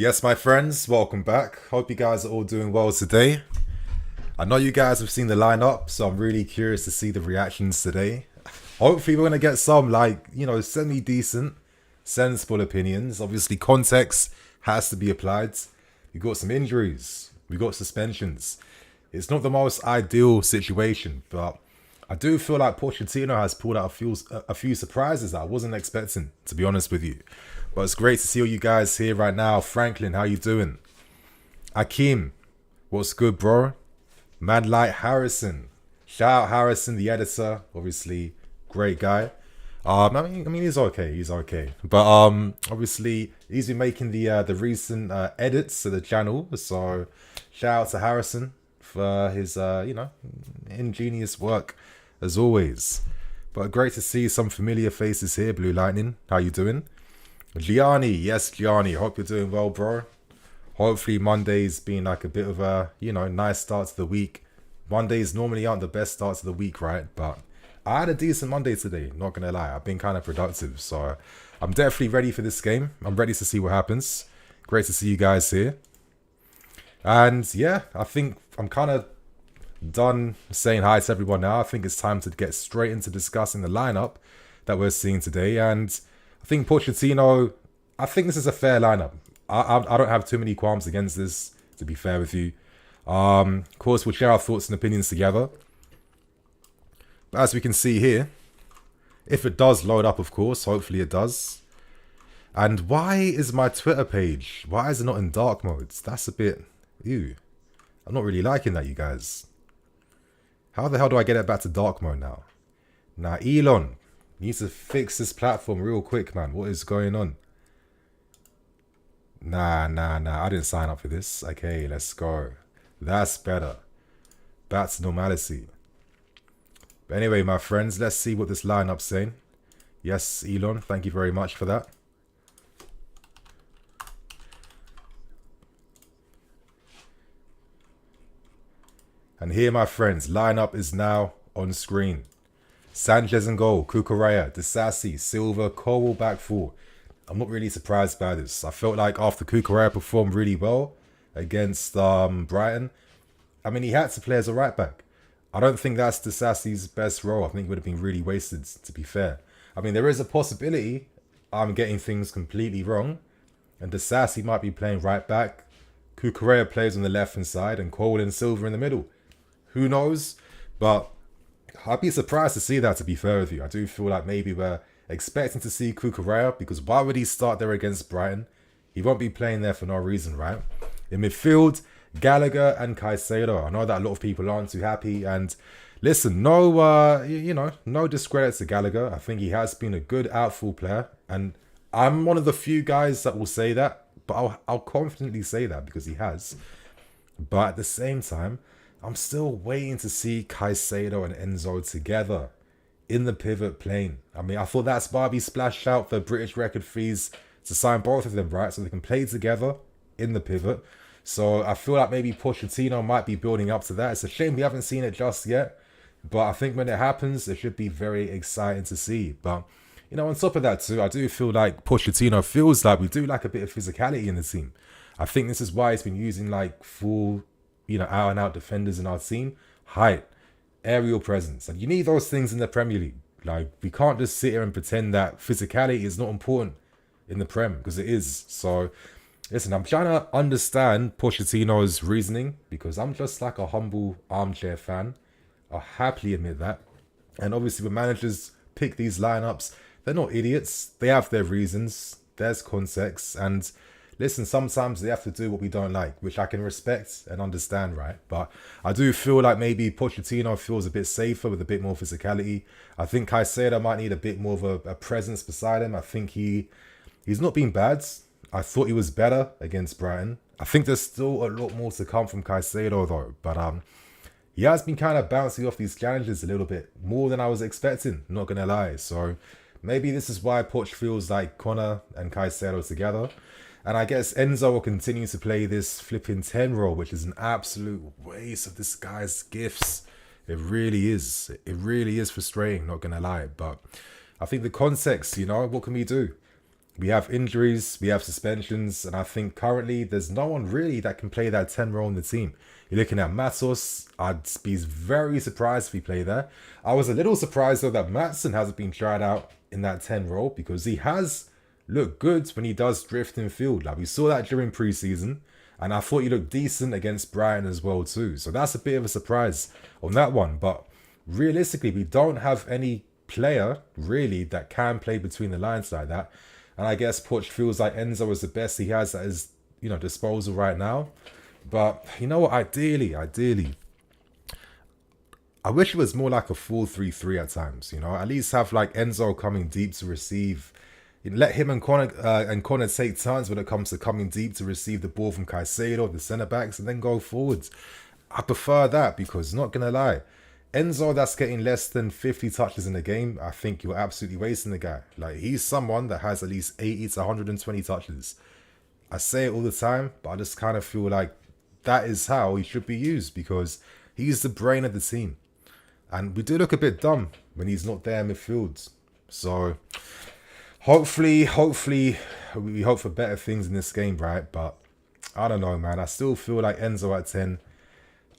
Yes, my friends, welcome back. Hope you guys are all doing well today. I know you guys have seen the lineup, so I'm really curious to see the reactions today. Hopefully, we're going to get some, semi decent, sensible opinions. Obviously, context has to be applied. We've got some injuries, we've got suspensions. It's not the most ideal situation, but I do feel like Pochettino has pulled out a few surprises that I wasn't expecting, to be honest with you. But it's great to see all you guys here right now. Franklin, how you doing? Akeem, what's good, bro? Madlight Harrison. Shout out Harrison, the editor. Obviously, great guy. I mean, he's okay. He's okay. But obviously, he's been making the recent edits to the channel. So, shout out to Harrison for his ingenious work as always. But great to see some familiar faces here. Blue Lightning, how you doing? Gianni, yes, Gianni. Hope you're doing well, bro. Hopefully Monday's been like a bit of a, nice start to the week. Mondays normally aren't the best starts of the week, right? But I had a decent Monday today, not gonna lie. I've been kind of productive. So I'm definitely ready for this game. I'm ready to see what happens. Great to see you guys here. And yeah, I think I'm kind of done saying hi to everyone now. I think it's time to get straight into discussing the lineup that we're seeing today. And I think Pochettino, I think this is a fair lineup. I don't have too many qualms against this, to be fair with you. Of course, we'll share our thoughts and opinions together. But as we can see here, if it does load up, of course, hopefully it does. And why is my Twitter page, why is it not in dark modes? That's a bit, ew. I'm not really liking that, you guys. How the hell do I get it back to dark mode now? Now, Elon needs to fix this platform real quick, man. What is going on? Nah. I didn't sign up for this. Okay, let's go. That's better. Back to normality. But anyway, my friends, let's see what this lineup's saying. Yes, Elon, thank you very much for that. And here, my friends, lineup is now on screen. Sanchez in goal, Cucurella, Disasi, Silva, Cole back four. I'm not really surprised by this. I felt like after Cucurella performed really well against Brighton, I mean, he had to play as a right back. I don't think that's Disasi's best role. I think it would have been really wasted, to be fair. I mean, there is a possibility I'm getting things completely wrong, and Disasi might be playing right back. Cucurella plays on the left-hand side, and Cole and Silva in the middle. Who knows? But I'd be surprised to see that, to be fair with you. I do feel like maybe we're expecting to see Cucurella, because why would he start there against Brighton? He won't be playing there for no reason, right? In midfield, Gallagher and Caicedo. I know that a lot of people aren't too happy. And listen, no discredit to Gallagher. I think he has been a good outfield player. And I'm one of the few guys that will say that. But I'll confidently say that because he has. But at the same time, I'm still waiting to see Caicedo and Enzo together in the pivot playing. I mean, I thought that's Barbie splashed out the British record fees to sign both of them, right? So they can play together in the pivot. So I feel like maybe Pochettino might be building up to that. It's a shame we haven't seen it just yet. But I think when it happens, it should be very exciting to see. But, on top of that too, I do feel like Pochettino feels like we do like a bit of physicality in the team. I think this is why he's been using like full, out and out defenders in our team. Height, aerial presence, and you need those things in the Premier League. Like, we can't just sit here and pretend that physicality is not important in the Prem, because it is. So listen, I'm trying to understand Pochettino's reasoning, because I'm just like a humble armchair fan. I'll happily admit that. And obviously when managers pick these lineups, they're not idiots. They have their reasons. There's context. And listen, sometimes they have to do what we don't like, which I can respect and understand, right? But I do feel like maybe Pochettino feels a bit safer with a bit more physicality. I think Caicedo might need a bit more of a presence beside him. I think he's not been bad. I thought he was better against Brighton. I think there's still a lot more to come from Caicedo though. But he has been kind of bouncing off these challenges a little bit more than I was expecting, not going to lie. So maybe this is why Poch feels like Connor and Caicedo together. And I guess Enzo will continue to play this flipping 10 role, which is an absolute waste of this guy's gifts. It really is. It really is frustrating, not going to lie. But I think the context, what can we do? We have injuries, we have suspensions, and I think currently there's no one really that can play that 10 role in the team. You're looking at Matos. I'd be very surprised if he played there. I was a little surprised though that Matson hasn't been tried out in that 10 role because he has looked good when he does drift in field. Like we saw that during preseason, and I thought he looked decent against Brighton as well too. So that's a bit of a surprise on that one. But realistically, we don't have any player really that can play between the lines like that. And I guess Poch feels like Enzo is the best he has at his, disposal right now. But you know what? Ideally, I wish it was more like a 4-3-3 at times. At least have like Enzo coming deep to receive. Let him and Connor take turns when it comes to coming deep to receive the ball from Caicedo, the centre backs, and then go forwards. I prefer that because, not gonna lie, Enzo that's getting less than 50 touches in the game, I think you're absolutely wasting the guy. Like, he's someone that has at least 80 to 120 touches. I say it all the time, but I just kind of feel like that is how he should be used because he's the brain of the team. And we do look a bit dumb when he's not there in midfield. So hopefully, we hope for better things in this game, right? But I don't know, man. I still feel like Enzo at 10.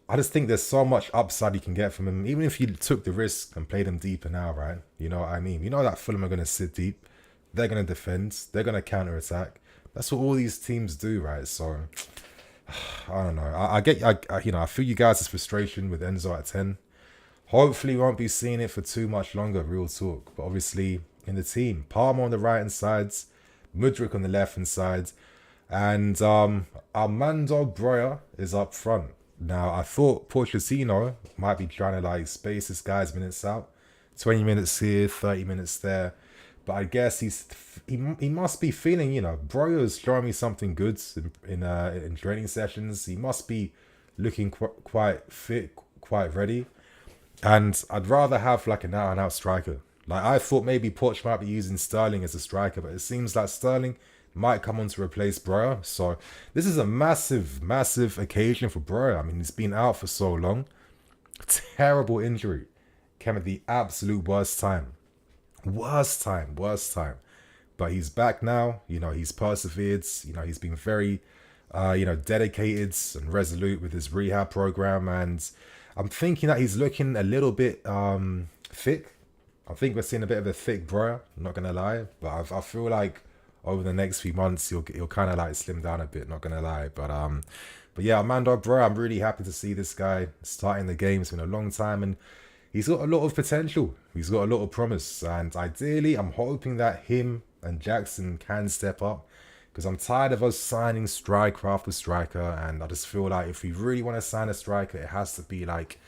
I just think there's so much upside you can get from him. Even if you took the risk and played him deeper now, right? You know what I mean? You know that Fulham are going to sit deep. They're going to defend. They're going to counter-attack. That's what all these teams do, right? So, I don't know. I feel you guys' frustration with Enzo at 10. Hopefully, we won't be seeing it for too much longer, real talk. But obviously, in the team, Palmer on the right-hand sides, Mudryk on the left-hand side, and Armando Broja is up front. Now, I thought Pochettino might be trying to like space this guy's minutes out. 20 minutes here, 30 minutes there. But I guess he must be feeling, Broja's showing me something good in training sessions. He must be looking quite fit, quite ready. And I'd rather have like an out-and-out striker. Like I thought maybe Poch might be using Sterling as a striker, but it seems like Sterling might come on to replace Broja. So this is a massive occasion for Broja. I mean, he's been out for so long. Terrible injury. Came at the absolute worst time. Worst time. But he's back now. He's persevered. He's been very, dedicated and resolute with his rehab program. And I'm thinking that he's looking a little bit thick. I think we're seeing a bit of a thick Broja. I'm not going to lie. But I feel like over the next few months, he'll kind of like slim down a bit, not gonna lie. But yeah, Armando Broja, I'm really happy to see this guy starting the game. It's been a long time, and he's got a lot of potential. He's got a lot of promise, and ideally, I'm hoping that him and Jackson can step up because I'm tired of us signing striker after striker, and I just feel like if we really want to sign a striker, it has to be like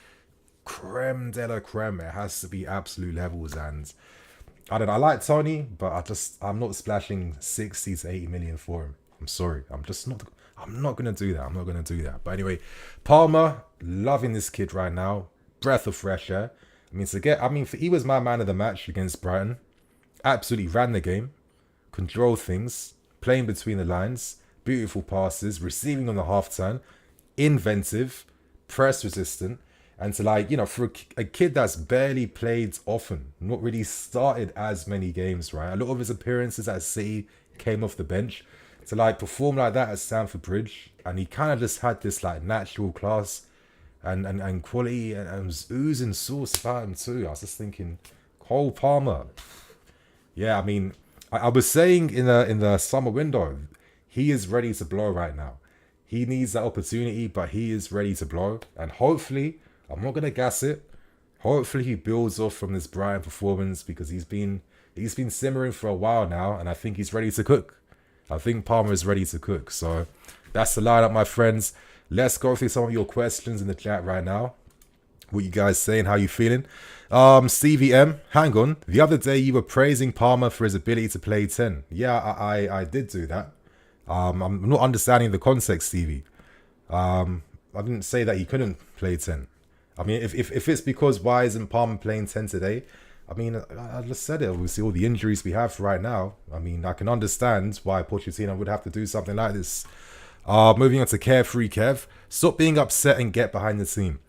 creme de la creme. It has to be absolute levels, and I don't know. I like Tony, but I'm not splashing 60 to 80 million for him. I'm sorry. I'm not going to do that. But anyway, Palmer, loving this kid right now. Breath of fresh air. He was my man of the match against Brighton. Absolutely ran the game. Controlled things. Playing between the lines. Beautiful passes. Receiving on the half turn. Inventive. Press resistant. And to for a kid that's barely played often, not really started as many games, right? A lot of his appearances at City came off the bench. To perform like that at Stamford Bridge, and he kind of just had this natural class and quality and was oozing sauce about him too. I was just thinking, Cole Palmer. Yeah, I was saying in the summer window, he is ready to blow right now. He needs that opportunity, but he is ready to blow. And hopefully, I'm not going to gas it. Hopefully he builds off from this Brighton performance because he's been simmering for a while now, and I think he's ready to cook. I think Palmer is ready to cook. So that's the lineup, my friends. Let's go through some of your questions in the chat right now. What you guys saying? How you feeling? Stevie M, hang on. The other day you were praising Palmer for his ability to play 10. Yeah, I did do that. I'm not understanding the context, Stevie. I didn't say that he couldn't play 10. If it's because why isn't Palmer playing 10 today? I just said it. Obviously, all the injuries we have right now. I can understand why Pochettino would have to do something like this. Moving on to Carefree Kev. Stop being upset and get behind the team.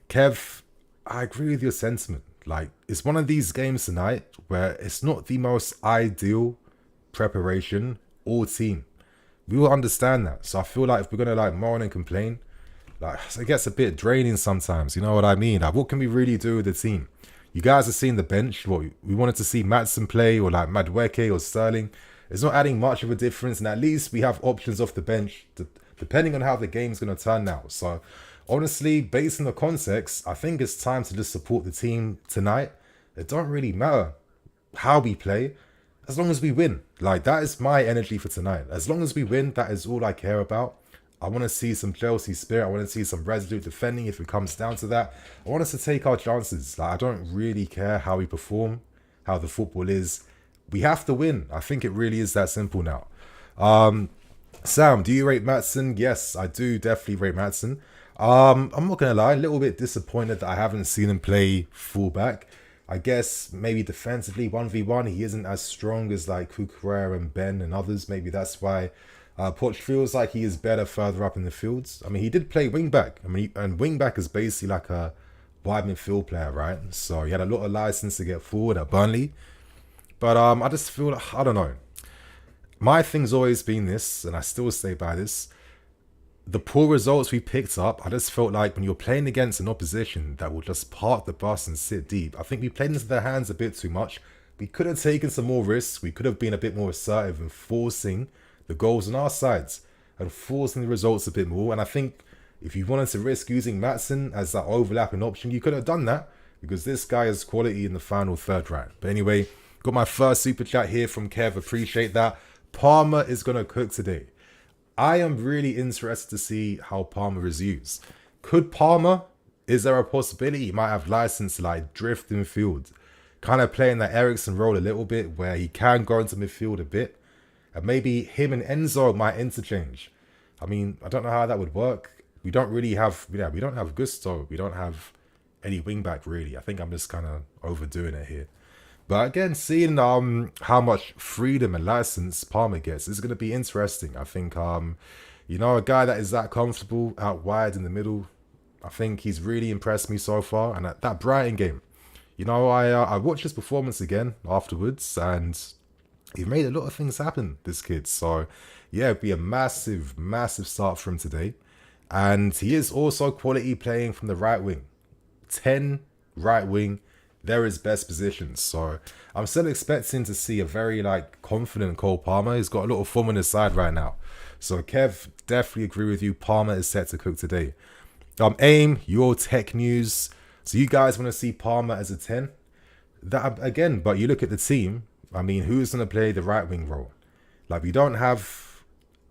Kev, I agree with your sentiment. It's one of these games tonight where it's not the most ideal preparation, all team. We will understand that. So I feel like if we're gonna like moan and complain, like it gets a bit draining sometimes. You know what I mean? Like, what can we really do with the team? You guys have seen the bench. What we wanted to see Maatsen play or like Madueke or Sterling. It's not adding much of a difference, and at least we have options off the bench depending on how the game's gonna turn now. So honestly, based on the context, I think it's time to just support the team tonight. It don't really matter how we play, as long as we win. Like, that is my energy for tonight. As long as we win, that is all I care about. I want to see some Chelsea spirit. I want to see some resolute defending if it comes down to that. I want us to take our chances. Like, I don't really care how we perform, how the football is. We have to win. I think it really is that simple now. Sam, do you rate Maatsen? Yes, I do definitely rate Maatsen. I'm not going to lie, a little bit disappointed that I haven't seen him play fullback. I guess maybe defensively 1v1 he isn't as strong as like Cucurella and Ben and others. Maybe that's why Poch feels like he is better further up in the fields. I mean, he did play wing back. I mean, and wing back is basically like a wide midfield player, right? So he had a lot of license to get forward at Burnley. But I just feel like, I don't know. My thing's always been this, and I still stay by this. The poor results we picked up, I just felt like when you're playing against an opposition that will just park the bus and sit deep, I think we played into their hands a bit too much. We could have taken some more risks. We could have been a bit more assertive in forcing the goals on our sides and forcing the results a bit more. And I think if you wanted to risk using Maatsen as that overlapping option, you could have done that because this guy has quality in the final third round. But anyway, got my first super chat here from Kev. Appreciate that. Palmer is going to cook today. I am really interested to see how Palmer is used. Could Palmer, is there a possibility he might have license to like drift in field? Kind of playing that Eriksen role a little bit where he can go into midfield a bit. And maybe him and Enzo might interchange. I mean, I don't know how that would work. We don't really have, we don't have Gusto. We don't have any wing back really. I think I'm just kind of overdoing it here. But again, seeing how much freedom and license Palmer gets is going to be interesting. I think, you know, a guy that is that comfortable out wide in the middle, I think he's really impressed me so far. And that Brighton game, you know, I watched his performance again afterwards, and he made a lot of things happen, this kid. So, yeah, it'd be a massive, massive start from today. And he is also quality playing from the right wing. 10 right wing. They're his best positions. So I'm still expecting to see a very like confident Cole Palmer. He's got a lot of form on his side right now. So Kev, definitely agree with you. Palmer is set to cook today. AIM, your tech news. So you guys want to see Palmer as a 10? That again, but you look at the team. I mean, who's going to play the right wing role? Like we don't have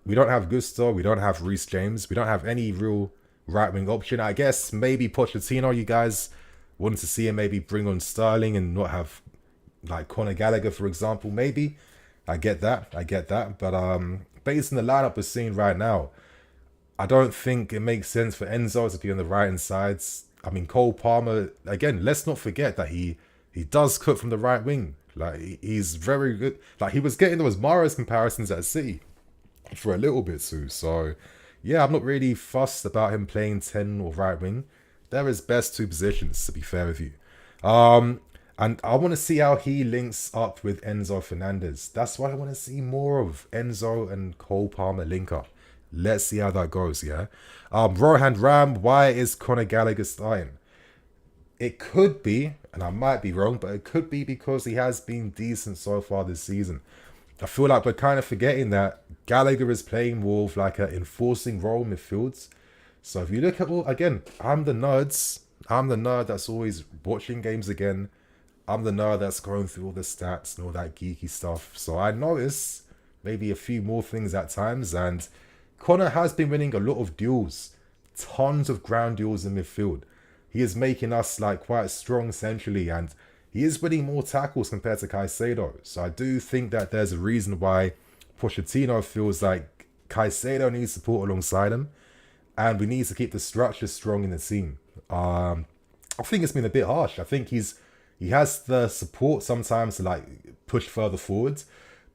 Gusto. We don't have Reece James. We don't have any real right wing option. I guess maybe Pochettino, you guys wanted to see him maybe bring on Sterling and not have like Conor Gallagher, for example. Maybe. I get that. But based on the lineup we're seeing right now, I don't think it makes sense for Enzo to be on the right-hand sides. I mean, Cole Palmer, again, let's not forget that he does cook from the right wing. Like, he's very good. Like, he was getting those Mahrez comparisons at City for a little bit too. So, yeah, I'm not really fussed about him playing 10 or right wing. They're his best two positions, to be fair with you. And I want to see how he links up with Enzo Fernandez. That's what I want to see more of. Enzo and Cole Palmer link up. Let's see how that goes, yeah? Rohan Ram, why is Conor Gallagher starting? It could be, and I might be wrong, but it could be because he has been decent so far this season. I feel like we're kind of forgetting that Gallagher is playing more of like an enforcing role in midfields. So if you look at all, again, I'm the nerd that's always watching games again. I'm the nerd that's going through all the stats and all that geeky stuff. So I notice maybe a few more things at times. And Conor has been winning a lot of duels. Tons of ground duels in midfield. He is making us like quite strong centrally. And he is winning more tackles compared to Caicedo. So I do think that there's a reason why Pochettino feels like Caicedo needs support alongside him. And we need to keep the structure strong in the team. I think it's been a bit harsh. I think he has the support sometimes to like push further forwards,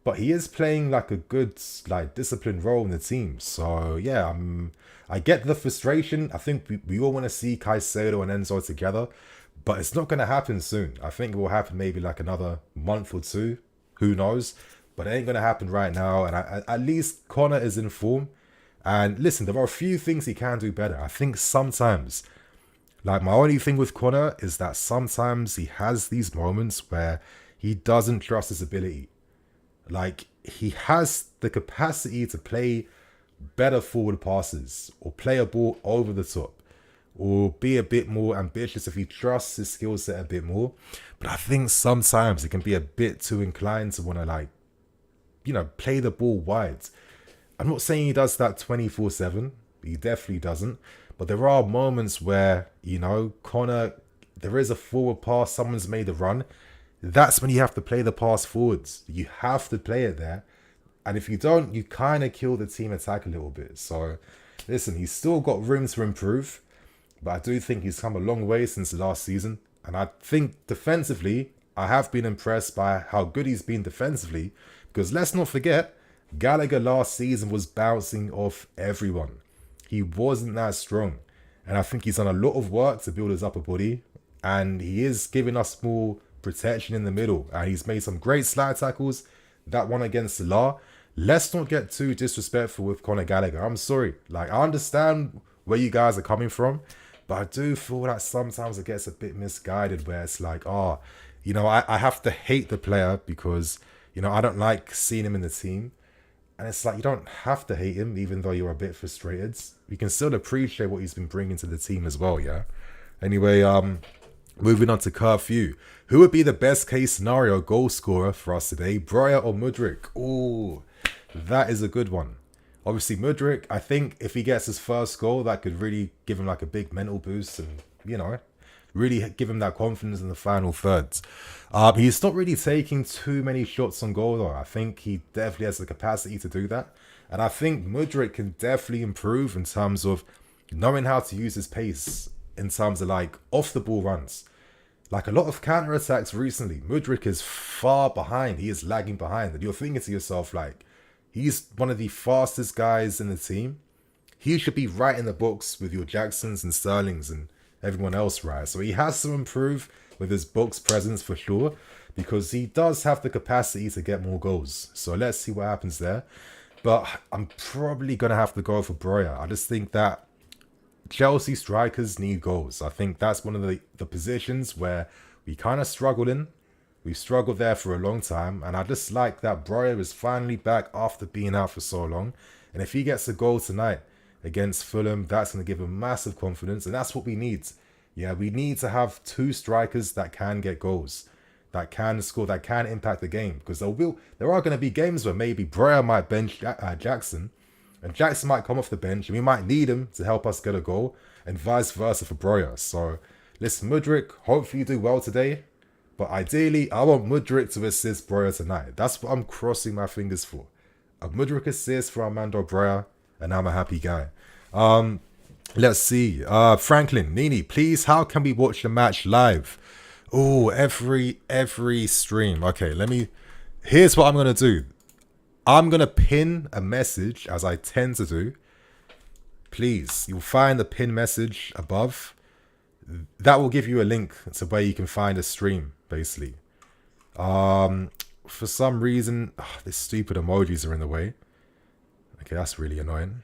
but he is playing like a good like disciplined role in the team. So yeah, I get the frustration. I think we all want to see Caicedo and Enzo together, but it's not going to happen soon. I think it will happen maybe like another month or two. Who knows? but it ain't going to happen right now. And at least Connor is in form. And listen, there are a few things he can do better. I think sometimes, like, my only thing with Connor is that sometimes he has these moments where he doesn't trust his ability. Like, he has the capacity to play better forward passes or play a ball over the top or be a bit more ambitious if he trusts his skill set a bit more. But I think sometimes it can be a bit too inclined to want to, like, you know, play the ball wide. I'm not saying he does that 24/7. He definitely doesn't. But there are moments where, you know, Connor, there is a forward pass, someone's made a run. That's when you have to play the pass forwards. You have to play it there. And if you don't, you kind of kill the team attack a little bit. So, listen, he's still got room to improve. But I do think he's come a long way since last season. And I think defensively, I have been impressed by how good he's been defensively. Because let's not forget, Gallagher last season was bouncing off everyone. He wasn't that strong. And I think he's done a lot of work to build his upper body. And he is giving us more protection in the middle. And he's made some great slide tackles. That one against Salah. Let's not get too disrespectful with Conor Gallagher. I'm sorry. Like, I understand where you guys are coming from. But I do feel that sometimes it gets a bit misguided where it's like, oh, you know, I have to hate the player because, you know, I don't like seeing him in the team. And it's like, you don't have to hate him, even though you're a bit frustrated. You can still appreciate what he's been bringing to the team as well, yeah? Anyway, moving on to curfew. Who would be the best case scenario goal scorer for us today? Breuer or Mudryk? Ooh, that is a good one. Obviously, Mudryk, I think if he gets his first goal, that could really give him like a big mental boost and, you know, really give him that confidence in the final thirds. He's not really taking too many shots on goal, though. I think he definitely has the capacity to do that. And I think Mudryk can definitely improve in terms of knowing how to use his pace in terms of, like, off-the-ball runs. Like, a lot of counter-attacks recently, Mudryk is far behind. He is lagging behind. And you're thinking to yourself, like, he's one of the fastest guys in the team. He should be right in the box with your Jacksons and Sterlings and everyone else, right? So he has to improve with his box presence for sure, because he does have the capacity to get more goals. So let's see what happens there. But I'm probably going to have to go for Breuer. I just think that Chelsea strikers need goals. I think that's one of the positions where we kind of struggled in. We've struggled there for a long time. And I just like that Breuer is finally back after being out for so long. And if he gets a goal tonight against Fulham, that's going to give him massive confidence. And that's what we need. Yeah, we need to have two strikers that can get goals, that can score, that can impact the game. Because there are going to be games where maybe Breuer might bench Jackson, and Jackson might come off the bench, and we might need him to help us get a goal, and vice versa for Breuer. So, listen, Mudryk, hopefully you do well today. But ideally, I want Mudryk to assist Breuer tonight. That's what I'm crossing my fingers for. A Mudryk assist for Armando Breuer, and I'm a happy guy. Let's see. Franklin, Nini, please, how can we watch the match live? Oh, every stream. Okay, here's what I'm going to do. I'm going to pin a message, as I tend to do. Please, you'll find the pin message above. That will give you a link to where you can find a stream, basically. For some reason, these stupid emojis are in the way. Okay, that's really annoying.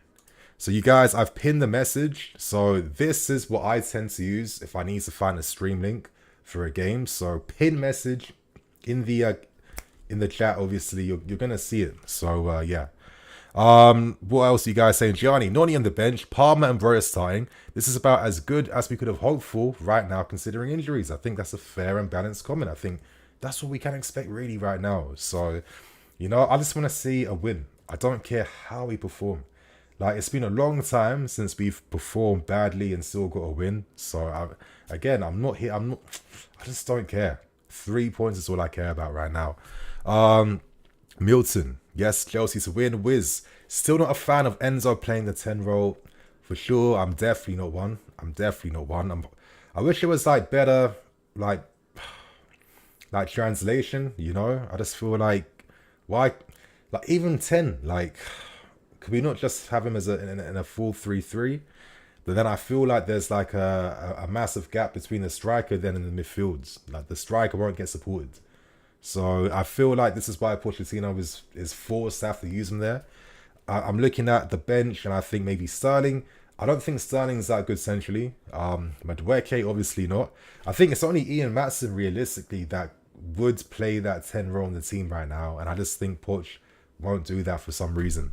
So you guys, I've pinned the message. So this is what I tend to use if I need to find a stream link for a game. So pin message in the chat. Obviously, you're gonna see it. So yeah. What else are you guys saying? Gianni, Noni on the bench, Palmer and Breuer starting. This is about as good as we could have hoped for right now, considering injuries. I think that's a fair and balanced comment. I think that's what we can expect really right now. So, you know, I just want to see a win. I don't care how we perform. Like, it's been a long time since we've performed badly and still got a win. So, I'm not here. I just don't care. 3 points is all I care about right now. Milton, yes, Chelsea to win. Wiz, still not a fan of Enzo playing the 10 role. For sure, I'm definitely not one. I wish it was like better, like translation, you know? I just feel like, why, like even 10, like, could we not just have him as in a full 3-3? But then I feel like there's like a massive gap between the striker then and the midfields. Like the striker won't get supported. So I feel like this is why Pochettino is forced to have to use him there. I'm looking at the bench, and I think maybe Sterling. I don't think Sterling's that good centrally. Madueke, obviously not. I think it's only Ian Matson, realistically, that would play that 10 role in the team right now. And I just think Poch won't do that for some reason.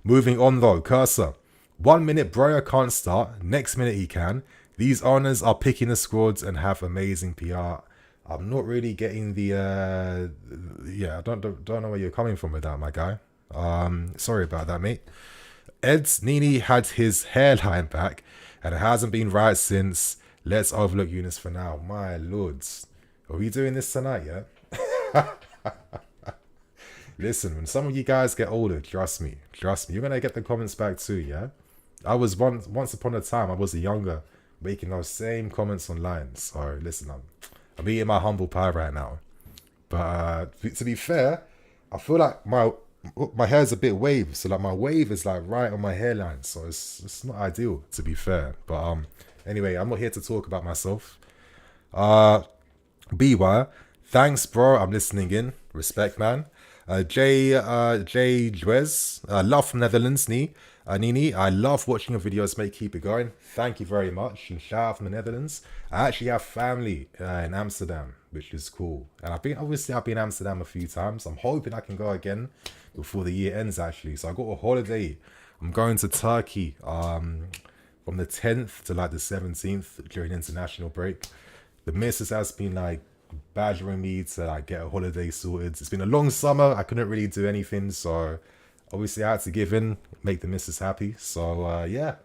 Moving on, though. Cursor. 1 minute, Breuer can't start. Next minute, he can. These owners are picking the squads and have amazing PR. I'm not really getting the... I don't know where you're coming from with that, my guy. Sorry about that, mate. Ed's Nini had his hairline back, and it hasn't been right since. Let's overlook Eunice for now. My lords. Are we doing this tonight, yeah? Listen, when some of you guys get older, trust me, you're going to get the comments back too, yeah? I was once upon a time, I was a younger, making those same comments online. So, listen, I'm eating my humble pie right now. But to be fair, I feel like my hair's a bit waved, so like my wave is like right on my hairline, so it's not ideal, to be fair. But anyway, I'm not here to talk about myself. BY, thanks, bro. I'm listening in. Respect, man. J Dwez, love from Netherlands. Nini, I love watching your videos, mate. Keep it going. Thank you very much. And shout out from the Netherlands. I actually have family in Amsterdam, which is cool. And I've been in Amsterdam a few times. I'm hoping I can go again before the year ends, actually. So I got a holiday. I'm going to Turkey from the 10th to like the 17th during international break. The missus has been like badgering me to like get a holiday sorted. It's been a long summer. I couldn't really do anything, so obviously I had to give in, make the missus happy. So yeah,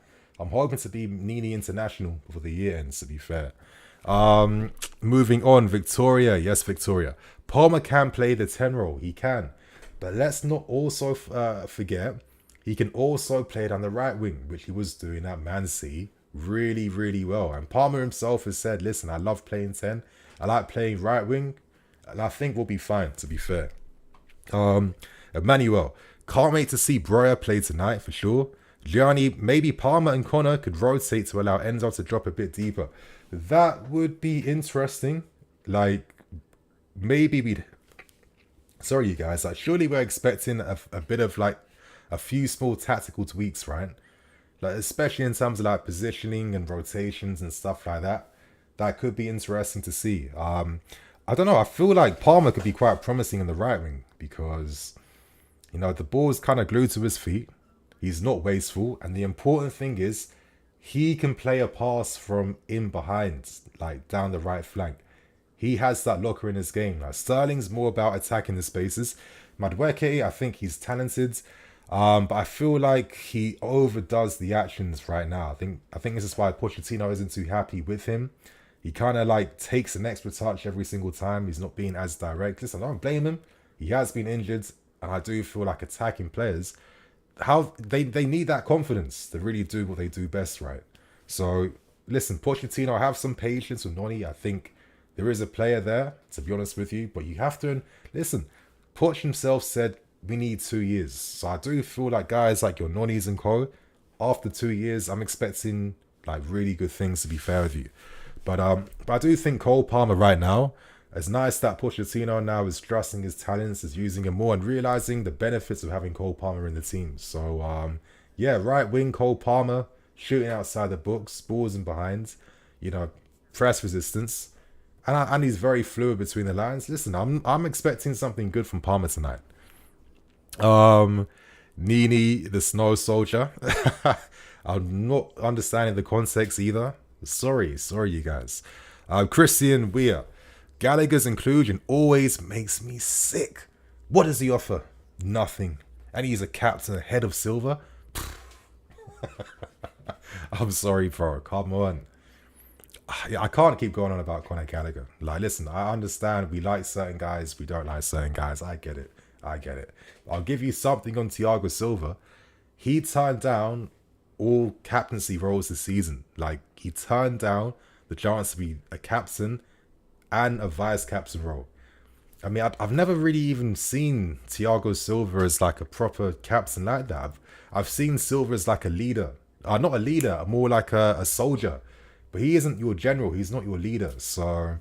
I'm hoping to be Nini international before the year ends, to be fair. Moving on, Victoria. Yes, Victoria. Palmer can play the 10 role. He can. But let's not also forget, he can also play it on the right wing, which he was doing at Man City really, really well. And Palmer himself has said, listen, I love playing 10. I like playing right wing. And I think we'll be fine, to be fair. Emmanuel. Can't wait to see Breuer play tonight, for sure. Gianni, maybe Palmer and Connor could rotate to allow Enzo to drop a bit deeper. That would be interesting. Like, maybe we'd... Sorry, you guys. Like, surely we're expecting a bit of, like, a few small tactical tweaks, right? Like, especially in terms of, like, positioning and rotations and stuff like that. That could be interesting to see. I don't know. I feel like Palmer could be quite promising in the right wing because, you know, the ball's kind of glued to his feet. He's not wasteful. And the important thing is he can play a pass from in behind, like down the right flank. He has that locker in his game. Like, Sterling's more about attacking the spaces. Madueke, I think he's talented. But I feel like he overdoes the actions right now. I think this is why Pochettino isn't too happy with him. He kind of like takes an extra touch every single time. He's not being as direct. Listen, I don't blame him. He has been injured. And I do feel like attacking players, how they need that confidence to really do what they do best, right? So, listen, Pochettino, I have some patience with Noni. I think there is a player there, to be honest with you. But you have to, listen, Poch himself said we need 2 years. So I do feel like guys like your Nonis and co, after 2 years, I'm expecting like really good things, to be fair with you. But I do think Cole Palmer right now, it's nice that Pochettino now is trusting his talents, is using him more and realizing the benefits of having Cole Palmer in the team. So, yeah, right wing Cole Palmer, shooting outside the box, balls in behind, you know, press resistance. And he's very fluid between the lines. Listen, I'm expecting something good from Palmer tonight. Nini, the Snow Soldier. I'm not understanding the context either. Sorry, you guys. Christian Weir. Gallagher's inclusion always makes me sick. What does he offer? Nothing. And he's a captain ahead of Silva? I'm sorry, bro. Come on. I can't keep going on about Conor Gallagher. Like, listen, I understand we like certain guys, we don't like certain guys. I get it. I'll give you something on Thiago Silva. He turned down all captaincy roles this season. Like, he turned down the chance to be a captain and a vice captain role. I mean, I've never really even seen Thiago Silva as like a proper captain like that. I've seen Silva as like a leader. Not a leader, more like a soldier. But he isn't your general. He's not your leader. So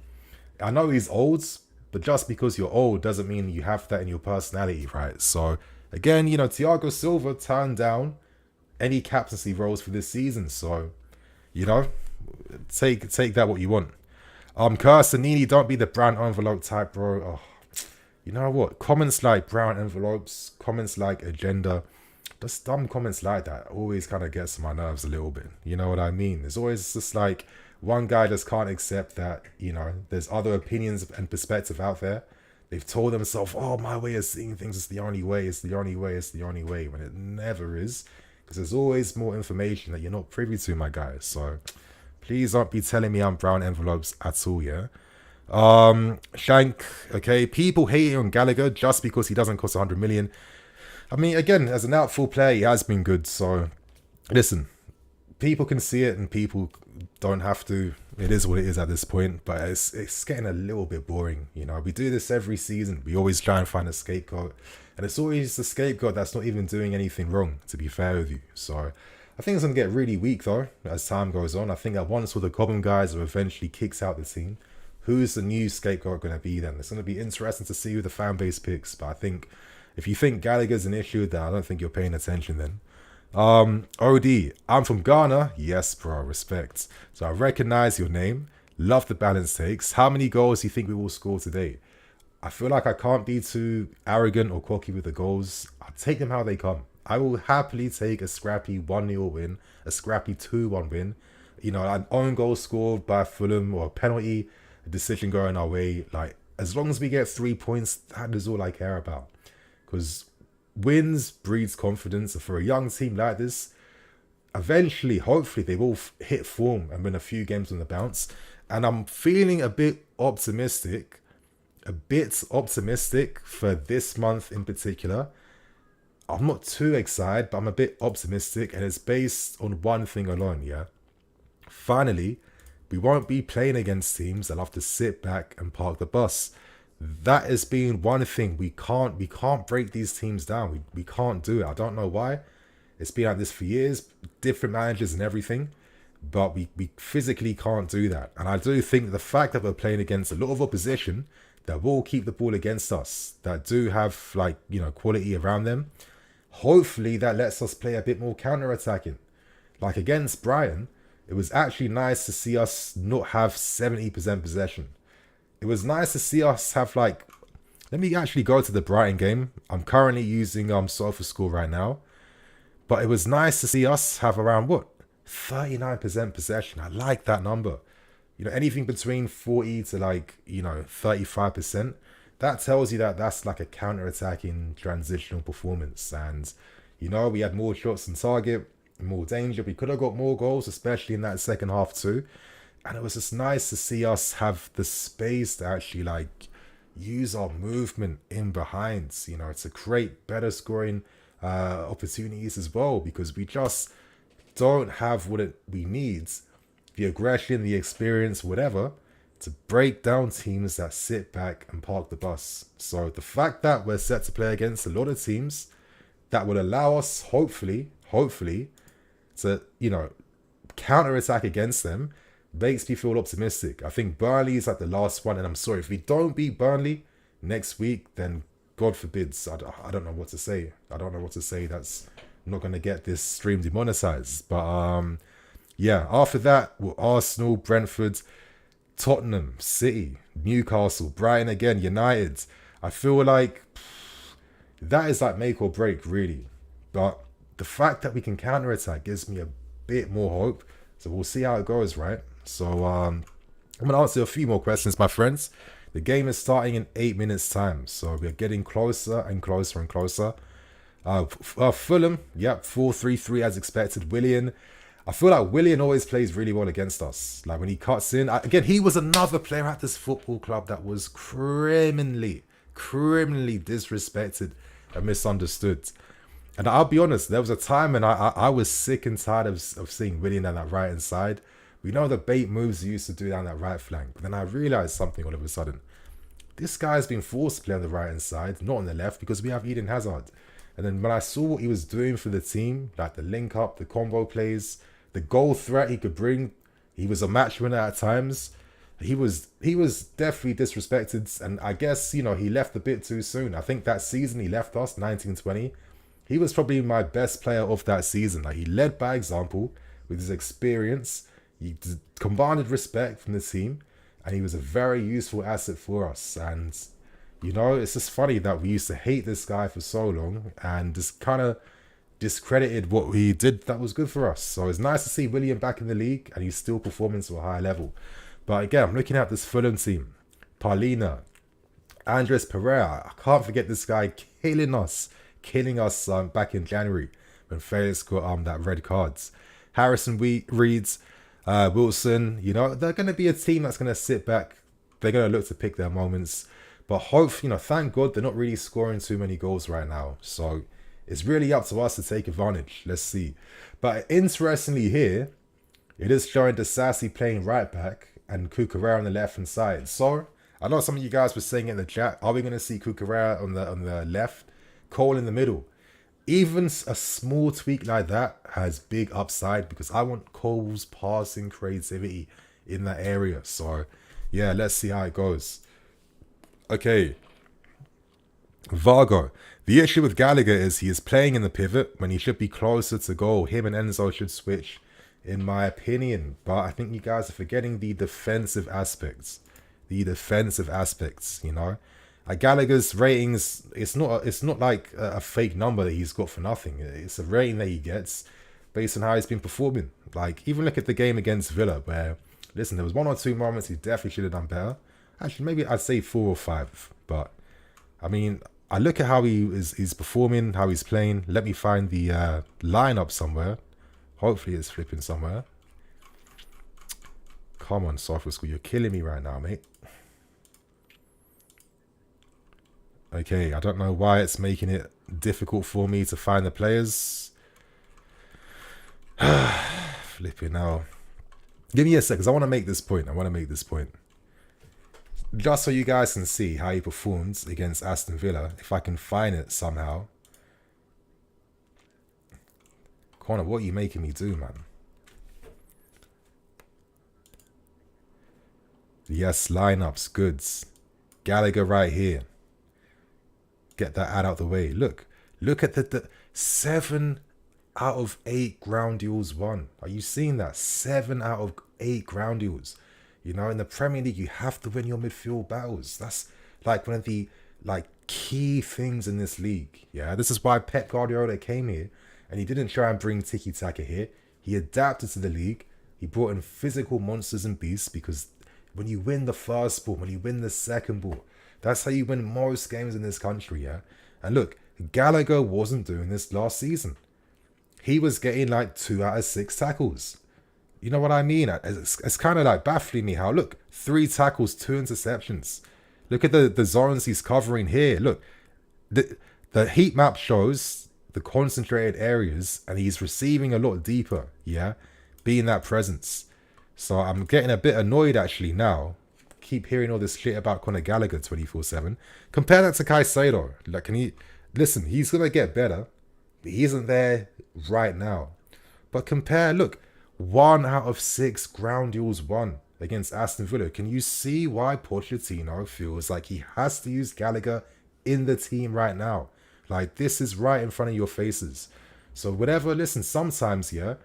I know he's old, But just because you're old doesn't mean you have that in your personality, right? So again, you know, Thiago Silva turned down any captaincy roles for this season. So, you know, take that what you want. Kursanini, don't be the brown envelope type, bro. Oh, you know what? Comments like brown envelopes, comments like agenda, just dumb comments like that always kind of gets on my nerves a little bit. You know what I mean? There's always just like one guy just can't accept that, you know, there's other opinions and perspective out there. They've told themselves, oh, my way of seeing things is the only way, it's the only way, it's the only way, when it never is. Because there's always more information that you're not privy to, my guys. So please don't be telling me I'm brown envelopes at all, yeah? Shank, okay, people hating on Gallagher just because he doesn't cost 100 million. I mean, again, as an outfield player, he has been good. So, listen, people can see it and people don't have to. It is what it is at this point. But it's getting a little bit boring. You know, we do this every season. We always try and find a scapegoat. And it's always the scapegoat that's not even doing anything wrong, to be fair with you. So, I think it's going to get really weak, though, as time goes on. I think that once all the Cobham guys are eventually kicks out the team, who's the new scapegoat going to be then? It's going to be interesting to see who the fan base picks. But I think if you think Gallagher's an issue, then I don't think you're paying attention then. OD, I'm from Ghana. Yes, bro, respect. So I recognize your name. Love the balance takes. How many goals do you think we will score today? I feel like I can't be too arrogant or cocky with the goals. I'll take them how they come. I will happily take a scrappy 1-0 win, a scrappy 2-1 win. You know, an own goal scored by Fulham or a penalty, a decision going our way. Like, as long as we get 3 points, that is all I care about. Because wins breeds confidence. And for a young team like this, eventually, hopefully, they will hit form and win a few games on the bounce. And I'm feeling a bit optimistic for this month in particular. I'm not too excited, but I'm a bit optimistic. And it's based on one thing alone, yeah? Finally, we won't be playing against teams that love to sit back and park the bus. That has been one thing. We can't break these teams down. We can't do it. I don't know why. It's been like this for years, different managers and everything, but we physically can't do that. And I do think the fact that we're playing against a lot of opposition that will keep the ball against us, that do have, like, you know, quality around them, hopefully that lets us play a bit more counter-attacking. Like against Brighton, it was actually nice to see us not have 70% possession. It was nice to see us have, like, let me actually go to the Brighton game. I'm currently using SofaScore right now. But it was nice to see us have around, 39% possession. I like that number. You know, anything between 40 to 35%. That tells you that that's like a counter-attacking transitional performance. And, you know, we had more shots on target, more danger. We could have got more goals, especially in that second half too. And it was just nice to see us have the space to actually, like, use our movement in behind, you know, to create better scoring opportunities as well, because we just don't have what we need, the aggression, the experience, whatever, to break down teams that sit back and park the bus. So the fact that we're set to play against a lot of teams that will allow us, hopefully, to, you know, counter-attack against them makes me feel optimistic. I think Burnley is like the last one, and I'm sorry, if we don't beat Burnley next week, then God forbids. I don't know what to say. That's not going to get this stream demonetized. But yeah, after that, we're Arsenal, Brentford, Tottenham, City, Newcastle, Brighton again, United. I feel like that is like make or break, really. But the fact that we can counter-attack gives me a bit more hope. So we'll see how it goes, right? So I'm going to answer a few more questions, my friends. The game is starting in 8 minutes time. So we're getting closer and closer and closer. Fulham, yep, 4-3-3 as expected. Willian, I feel like Willian always plays really well against us. Like when he cuts in, again, he was another player at this football club that was criminally disrespected and misunderstood. And I'll be honest, there was a time when I was sick and tired of seeing Willian on that right hand side. We know the bait moves he used to do down that right flank. But then I realised something all of a sudden. This guy's been forced to play on the right hand side, not on the left, because we have Eden Hazard. And then when I saw what he was doing for the team, like the link up, the combo plays, the goal threat he could bring, he was a match winner at times. he was definitely disrespected, and I guess, you know, he left a bit too soon. I think that season he left us, 1920, he was probably my best player of that season. Like, he led by example with his experience. He commanded respect from the team, and he was a very useful asset for us. And, you know, it's just funny that we used to hate this guy for so long and just kind of discredited what he did that was good for us. So it's nice to see William back in the league, and he's still performing to a high level. But again, I'm looking at this Fulham team. Paulina, Andres Pereira. I can't forget this guy killing us back in January when Felix got that red cards. Harrison Reeds, Wilson. You know, they're going to be a team that's going to sit back. They're going to look to pick their moments. But hopefully, you know, thank God they're not really scoring too many goals right now. So it's really up to us to take advantage. Let's see. But interestingly here, it is showing Disasi playing right back and Cucurella on the left hand side. So I know some of you guys were saying in the chat, are we going to see Cucurella on the left, Cole in the middle? Even a small tweak like that has big upside, because I want Cole's passing creativity in that area. So yeah, let's see how it goes. Okay, Vargo. The issue with Gallagher is he is playing in the pivot when he should be closer to goal. Him and Enzo should switch, in my opinion. But I think you guys are forgetting the defensive aspects. You know. Gallagher's ratings, it's not like a fake number that he's got for nothing. It's a rating that he gets based on how he's been performing. Like, even look at the game against Villa, where, listen, there was 1 or 2 moments he definitely should have done better. Actually, maybe I'd say 4 or 5. But, I mean, I look at how he's performing, how he's playing. Let me find the lineup somewhere. Hopefully it's flipping somewhere. Come on, Software School. You're killing me right now, mate. Okay, I don't know why it's making it difficult for me to find the players. Flipping now. Give me a sec, because I want to make this point. Just so you guys can see how he performs against Aston Villa, if I can find it somehow. Connor, what are you making me do, man? Yes, lineups, goods. Gallagher right here. Get that ad out the way. Look at the 7 out of 8 ground duels won. Are you seeing that? 7 out of 8 ground duels. You know, in the Premier League, you have to win your midfield battles. That's like one of the key things in this league. Yeah, this is why Pep Guardiola came here, and he didn't try and bring tiki-taka here. He adapted to the league. He brought in physical monsters and beasts, because when you win the first ball, when you win the second ball, that's how you win most games in this country, yeah? And look, Gallagher wasn't doing this last season. He was getting 2 out of 6 tackles. You know what I mean? It's kind of baffling me how, look, 3 tackles, 2 interceptions. Look at the zones he's covering here. Look, the heat map shows the concentrated areas, and he's receiving a lot deeper, yeah? Being that presence. So I'm getting a bit annoyed actually now. Keep hearing all this shit about Conor Gallagher 24/7. Compare that to Caicedo. Listen, he's going to get better, but he isn't there right now. But compare, look, 1 out of 6 ground duels won against Aston Villa. Can you see why Pochettino feels like he has to use Gallagher in the team right now? This is right in front of your faces. So whatever, listen, sometimes, yeah,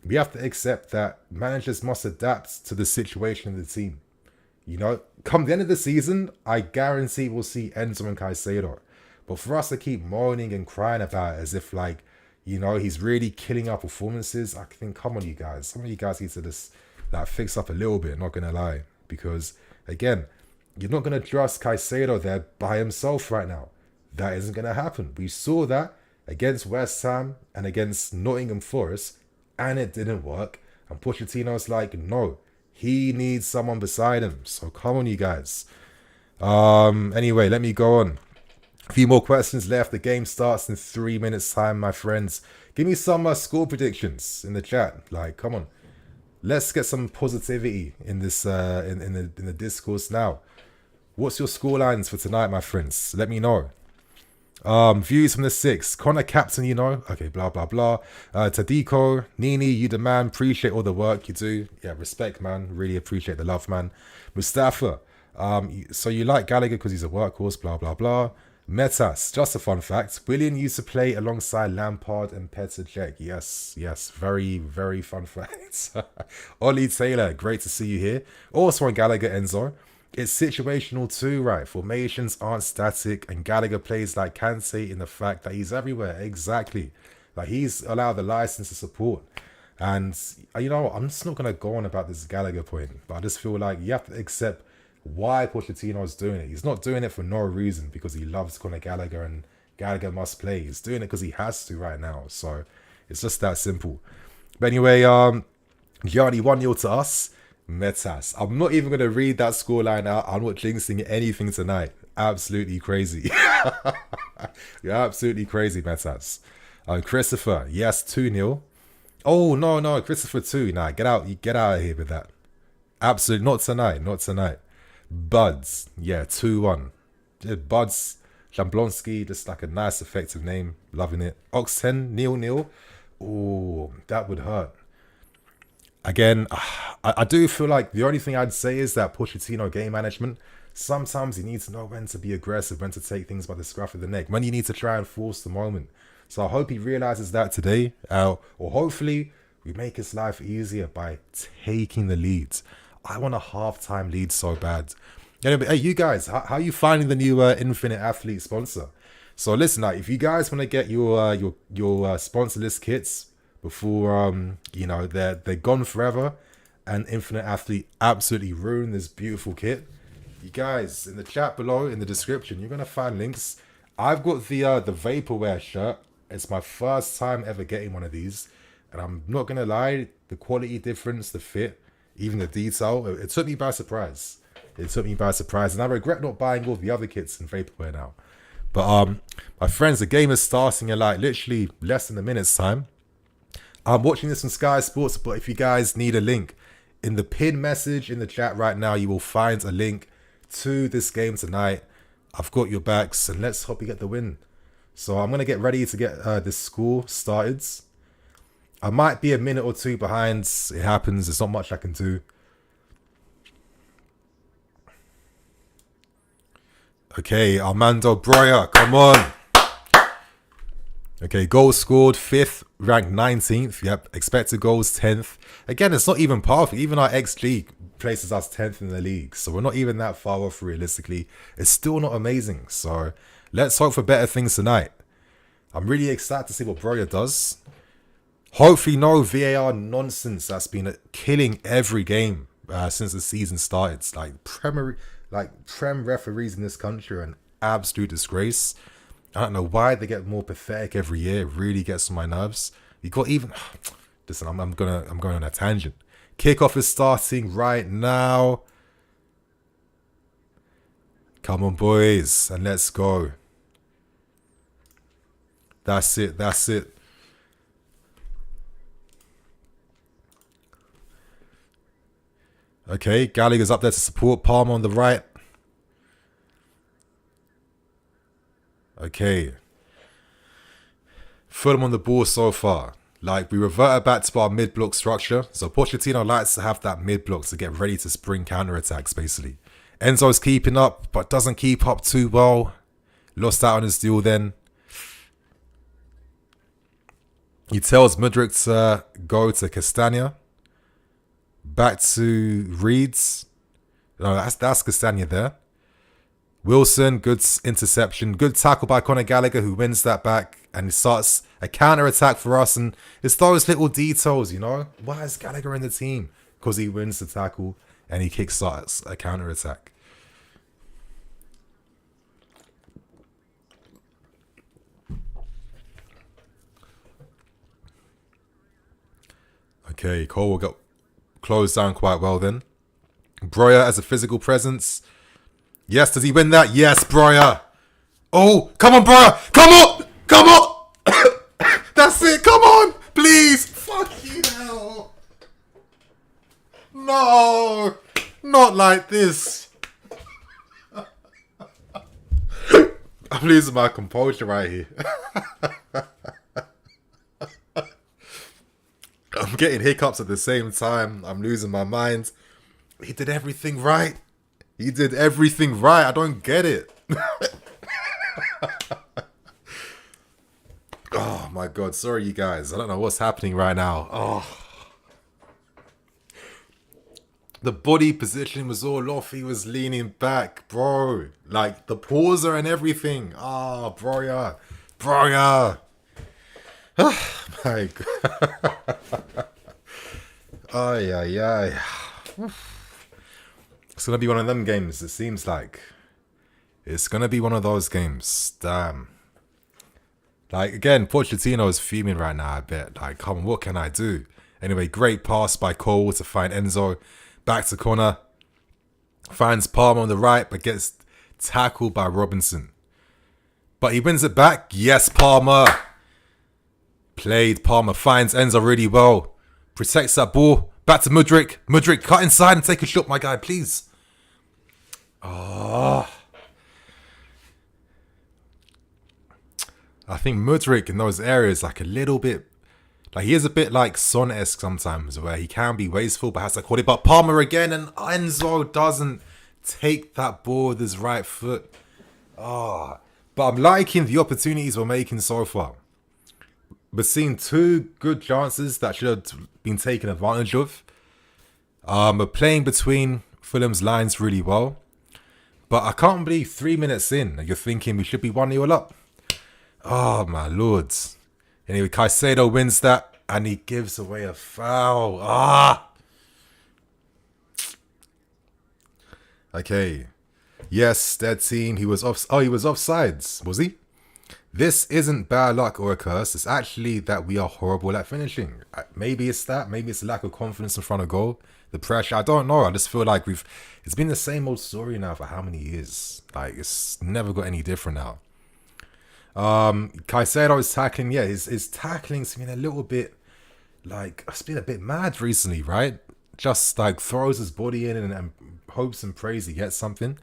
we have to accept that managers must adapt to the situation of the team. You know, come the end of the season, I guarantee we'll see Enzo and Caicedo. But for us to keep moaning and crying about it as if, you know, he's really killing our performances, I think, come on, you guys. Some of you guys need to just, fix up a little bit, not going to lie. Because, again, you're not going to trust Caicedo there by himself right now. That isn't going to happen. We saw that against West Ham and against Nottingham Forest, and it didn't work. And Pochettino's no. He needs someone beside him. So come on, you guys. Anyway, let me go on. A few more questions left. The game starts in 3 minutes time, my friends. Give me some score predictions in the chat. Come on. Let's get some positivity in this in the discourse now. What's your score lines for tonight, my friends? Let me know. Views from the 6. Connor Captain, you know. Okay, blah, blah, blah. Tadiko, Nini, you the man. Appreciate all the work you do. Yeah, respect, man. Really appreciate the love, man. Mustafa, so you like Gallagher because he's a workhorse, blah, blah, blah. Metas, just a fun fact. Willian used to play alongside Lampard and Petr Cech. Yes, yes, very, very fun fact. Ollie Taylor, great to see you here. Also on Gallagher, Enzo. It's situational too, right? Formations aren't static, and Gallagher plays like Kante in the fact that he's everywhere. Exactly. Like, he's allowed the license to support. And, you know, I'm just not going to go on about this Gallagher point, but I just feel like you have to accept why Pochettino is doing it. He's not doing it for no reason because he loves Conor Gallagher and Gallagher must play. He's doing it because he has to right now. So it's just that simple. But anyway, Gianni 1-0 to us. Metas. I'm not even going to read that scoreline out. I'm not jinxing anything tonight. Absolutely crazy. You're absolutely crazy, Metas. Christopher, yes, 2-0. Oh, no, Christopher 2. Nah, get out of here with that. Absolutely, not tonight. Buds, yeah, 2-1. Buds, Jamblonski, just like a nice, effective name. Loving it. Oxen, 0-0. Oh, that would hurt. Again, I do feel like the only thing I'd say is that Pochettino game management, sometimes you need to know when to be aggressive, when to take things by the scruff of the neck, when you need to try and force the moment. So I hope he realizes that today, or hopefully we make his life easier by taking the lead. I want a halftime lead so bad. Anyway, hey, you guys, how are you finding the new Infinite Athlete sponsor? So listen, like, if you guys want to get your sponsor list kits before you know they're gone forever, and Infinite Athlete absolutely ruined this beautiful kit, you guys, in the chat below, in the description, you're gonna find links. I've got the Vaporware shirt. It's my first time ever getting one of these, and I'm not gonna lie, the quality difference, the fit, even the detail, it took me by surprise. And I regret not buying all the other kits in Vaporware now. But my friends, the game is starting in like literally less than a minute's time. I'm watching this on Sky Sports, but if you guys need a link, in the pinned message in the chat right now, you will find a link to this game tonight. I've got your backs, and let's hope we get the win. So I'm going to get ready to get this score started. I might be a minute or two behind. It happens. There's not much I can do. Okay, Armando Broya, come on. Okay, goals scored 5th, ranked 19th. Yep, expected goals 10th. Again, it's not even perfect. Even our XG places us 10th in the league. So we're not even that far off realistically. It's still not amazing. So let's hope for better things tonight. I'm really excited to see what Broya does. Hopefully no VAR nonsense that's been killing every game since the season started. Prem referees in this country are an absolute disgrace. I don't know why they get more pathetic every year. It really gets on my nerves. You got even... Listen, I'm going on a tangent. Kickoff is starting right now. Come on, boys, and let's go. That's it. Okay, Gallagher's up there to support. Palmer on the right. Okay. Fulham on the ball so far. Like, we reverted back to our mid-block structure. So Pochettino likes to have that mid-block to get ready to spring counter-attacks, basically. Enzo's keeping up, but doesn't keep up too well. Lost out on his deal then. He tells Mudryk to go to Castagna. Back to Reeds. No, that's Castagna there. Wilson, good interception. Good tackle by Conor Gallagher, who wins that back. And he starts a counter-attack for us. And it's those little details, you know. Why is Gallagher in the team? Because he wins the tackle and he kickstarts a counter-attack. Okay, Cole will get closed down quite well then. Broya as a physical presence. Yes, does he win that? Yes, Broya. Oh, come on, Broya. Come on. That's it. Come on. Please. Fuck you now. No. Not like this. I'm losing my composure right here. I'm getting hiccups at the same time. I'm losing my mind. He did everything right. He did everything right. I don't get it. Oh my god, sorry you guys. I don't know what's happening right now. Oh. The body position was all off. He was leaning back, bro. Like the pauser and everything. Oh, bro, yeah. Bro, yeah. Oh my god. Ay, ay, ay. It's going to be one of them games, it seems like. It's going to be one of those games. Damn. Like, again, Pochettino is fuming right now, I bet. Like, come on, what can I do? Anyway, great pass by Cole to find Enzo. Back to corner. Finds Palmer on the right, but gets tackled by Robinson. But he wins it back. Yes, Palmer. Played. Palmer finds Enzo really well. Protects that ball. Back to Mudryk. Mudryk, cut inside and take a shot, my guy, please. Oh. I think Mudryk in those areas, like a little bit, like he is a bit like Son-esque sometimes, where he can be wasteful, but has to call it. But Palmer again, and Enzo doesn't take that ball with his right foot. Ah, but I'm liking the opportunities we're making so far. We're seeing two good chances that should have been taken advantage of. We're playing between Fulham's lines really well. But I can't believe 3 minutes in, you're thinking we should be 1-0 up. Oh, my lords. Anyway, Caicedo wins that, and he gives away a foul. Ah! Okay. Yes, dead team. He was off. Oh, he was offsides, was he? This isn't bad luck or a curse. It's actually that we are horrible at finishing. Maybe it's that. Maybe it's lack of confidence in front of goal. The pressure. I don't know. I just feel like it's been the same old story now for how many years? Like, it's never got any different now. Caicedo's tackling. Yeah, his tackling's been a little bit, like, it's been a bit mad recently, right? Just, like, throws his body in and hopes and prays he gets something.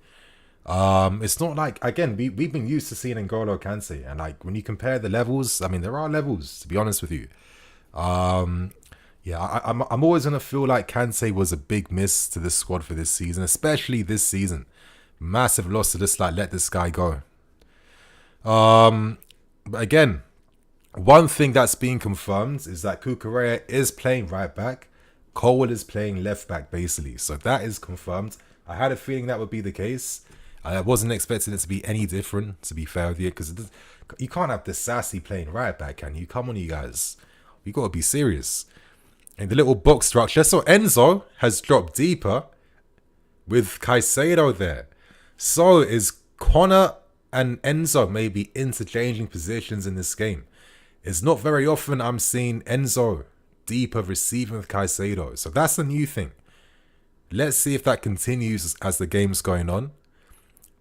It's not like, again, we've been used to seeing N'Golo Kante, and like when you compare the levels, I mean there are levels, to be honest with you. Yeah, I'm always gonna feel like Kante was a big miss to this squad for this season, especially this season. Massive loss to just like let this guy go. But again, one thing that's being confirmed is that Cucurella is playing right back. Cole is playing left back basically, so that is confirmed. I had a feeling that would be the case. I wasn't expecting it to be any different, to be fair with you, because you can't have the sassy playing right back, can you? Come on, you guys. We got to be serious. And the little box structure. So Enzo has dropped deeper with Caicedo there. So is Connor and Enzo maybe interchanging positions in this game? It's not very often I'm seeing Enzo deeper receiving with Caicedo. So that's a new thing. Let's see if that continues as the game's going on.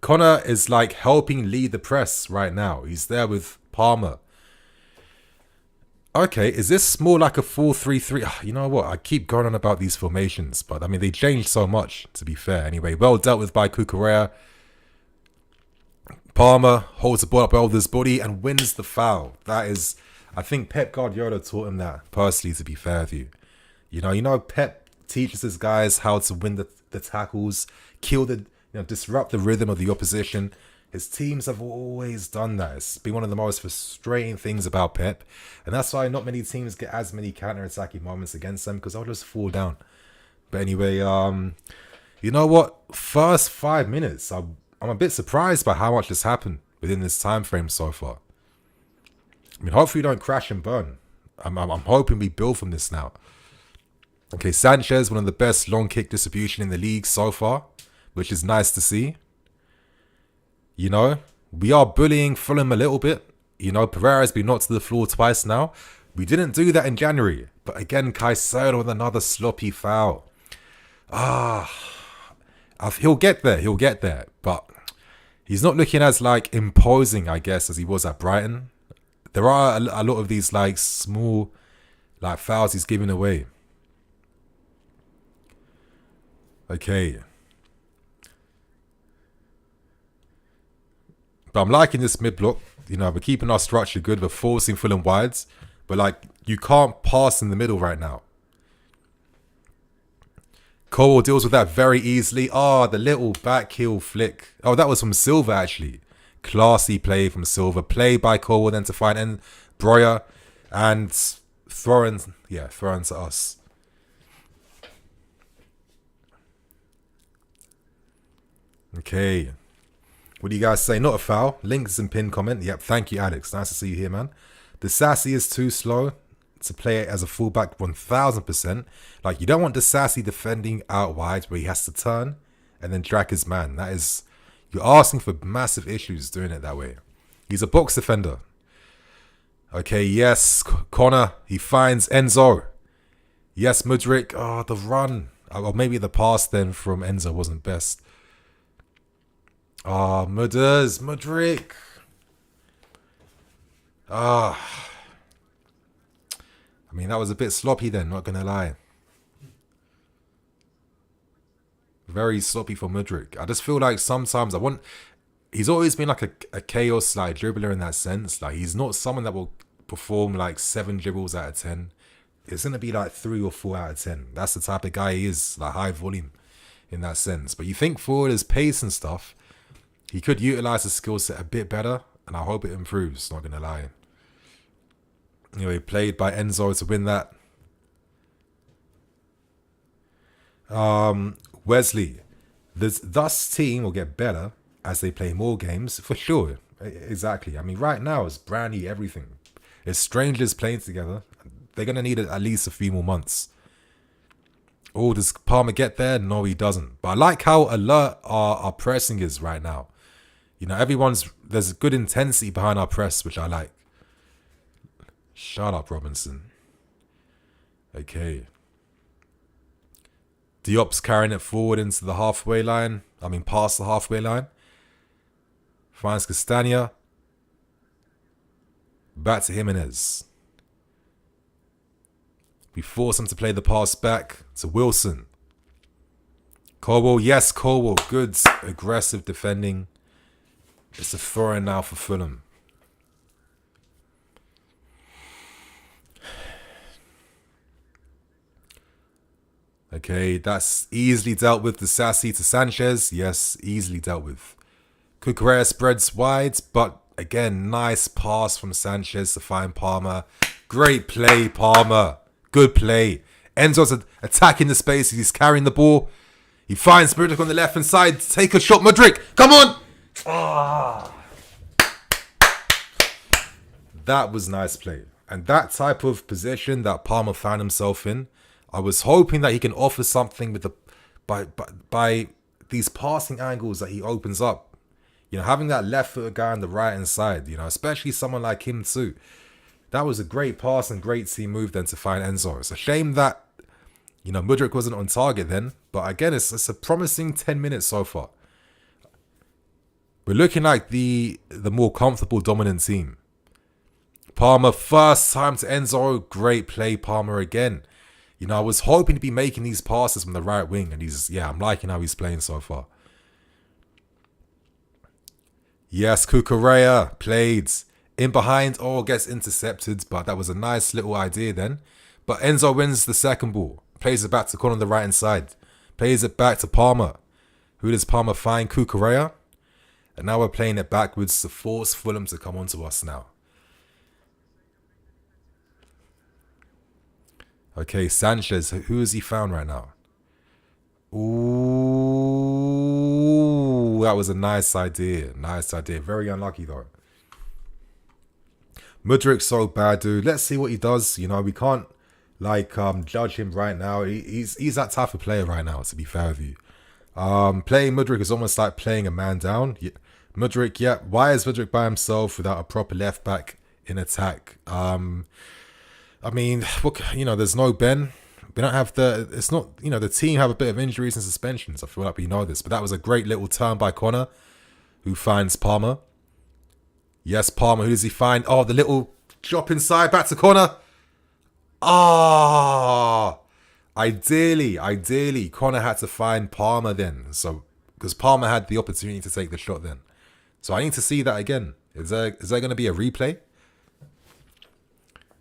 Connor is like helping lead the press right now. He's there with Palmer. Okay, is this more like a 4-3-3? You know what? I keep going on about these formations, but I mean, they changed so much, to be fair. Anyway, well dealt with by Cucurella. Palmer holds the ball up over his body and wins the foul. That is, I think Pep Guardiola taught him that, personally, to be fair with you. You know, Pep teaches his guys how to win the tackles, disrupt the rhythm of the opposition. His teams have always done that. It's been one of the most frustrating things about Pep. And that's why not many teams get as many counter-attacking moments against them, because they'll just fall down. But anyway, you know what? First 5 minutes, I'm a bit surprised by how much has happened within this time frame so far. I mean, hopefully we don't crash and burn. I'm hoping we build from this now. Okay, Sanchez, one of the best long kick distribution in the league so far, which is nice to see. You know, we are bullying Fulham a little bit. You know, Pereira's been knocked to the floor twice now. We didn't do that in January. But again, Caicedo with another sloppy foul. He'll get there. But he's not looking as, like, imposing, I guess, as he was at Brighton. There are a lot of these, like, small, like, fouls he's giving away. Okay. But I'm liking this mid block. You know, we're keeping our structure good. We're forcing Fulham wides. But, like, you can't pass in the middle right now. Cole deals with that very easily. Oh, the little back heel flick. Oh, that was from Silva, actually. Classy play from Silva. Play by Cole then to find Breuer. And throwing to us. Okay. What do you guys say? Not a foul. Links and pin comment. Yep, thank you, Alex. Nice to see you here, man. The Sassy is too slow to play it as a fullback 1000%. Like, you don't want the Sassy defending out wide where he has to turn and then drag his man. That is, you're asking for massive issues doing it that way. He's a box defender. Okay, yes, Connor, he finds Enzo. Yes, Mudryk. Oh, the run. Or maybe the pass then from Enzo wasn't best. Oh, Mudryk. Ah. I mean, that was a bit sloppy then, not going to lie. Very sloppy for Mudryk. I just feel like sometimes he's always been like a chaos like dribbler in that sense. Like, he's not someone that will perform like 7 dribbles out of 10. It's going to be like 3 or 4 out of 10. That's the type of guy he is, like high volume in that sense. But you think forward his pace and stuff, he could utilize his skill set a bit better, and I hope it improves, not going to lie. Anyway, played by Enzo to win that. Wesley. Thus team will get better as they play more games, for sure. Exactly. I mean, right now it's brand new everything. It's strangers playing together. They're going to need at least a few more months. Oh, does Palmer get there? No, he doesn't. But I like how alert our pressing is right now. You know, there's a good intensity behind our press, which I like. Shut up, Robinson. Okay. Diop's carrying it forward into the halfway line. I mean, past the halfway line. Finds Castagna. Back to Jimenez. We force him to play the pass back to Wilson. Colwell. Yes, Colwell. Good aggressive defending. It's a throw-in now for Fulham. Okay, that's easily dealt with. The Sassy to Sanchez. Yes, easily dealt with. Cucurella spreads wide, but again, nice pass from Sanchez to find Palmer. Great play, Palmer. Good play. Enzo's attacking the space. He's carrying the ball. He finds Mudryk on the left-hand side. Take a shot, Mudryk. Come on. Ah. That was nice play. And that type of position that Palmer found himself in, I was hoping that he can offer something with by these passing angles that he opens up. You know, having that left-footed guy on the right-hand side, you know, especially someone like him too. That was a great pass and great team move then to find Enzo. It's a shame that, you know, Mudryk wasn't on target then. But again, it's a promising 10 minutes so far. We're looking like the more comfortable, dominant team. Palmer, first time to Enzo. Great play, Palmer again. You know, I was hoping to be making these passes from the right wing. And I'm liking how he's playing so far. Yes, Cucurella played in behind. Oh, gets intercepted. But that was a nice little idea then. But Enzo wins the second ball. Plays it back to Con on the right-hand side. Plays it back to Palmer. Who does Palmer find? Cucurella. And now we're playing it backwards to force Fulham to come onto us now. Okay, Sanchez. Who has he found right now? Ooh, that was a nice idea. Nice idea. Very unlucky though. Mudryk's so bad, dude. Let's see what he does. You know, we can't judge him right now. He's that type of player right now, to be fair with you. Playing Mudryk is almost like playing a man down. Mudryk, yeah. Why is Mudryk by himself without a proper left back in attack? I mean, you know, there's no Ben. We don't have it's not, you know, the team have a bit of injuries and suspensions. I feel like we know this. But that was a great little turn by Connor, who finds Palmer. Yes, Palmer. Who does he find? Oh, the little drop inside. Back to Connor. Ah. Ideally, Connor had to find Palmer then. So, because Palmer had the opportunity to take the shot then. So I need to see that again. Is there going to be a replay?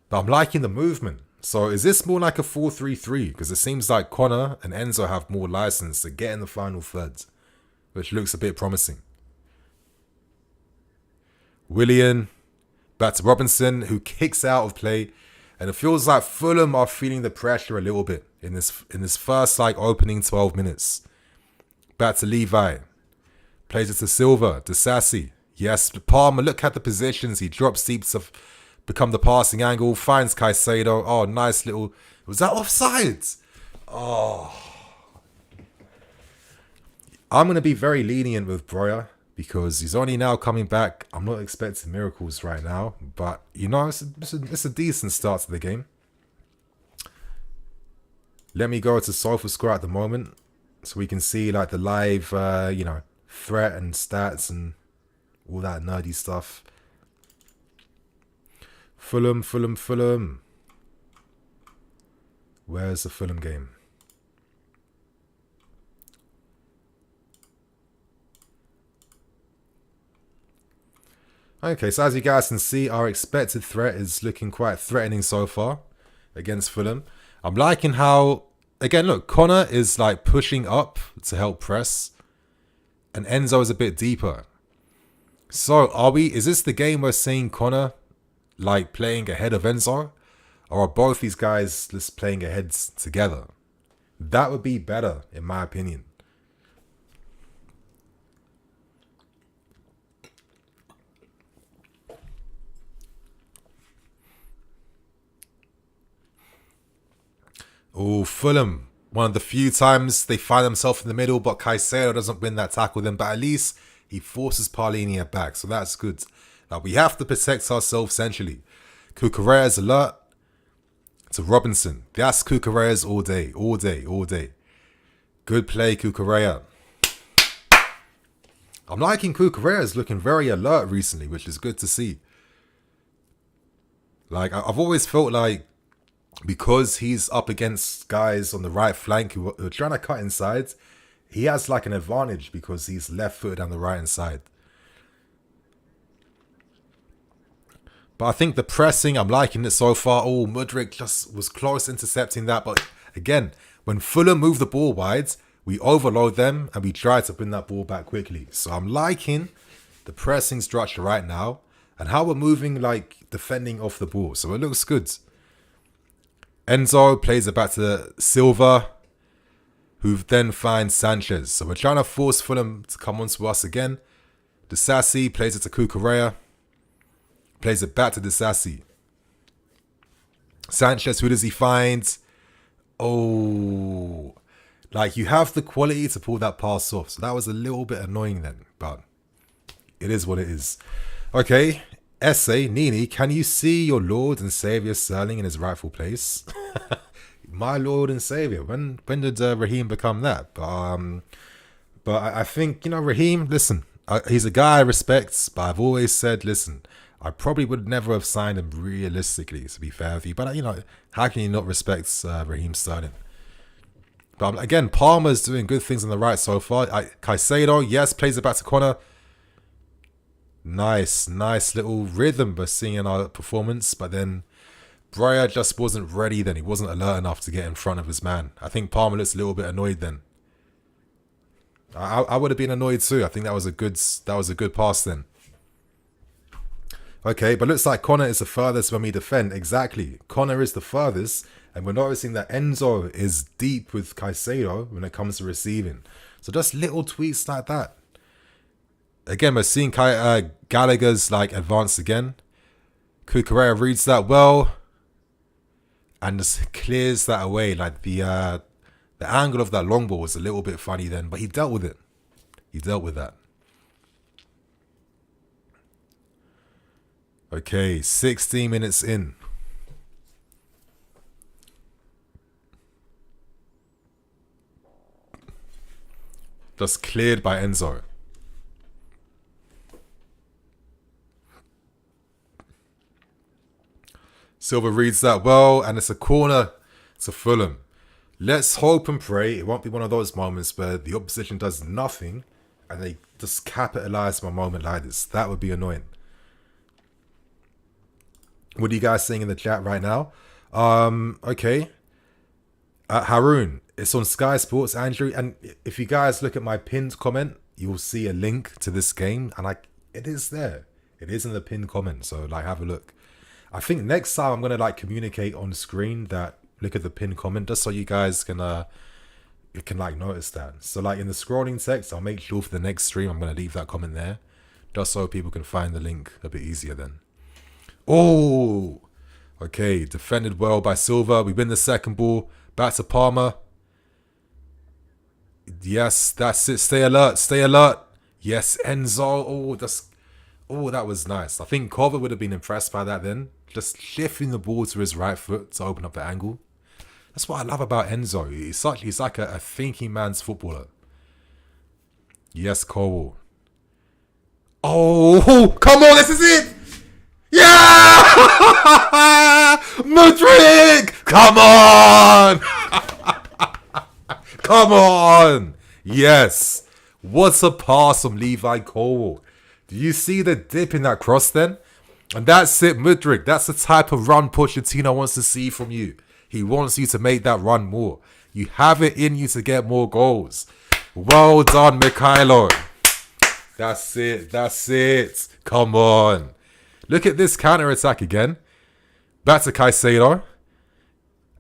But I'm liking the movement. So is this more like a 4-3-3? Because it seems like Connor and Enzo have more license to get in the final third, which looks a bit promising. Willian, back to Robinson, who kicks out of play. And it feels like Fulham are feeling the pressure a little bit in this first like opening 12 minutes. Back to Levi. Plays it to Silva, to Sassy. Yes, Palmer, look at the positions. He drops deep to become the passing angle. Finds Caicedo. Oh, nice little... Was that offside? Oh. I'm going to be very lenient with Breuer because he's only now coming back. I'm not expecting miracles right now. But, you know, it's a decent start to the game. Let me go to SofaScore at the moment so we can see like the live, you know, threat and stats and all that nerdy stuff. Fulham. Where's the Fulham game? Okay, so as you guys can see, our expected threat is looking quite threatening so far against Fulham. I'm liking how, again, look, Connor is like pushing up to help press. And Enzo is a bit deeper. So is this the game we're seeing Connor like playing ahead of Enzo? Or are both these guys just playing ahead together? That would be better, in my opinion. Oh, Fulham. One of the few times they find themselves in the middle, but Caicedo doesn't win that tackle then. But at least he forces Paulinho back, so that's good. Now, we have to protect ourselves centrally. Cucurella's alert to Robinson. That's Cucurella's all day. Good play, Cucurella. I'm liking Cucurella's looking very alert recently, which is good to see. Like, I've always felt like because he's up against guys on the right flank who are trying to cut inside, he has like an advantage because he's left-footed on the right-hand side. But I think the pressing, I'm liking it so far. Oh, Mudryk just was close intercepting that. But again, when Fulham move the ball wide, we overload them and we try to bring that ball back quickly. So I'm liking the pressing structure right now and how we're moving, like defending off the ball. So it looks good. Enzo plays it back to Silva, who then finds Sanchez. So we're trying to force Fulham to come onto us again. Disasi plays it to Cucurella. Plays it back to Disasi. Sanchez, who does he find? Oh, like you have the quality to pull that pass off. So that was a little bit annoying then, but it is what it is. Okay. Essay, Nini, can you see your Lord and Saviour Sterling in his rightful place? My Lord and Saviour. When did Raheem become that? But I think, you know, Raheem, listen, he's a guy I respect, but I've always said, listen, I probably would never have signed him realistically, to be fair with you. But, you know, how can you not respect Raheem Sterling? But again, Palmer's doing good things on the right so far. Caicedo, yes, plays it back to Connor. Nice little rhythm we're seeing in our performance, but then Breuer just wasn't ready then. He wasn't alert enough to get in front of his man. I think Palmer looks a little bit annoyed then. I would have been annoyed too. I think that was a good pass then. Okay, but looks like Connor is the furthest when we defend. Exactly. Connor is the furthest, and we're noticing that Enzo is deep with Caicedo when it comes to receiving. So just little tweaks like that. Again, we're seeing Gallagher's like advance again. Cucurella reads that well and just clears that away. Like the angle of that long ball was a little bit funny then, but he dealt with it. He dealt with that. Okay, 16 minutes in. Just cleared by Enzo. Silva reads that well, and it's a corner to Fulham. Let's hope and pray it won't be one of those moments where the opposition does nothing and they just capitalise my moment like this. That would be annoying. What are you guys saying in the chat right now? Okay. Haroon, it's on Sky Sports, Andrew. And if you guys look at my pinned comment, you will see a link to this game. And it is there. It is in the pinned comment. So like, have a look. I think next time I'm going to like communicate on screen that look at the pinned comment, just so you guys can like notice that. So like in the scrolling text, I'll make sure for the next stream, I'm going to leave that comment there, just so people can find the link a bit easier then. Oh, okay. Defended well by Silva. We win the second ball. Back to Palmer. Yes, that's it. Stay alert. Stay alert. Yes, Enzo. Oh, that was nice. I think Cover would have been impressed by that then. Just shifting the ball to his right foot to open up the angle. That's what I love about Enzo. He's like a thinking man's footballer. Yes, Cole. Oh, come on. This is it. Yeah! Mudryk! Come on! Come on! Yes. What a pass from Levi Cole. Do you see the dip in that cross then? And that's it, Mudryk. That's the type of run Pochettino wants to see from you. He wants you to make that run more. You have it in you to get more goals. Well done, Mikhailo. That's it. That's it. Come on. Look at this counter-attack again. Back to Caicedo.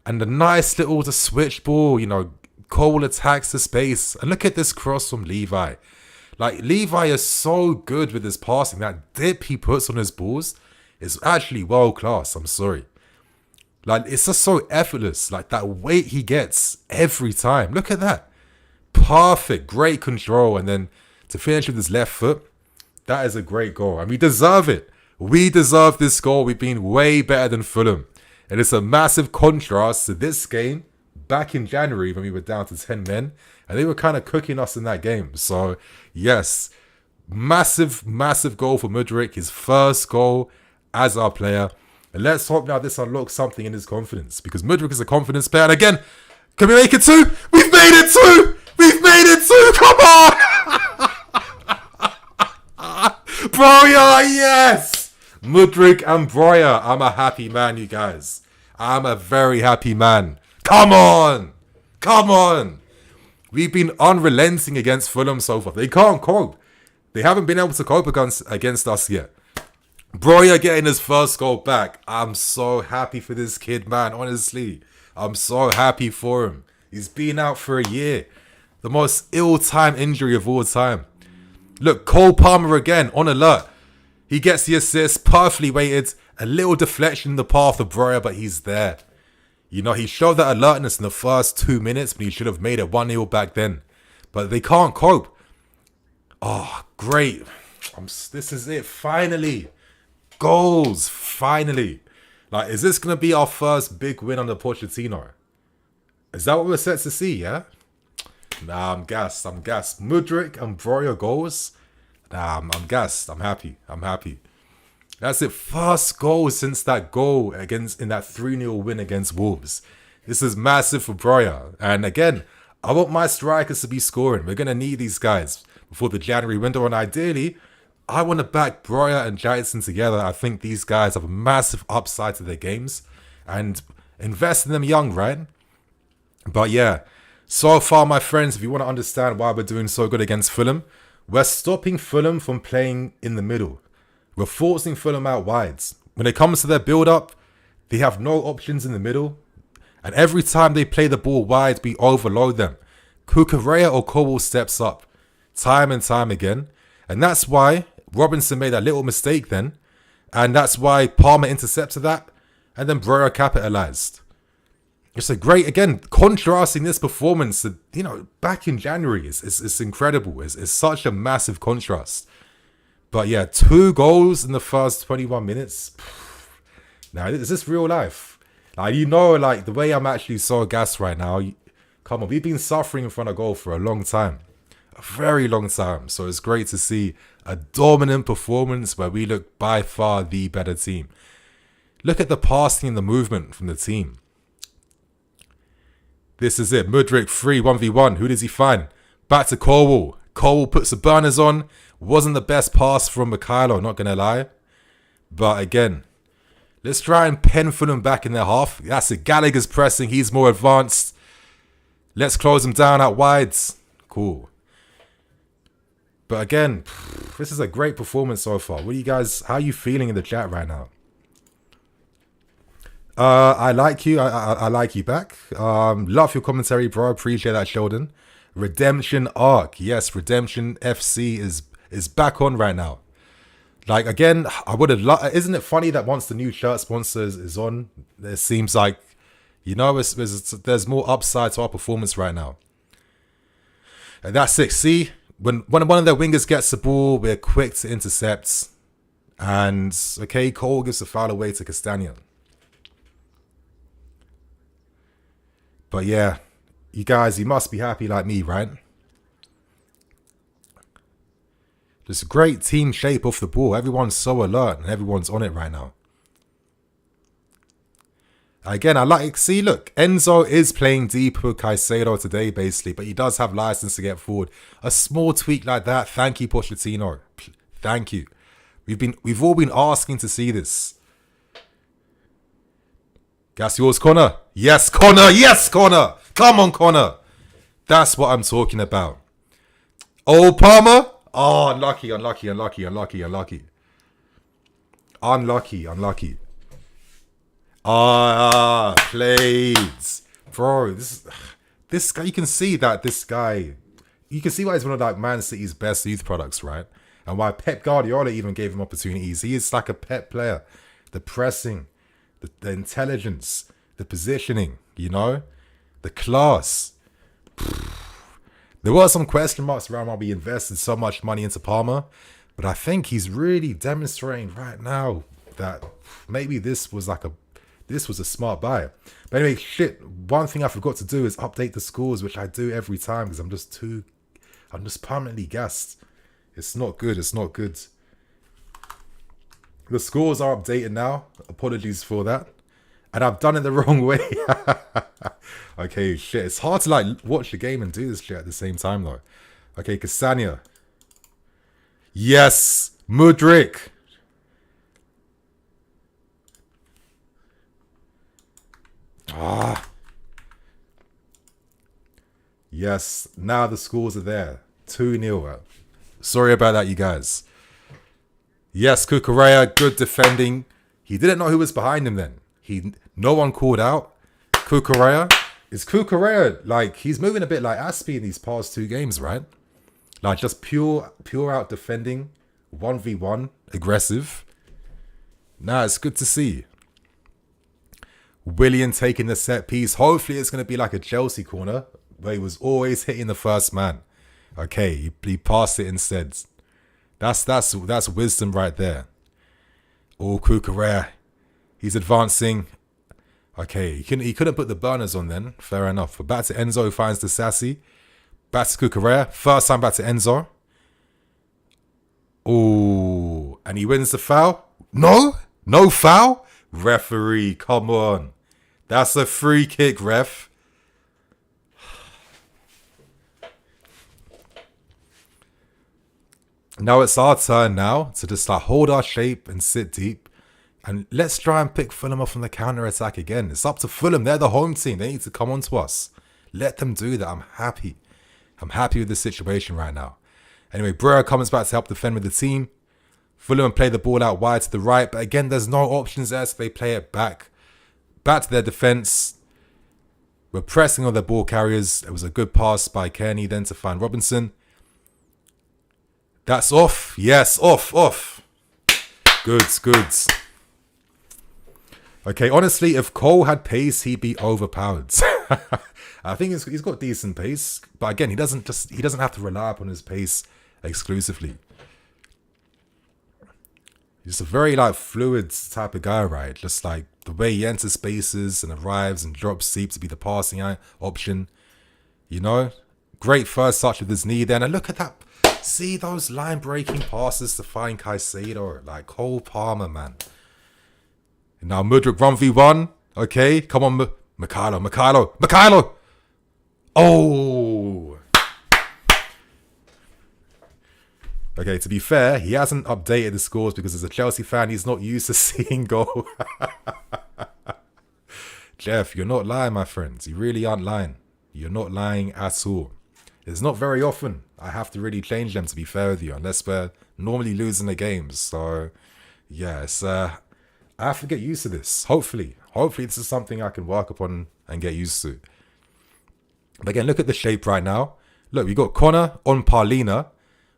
And the nice little switch ball, you know, Cole attacks the space. And look at this cross from Levi. Like, Levi is so good with his passing. That dip he puts on his balls is actually world-class. I'm sorry. Like, it's just so effortless. Like, that weight he gets every time. Look at that. Perfect. Great control. And then to finish with his left foot, that is a great goal. And we deserve it. We deserve this goal. We've been way better than Fulham. And it's a massive contrast to this game back in January when we were down to 10 men. And they were kind of cooking us in that game. So, yes, massive, massive goal for Mudryk. His first goal as our player. And let's hope now this unlocks something in his confidence. Because Mudryk is a confidence player. And again, can we make it 2? We've made it 2! We've made it 2! Come on! Broya, yes! Mudryk and Broya. I'm a happy man, you guys. I'm a very happy man. Come on! Come on! We've been unrelenting against Fulham so far. They can't cope. They haven't been able to cope against us yet. Broya getting his first goal back. I'm so happy for this kid, man. Honestly. I'm so happy for him. He's been out for a year. The most ill-timed injury of all time. Look, Cole Palmer again, on alert. He gets the assist, perfectly weighted. A little deflection in the path of Broya, but he's there. You know, he showed that alertness in the first 2 minutes, but he should have made it 1-0 back then. But they can't cope. Oh, great. This is it, finally. Goals, finally. Like, is this going to be our first big win under Pochettino? Is that what we're set to see, yeah? Nah, I'm gassed. Mudryk and Broya goals. Nah, I'm gassed. I'm happy. That's it. First goal since that goal in that 3-0 win against Wolves. This is massive for Broya. And again, I want my strikers to be scoring. We're going to need these guys before the January window. And ideally, I want to back Broya and Jackson together. I think these guys have a massive upside to their games. And invest in them young, right? But yeah, so far, my friends, if you want to understand why we're doing so good against Fulham, we're stopping Fulham from playing in the middle. We're forcing Fulham out wide. When it comes to their build-up, they have no options in the middle. And every time they play the ball wide, we overload them. Cucurella or Cole steps up time and time again. And that's why Robinson made that little mistake then. And that's why Palmer intercepted that. And then Broya capitalized. It's a great, again, contrasting this performance to, you know, back in January. It's incredible. It's such a massive contrast. But yeah, 2 goals in the first 21 minutes. Now, is this real life? Like, you know, like, the way I'm actually so gassed right now. Come on, we've been suffering in front of goal for a long time. A very long time. So it's great to see a dominant performance where we look by far the better team. Look at the passing and the movement from the team. This is it. Mudryk free 1v1. Who does he find? Back to Corwell. Cole puts the burners on. Wasn't the best pass from Mikhailo, not going to lie. But again, let's try and pen Fulham back in their half. That's it. Gallagher's pressing. He's more advanced. Let's close him down out wides. Cool. But again, this is a great performance so far. What are you guys, how are you feeling in the chat right now? I like you. I like you back. Love your commentary, bro. Appreciate that, Sheldon. Redemption Arc. Yes, Redemption FC is back on right now. Like, again, I would have loved... Isn't it funny that once the new shirt sponsor is on, it seems like, you know, there's more upside to our performance right now. And that's it. See, when one of their wingers gets the ball, we're quick to intercept. And, okay, Cole gives the foul away to Castagna. But yeah, you guys, you must be happy like me, right? Just great team shape off the ball. Everyone's so alert and everyone's on it right now. Again, I like, see, look, Enzo is playing deep with Caicedo today, basically, but he does have license to get forward. A small tweak like that, thank you, Pochettino. Thank you. We've all been asking to see this. That's yours, Connor. Yes, Connor. Yes, Connor. Come on, Connor. That's what I'm talking about. Oh, Palmer. Oh, unlucky. Ah, played. Bro, this guy, you can see that this guy, you can see why he's one of like Man City's best youth products, right? And why Pep Guardiola even gave him opportunities. He is like a Pep player. The pressing, the intelligence, the positioning, you know, the class. There were some question marks around why we invested so much money into Palmer, but I think he's really demonstrating right now that maybe this was a smart buy. But anyway, shit, one thing I forgot to do is update the scores, which I do every time because I'm just permanently gassed. It's not good. The scores are updated now. Apologies for that. And I've done it the wrong way. Okay, shit. It's hard to like watch the game and do this shit at the same time though. Okay, Castagna. Yes, Mudryk. Yes, now the scores are there. 2-0. Sorry about that, you guys. Yes, Cucurella, good defending. He didn't know who was behind him then. No one called out. Cucurella. Is Cucurella, like, he's moving a bit like Aspie in these past 2 games, right? Like, just pure out defending. 1v1. Aggressive. Nah, it's good to see. Willian taking the set piece. Hopefully it's going to be like a Chelsea corner where he was always hitting the first man. Okay, he passed it instead. That's wisdom right there. Oh, Cucurella. He's advancing. Okay, he couldn't put the burners on then. Fair enough. But back to Enzo, who finds the Sassy. Back to Cucurella. First time back to Enzo. Oh, and he wins the foul. No foul. Referee, come on. That's a free kick, ref. Now it's our turn now to just like hold our shape and sit deep. And let's try and pick Fulham off on the counter-attack again. It's up to Fulham. They're the home team. They need to come on to us. Let them do that. I'm happy. I'm happy with the situation right now. Anyway, Brewer comes back to help defend with the team. Fulham play the ball out wide to the right. But again, there's no options there, so they play it back. Back to their defence. We're pressing on their ball carriers. It was a good pass by Kearney then to find Robinson. That's off. Yes, off. Goods. Okay, honestly, if Cole had pace, he'd be overpowered. I think he's got decent pace, but again, he doesn't have to rely upon his pace exclusively. He's a very like fluid type of guy, right? Just like the way he enters spaces and arrives and drops seems to be the passing option. You know, great first touch with his knee. Then and look at that. See those line breaking passes to find Caicedo, like Cole Palmer, man. Now Mudryk 1v1. Okay, come on, Mikhailo. Oh! Okay, to be fair, he hasn't updated the scores because as a Chelsea fan, he's not used to seeing goal. Jeff, you're not lying, my friends. You really aren't lying. You're not lying at all. It's not very often I have to really change them, to be fair with you, unless we're normally losing the games. So, yeah, I have to get used to this. Hopefully this is something I can work upon and get used to. But again, look at the shape right now. Look, we got Connor on Paulina.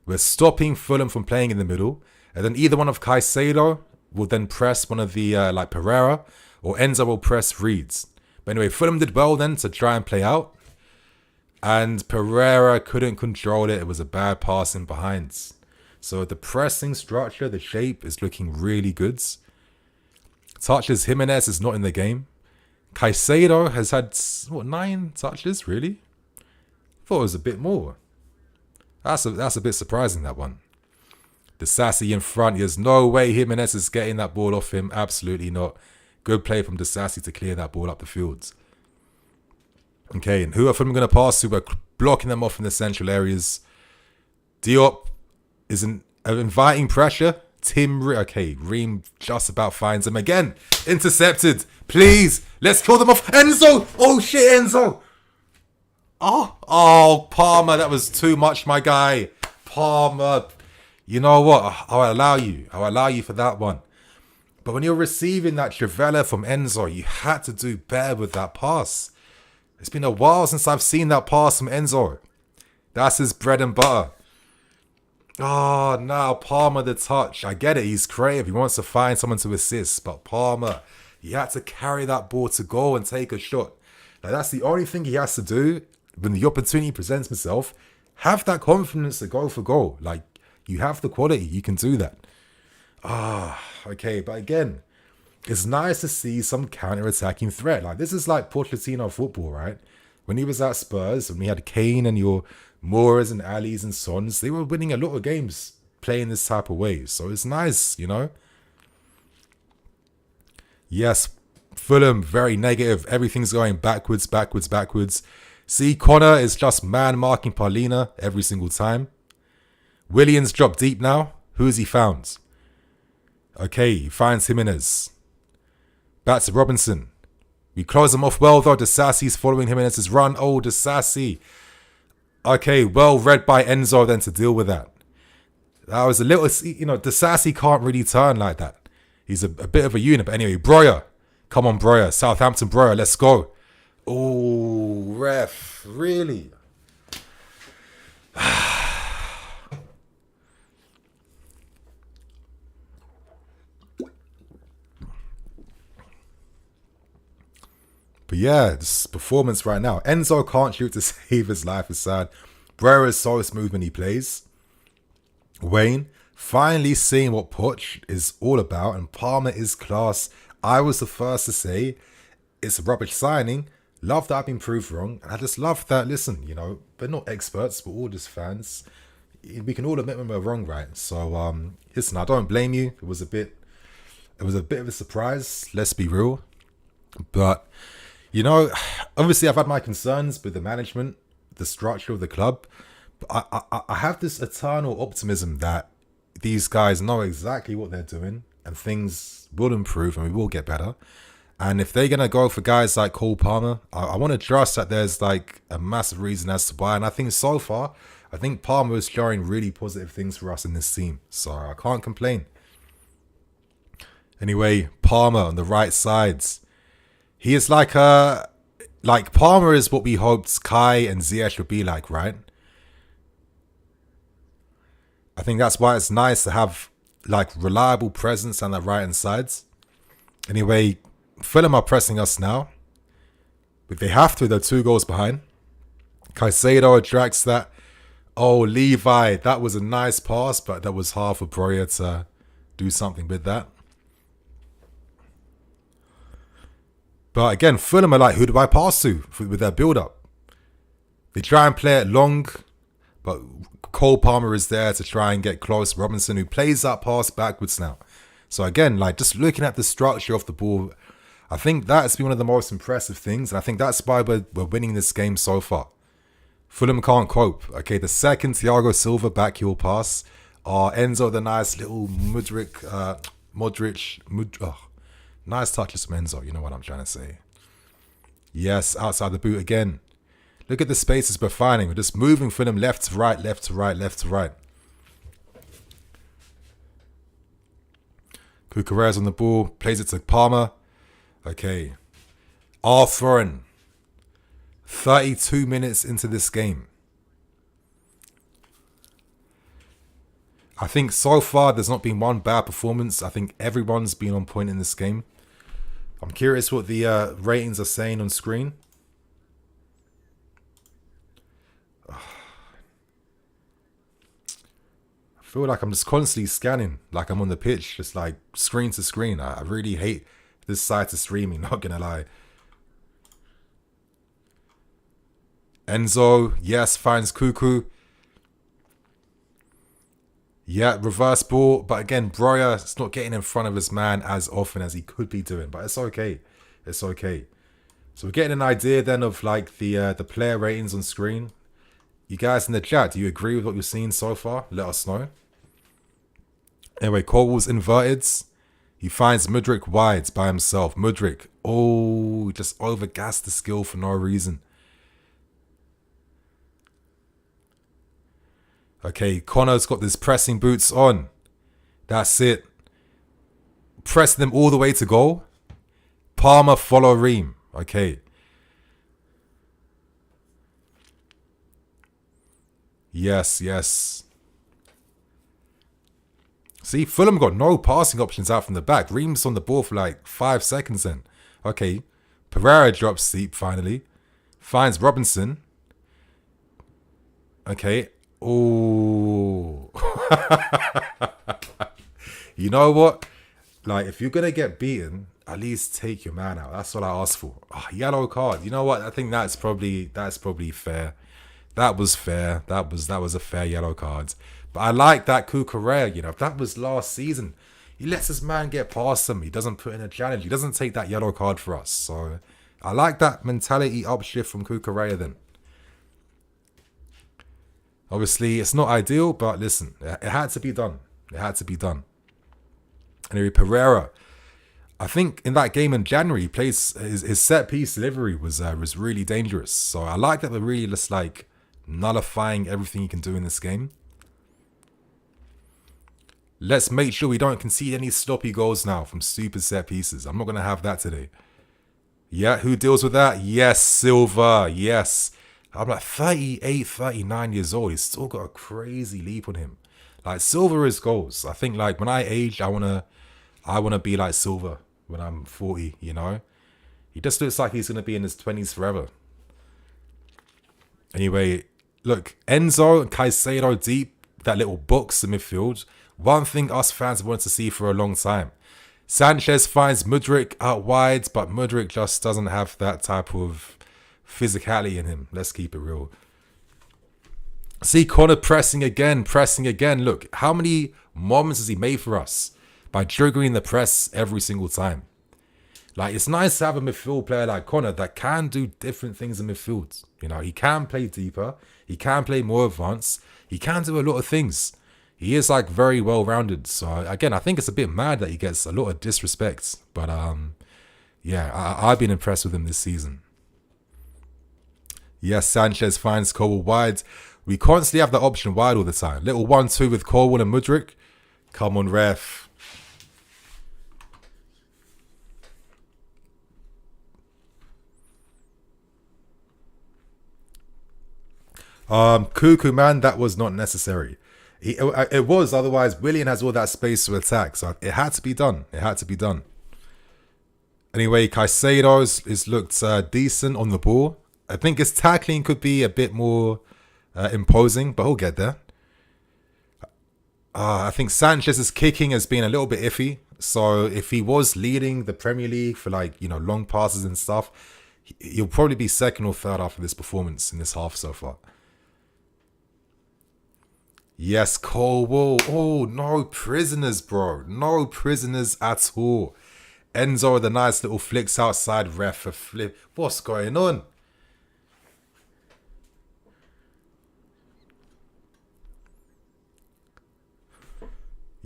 We're stopping Fulham from playing in the middle. And then either one of Caicedo will then press one of the, like Pereira, or Enzo will press Reeds. But anyway, Fulham did well then to try and play out. And Pereira couldn't control it. It was a bad pass in behind. So the pressing structure, the shape is looking really good. Touches, Jimenez is not in the game. Caicedo has had, 9 touches, really? Thought it was a bit more. That's a bit surprising, that one. The Sassy in front. There's no way Jimenez is getting that ball off him. Absolutely not. Good play from the Sassy to clear that ball up the field. Okay, and who are Fulham going to pass to? We're blocking them off in the central areas. Diop is inviting pressure. Ream just about finds him again. Intercepted. Please, let's kill them off. Enzo! Oh shit, Enzo! Oh, Palmer, that was too much, my guy. Palmer, you know what? I'll allow you for that one. But when you're receiving that Trivela from Enzo, you had to do better with that pass. It's been a while since I've seen that pass from Enzo. That's his bread and butter. Oh, now Palmer the touch. I get it, he's creative. He wants to find someone to assist. But Palmer, he had to carry that ball to goal and take a shot. Like, that's the only thing he has to do when the opportunity presents himself. Have that confidence to go for goal. Like, you have the quality. You can do that. Okay. But again, it's nice to see some counter-attacking threat. Like, this is like Pochettino football, right? When he was at Spurs, when we had Kane and your Moras and Alis and Sons, they were winning a lot of games playing this type of way. So it's nice, you know? Yes, Fulham, very negative. Everything's going backwards. See, Connor is just man-marking Paulina every single time. Williams dropped deep now. Who has he found? Okay, he finds Jimenez. Back to Robinson. We close him off well, though. Disasi's following Jimenez's run. Oh, Disasi. Okay, well read by Enzo then to deal with that. That was a little, you know, Disasi can't really turn like that. He's a bit of a unit. But anyway, Breuer. Come on, Breuer. Southampton Breuer. Let's go. Oh, ref. Really? But yeah, this performance right now. Enzo can't shoot to save his life. Is sad. Breuer is so smooth when he plays. Wayne finally seeing what Poch is all about. And Palmer is class. I was the first to say it's a rubbish signing. Love that I've been proved wrong. And I just love that, listen, you know, we're not experts. We're all just fans. We can all admit when we're wrong, right? So, listen, I don't blame you. It was a bit of a surprise. Let's be real. But, you know, obviously I've had my concerns with the management, the structure of the club. But I have this eternal optimism that these guys know exactly what they're doing and things will improve and we will get better. And if they're going to go for guys like Cole Palmer, I want to trust that there's like a massive reason as to why. And I think so far, I think Palmer is showing really positive things for us in this team. So I can't complain. Anyway, Palmer on the right sides. He is like Palmer is what we hoped Kai and Ziyech would be like, right? I think that's why it's nice to have like reliable presence on the right hand sides. Anyway, Fulham are pressing us now. If they have to, they're 2 goals behind. Caicedo attracts that. Oh, Levi, that was a nice pass, but that was hard for Breuer to do something with that. But again, Fulham are like, who do I pass to with their build-up? They try and play it long, but Cole Palmer is there to try and get close. Robinson, who plays that pass backwards now. So again, like just looking at the structure of the ball, I think that's been one of the most impressive things. And I think that's why we're winning this game so far. Fulham can't cope. Okay, the second Thiago Silva backheel pass. Oh, Enzo, the nice little nice touches from Enzo. You know what I'm trying to say. Yes, outside the boot again. Look at the spaces we're finding. We're just moving for them left to right, left to right, left to right. Cucurella's on the ball. Plays it to Palmer. Okay. Arthur. 32 minutes into this game. I think so far there's not been one bad performance. I think everyone's been on point in this game. I'm curious what the ratings are saying on screen. I feel like I'm just constantly scanning, like I'm on the pitch, just like screen to screen. I really hate this side to streaming, not gonna lie. Enzo, yes, finds Cuckoo. Yeah, reverse ball. But again, Breuer is not getting in front of his man as often as he could be doing. But it's okay. It's okay. So we're getting an idea then of like the player ratings on screen. You guys in the chat, do you agree with what you've seen so far? Let us know. Anyway, Colwell's inverted. He finds Mudryk wide by himself. Mudryk, oh, just overgassed the skill for no reason. Okay, Connor's got this pressing boots on. That's it. Press them all the way to goal. Palmer follow Ream. Okay. Yes, yes. See, Fulham got no passing options out from the back. Ream's on the ball for like 5 seconds then. Okay. Pereira drops deep finally. Finds Robinson. Okay. Oh. You know what? Like, if you're going to get beaten, at least take your man out. That's what I asked for. Oh, yellow card. You know what? I think that's probably fair. That was fair. That was a fair yellow card. But I like that Cucurella, you know. If that was last season, he lets his man get past him. He doesn't put in a challenge. He doesn't take that yellow card for us. So I like that mentality upshift from Cucurella then. Obviously, it's not ideal, but listen, it had to be done. It had to be done. Anyway, Pereira, I think in that game in January, he plays his set piece delivery was really dangerous. So I like that they're really just like nullifying everything you can do in this game. Let's make sure we don't concede any sloppy goals now from stupid set pieces. I'm not going to have that today. Yeah, who deals with that? Yes, Silva. Yes. I'm like 38, 39 years old. He's still got a crazy leap on him. Like, Silva is goals. I think, like, when I age, I wanna be like Silva when I'm 40, you know? He just looks like he's going to be in his 20s forever. Anyway, look, Enzo and Caicedo deep, that little box in midfield. One thing us fans wanted to see for a long time. Sanchez finds Mudryk out wide, but Mudryk just doesn't have that type of physicality in him. Let's keep it real. See Connor pressing again. Look, how many moments has he made for us by triggering the press every single time? Like, it's nice to have a midfield player like Connor that can do different things in midfield. You know, he can play deeper. He can play more advanced. He can do a lot of things. He is like very well-rounded. So again, I think it's a bit mad that he gets a lot of disrespect. But yeah, I've been impressed with him this season. Yes, Sanchez finds Colwell wide. We constantly have the option wide all the time. Little 1-2 with Colwell and Mudryk. Come on, ref. Cuckoo, man, that was not necessary. It was, otherwise Willian has all that space to attack. So it had to be done. It had to be done. Anyway, Caicedo's looked decent on the ball. I think his tackling could be a bit more imposing, but he'll get there. I think Sanchez's kicking has been a little bit iffy. So if he was leading the Premier League for, like, you know, long passes and stuff, he'll probably be second or third after this performance in this half so far. Yes, Colwell. Oh, no prisoners, bro. No prisoners at all. Enzo with the nice little flicks outside, ref a flip. What's going on?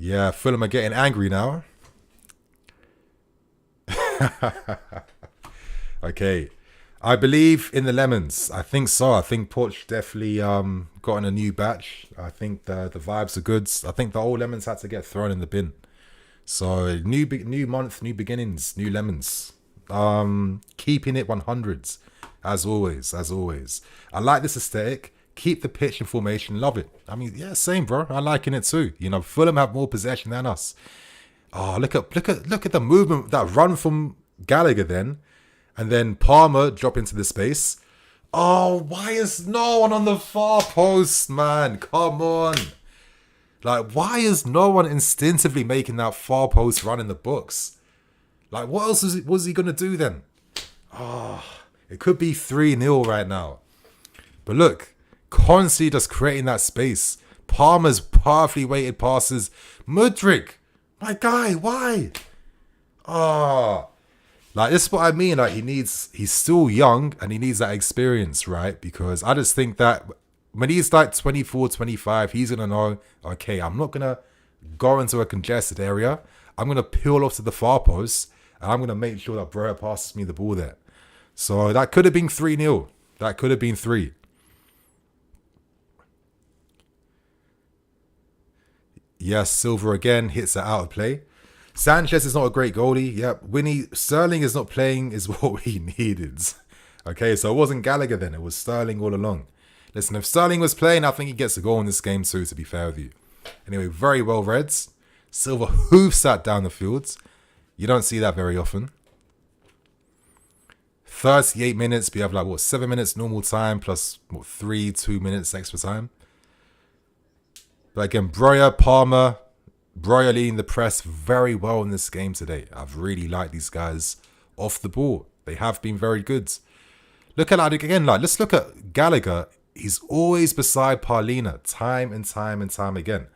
Yeah, Fulham are getting angry now. Okay. I believe in the lemons. I think so. I think Poch definitely gotten a new batch. I think the vibes are good. I think the old lemons had to get thrown in the bin. So new month, new beginnings, new lemons. Keeping it 100s as always, as always. I like this aesthetic. Keep the pitch in formation. Love it. I mean, yeah, same, bro. I'm liking it too. You know, Fulham have more possession than us. Oh, look at the movement, that run from Gallagher then. And then Palmer drop into the space. Oh, why is no one on the far post, man? Come on. Like, why is no one instinctively making that far post run in the box? Like, what else was he going to do then? Oh, it could be 3-0 right now. But look, constantly just creating that space. Palmer's perfectly weighted passes. Mudryk, my guy, why? Oh. Like, this is what I mean. Like, he's still young and he needs that experience, right? Because I just think that when he's like 24, 25, he's going to know, okay, I'm not going to go into a congested area. I'm going to peel off to the far post and I'm going to make sure that Broja passes me the ball there. So that could have been 3-0. That could have been 3. Yes, Silva again hits it out of play. Sanchez is not a great goalie. Yep. Sterling is not playing is what we needed. Okay, so it wasn't Gallagher then. It was Sterling all along. Listen, if Sterling was playing, I think he gets a goal in this game too, to be fair with you. Anyway, very well read. Silva hoofs that down the field. You don't see that very often. 38 minutes. We have like, 7 minutes normal time plus, 2 minutes extra time. But again, Broja, Palmer, Broja leading the press very well in this game today. I've really liked these guys off the ball. They have been very good. Look at that again. Like, let's look at Gallagher. He's always beside Paulina, time and time and time again.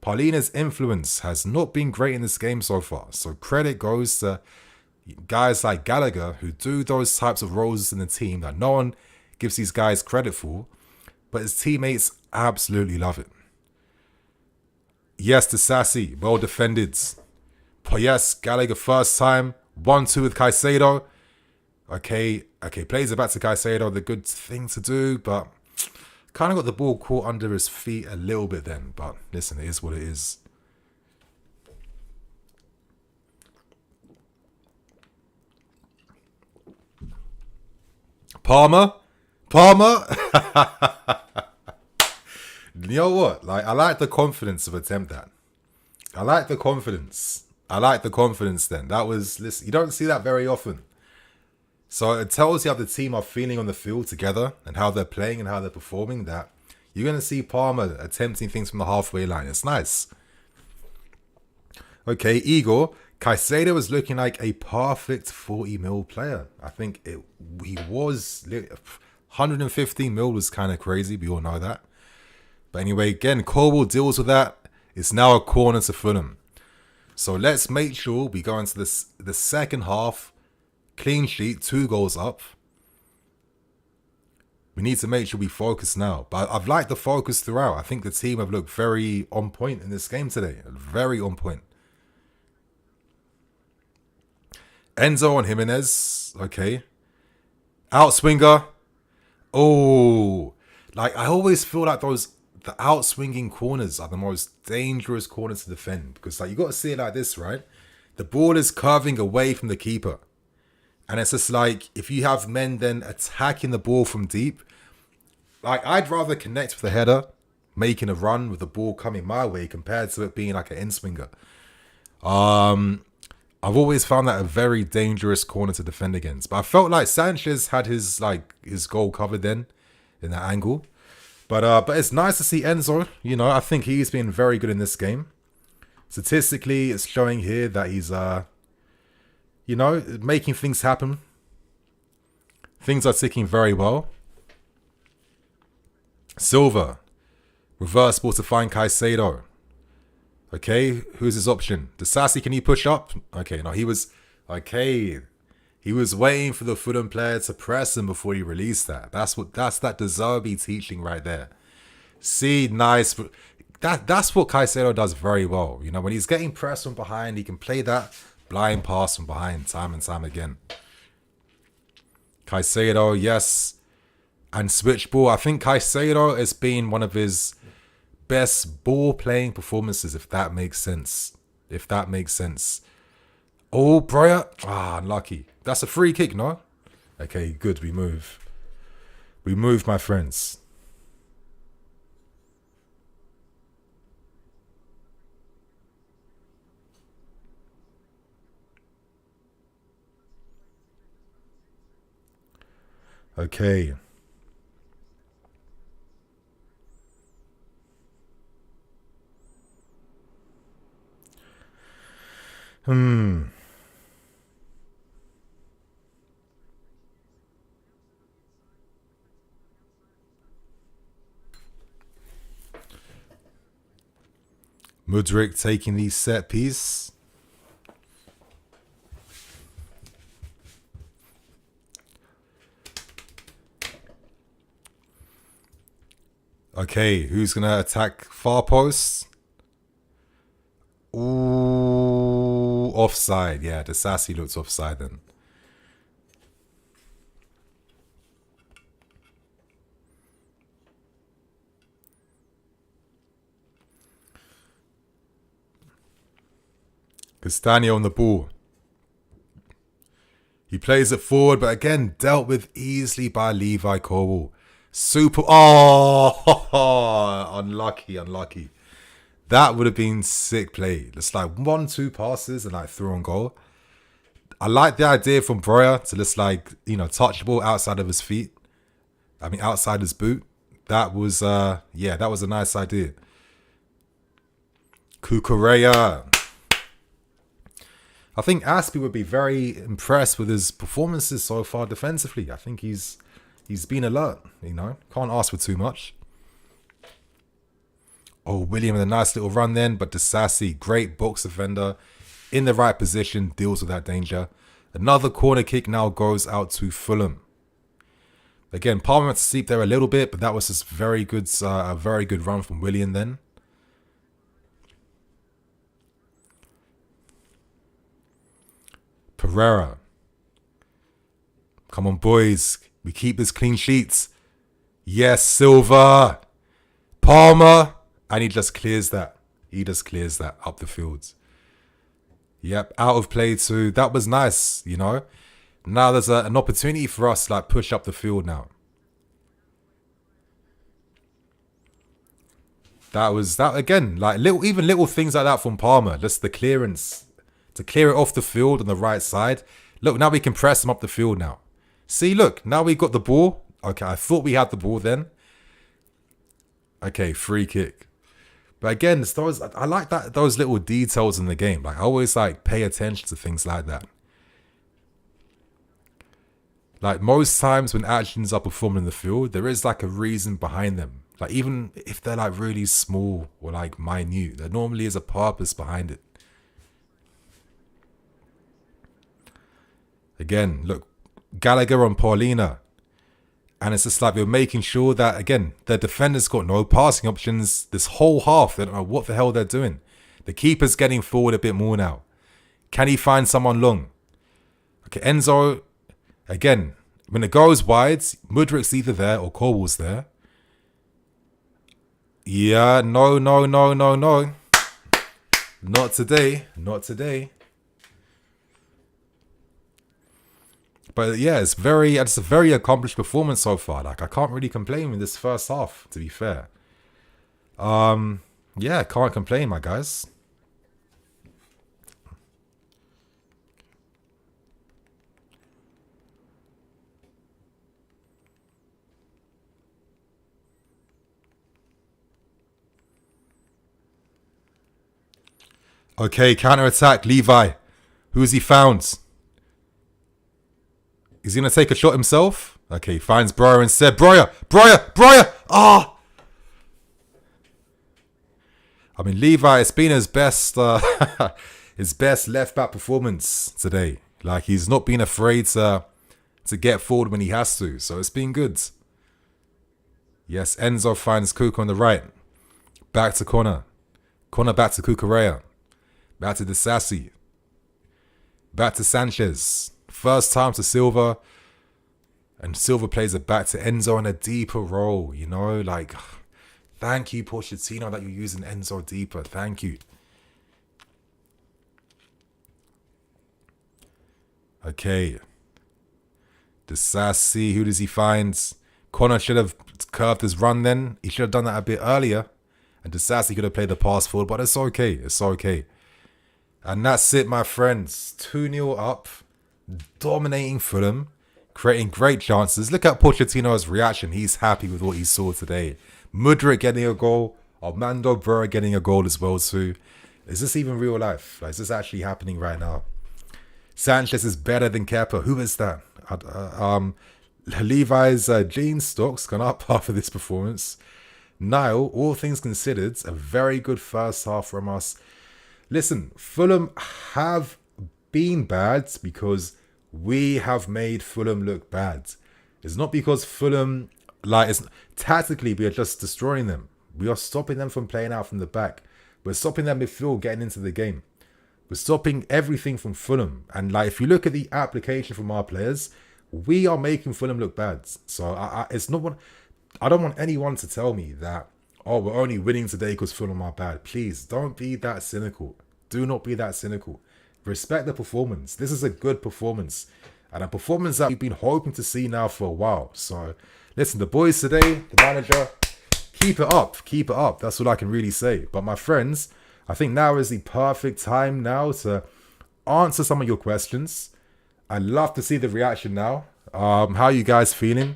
Paulina's influence has not been great in this game so far. So credit goes to guys like Gallagher who do those types of roles in the team that no one gives these guys credit for. But his teammates absolutely love it. Yes, to Sassy. Well defended. But yes, Gallagher first time. 1-2 with Caicedo. Okay, plays it back to Caicedo. The good thing to do, but kind of got the ball caught under his feet a little bit then. But listen, it is what it is. Palmer. You know what? Like, I like the confidence of attempt that. I like the confidence then. That was, listen, you don't see that very often. So it tells you how the team are feeling on the field together and how they're playing and how they're performing, that you're going to see Palmer attempting things from the halfway line. It's nice. Okay, Igor. Caicedo was looking like a perfect 40 mil player. I think he was. 115 mil was kind of crazy. We all know that. But anyway, again, Colwell deals with that. It's now a corner to Fulham. So let's make sure we go into the second half. Clean sheet, 2 goals up. We need to make sure we focus now. But I've liked the focus throughout. I think the team have looked very on point in this game today. Very on point. Enzo and Jimenez. Okay. Outswinger. Oh. Like, I always feel like the outswinging corners are the most dangerous corners to defend. Because, like, you got to see it like this, right? The ball is curving away from the keeper. And it's just like, if you have men then attacking the ball from deep, like, I'd rather connect with a header, making a run with the ball coming my way compared to it being like an in-swinger. I've always found that a very dangerous corner to defend against. But I felt like Sanchez had his goal covered then in that angle. But it's nice to see Enzo. You know, I think he's been very good in this game. Statistically, it's showing here that he's making things happen. Things are ticking very well. Silva. Reverse ball to find Caicedo. Okay, who's his option? Disasi, can he push up? Okay, no, he was waiting for the Fulham player to press him before he released that. That's that De Zerbi teaching right there. See, nice. that's what Caicedo does very well. You know, when he's getting pressed from behind, he can play that blind pass from behind time and time again. Caicedo, yes. And switch ball. I think Caicedo has been one of his best ball playing performances, if that makes sense. If that makes sense. Oh, Breuer. Unlucky. That's a free kick, no? Okay, good. We move. We move, my friends. Okay. Mudryk taking the set piece. Okay, who's going to attack far post? Ooh, offside. Yeah, the Sassy looks offside then. Castagne on the ball. He plays it forward, but again, dealt with easily by Levi Colwill. Super. Oh, unlucky. That would have been sick play. It's like 1-2 passes and like through on goal. I like the idea from Breuer to just like, you know, touch the ball outside of his feet. I mean, outside his boot. That was, yeah, that was a nice idea. Cucurella. I think Aspie would be very impressed with his performances so far defensively. I think he's been alert, you know. Can't ask for too much. Oh, William with a nice little run then, but Disasi, great box defender, in the right position, deals with that danger. Another corner kick now goes out to Fulham. Again, Palmer had to sleep there a little bit, but that was just very good, a very good run from William then. Pereira. Come on, boys. We keep this clean sheets. Yes, Silva. Palmer. And he just clears that. He just clears that up the field. Yep, out of play too. That was nice, you know. Now there's an opportunity for us to like push up the field now. That was that again, like little things like that from Palmer. Just the clearance to clear it off the field on the right side. Look, now we can press them up the field now. See, look, now we got the ball. Okay, I thought we had the ball then. Okay, free kick. But again, it's those, I like those little details in the game. Like I always like pay attention to things like that. Like most times when actions are performed in the field, there is like a reason behind them. Like even if they're like really small or like minute, there normally is a purpose behind it. Again, look, Gallagher on Paulina. And it's just like we're making sure that, again, the defenders got no passing options this whole half. They don't know what the hell they're doing. The keeper's getting forward a bit more now. Can he find someone long? Okay, Enzo, again, when it goes wide, Mudryk's either there or Colwill's there. Yeah, no. Not today. Not today. But yeah, it's a very accomplished performance so far. Like I can't really complain with this first half, to be fair. Yeah, can't complain, my guys. Okay, counter-attack, Levi. Who's he found? Is he going to take a shot himself? Okay, finds Breuer instead. Breuer! Ah! I mean, Levi, it's been his best left-back performance today. Like, he's not been afraid to get forward when he has to. So, it's been good. Yes, Enzo finds Cook on the right. Back to Connor. Connor back to Cucurella. Back to Disasi. Back to Sanchez. First time to Silva. And Silva plays it back to Enzo in a deeper role. You know, like, thank you, Pochettino, that you're using Enzo deeper. Thank you. Okay. Disasi, who does he find? Connor should have curved his run then. He should have done that a bit earlier. And Disasi could have played the pass forward, but it's okay. It's okay. And that's it, my friends. 2-0 up. Dominating Fulham. Creating great chances. Look at Pochettino's reaction. He's happy with what he saw today. Mudryk getting a goal. Armando Broja getting a goal as well too. Is this even real life? Like, is this actually happening right now? Sanchez is better than Kepa. Who is that? Levi's jeans stocks gone up after this performance. Niall, all things considered, a very good first half from us. Listen, Fulham have been bad because we have made Fulham look bad. It's not because Fulham, tactically, we are just destroying them. We are stopping them from playing out from the back. We're stopping them midfield getting into the game. We're stopping everything from Fulham. And if you look at the application from our players, we are making Fulham look bad. So it's not what I don't want anyone to tell me that, oh, we're only winning today because Fulham are bad. Please don't be that cynical. Do not be that cynical. Respect the performance. This is a good performance. And a performance that we've been hoping to see now for a while. So listen, the boys today, the manager, keep it up. Keep it up. That's all I can really say. But my friends, I think now is the perfect time now to answer some of your questions. I'd love to see the reaction now. How are you guys feeling?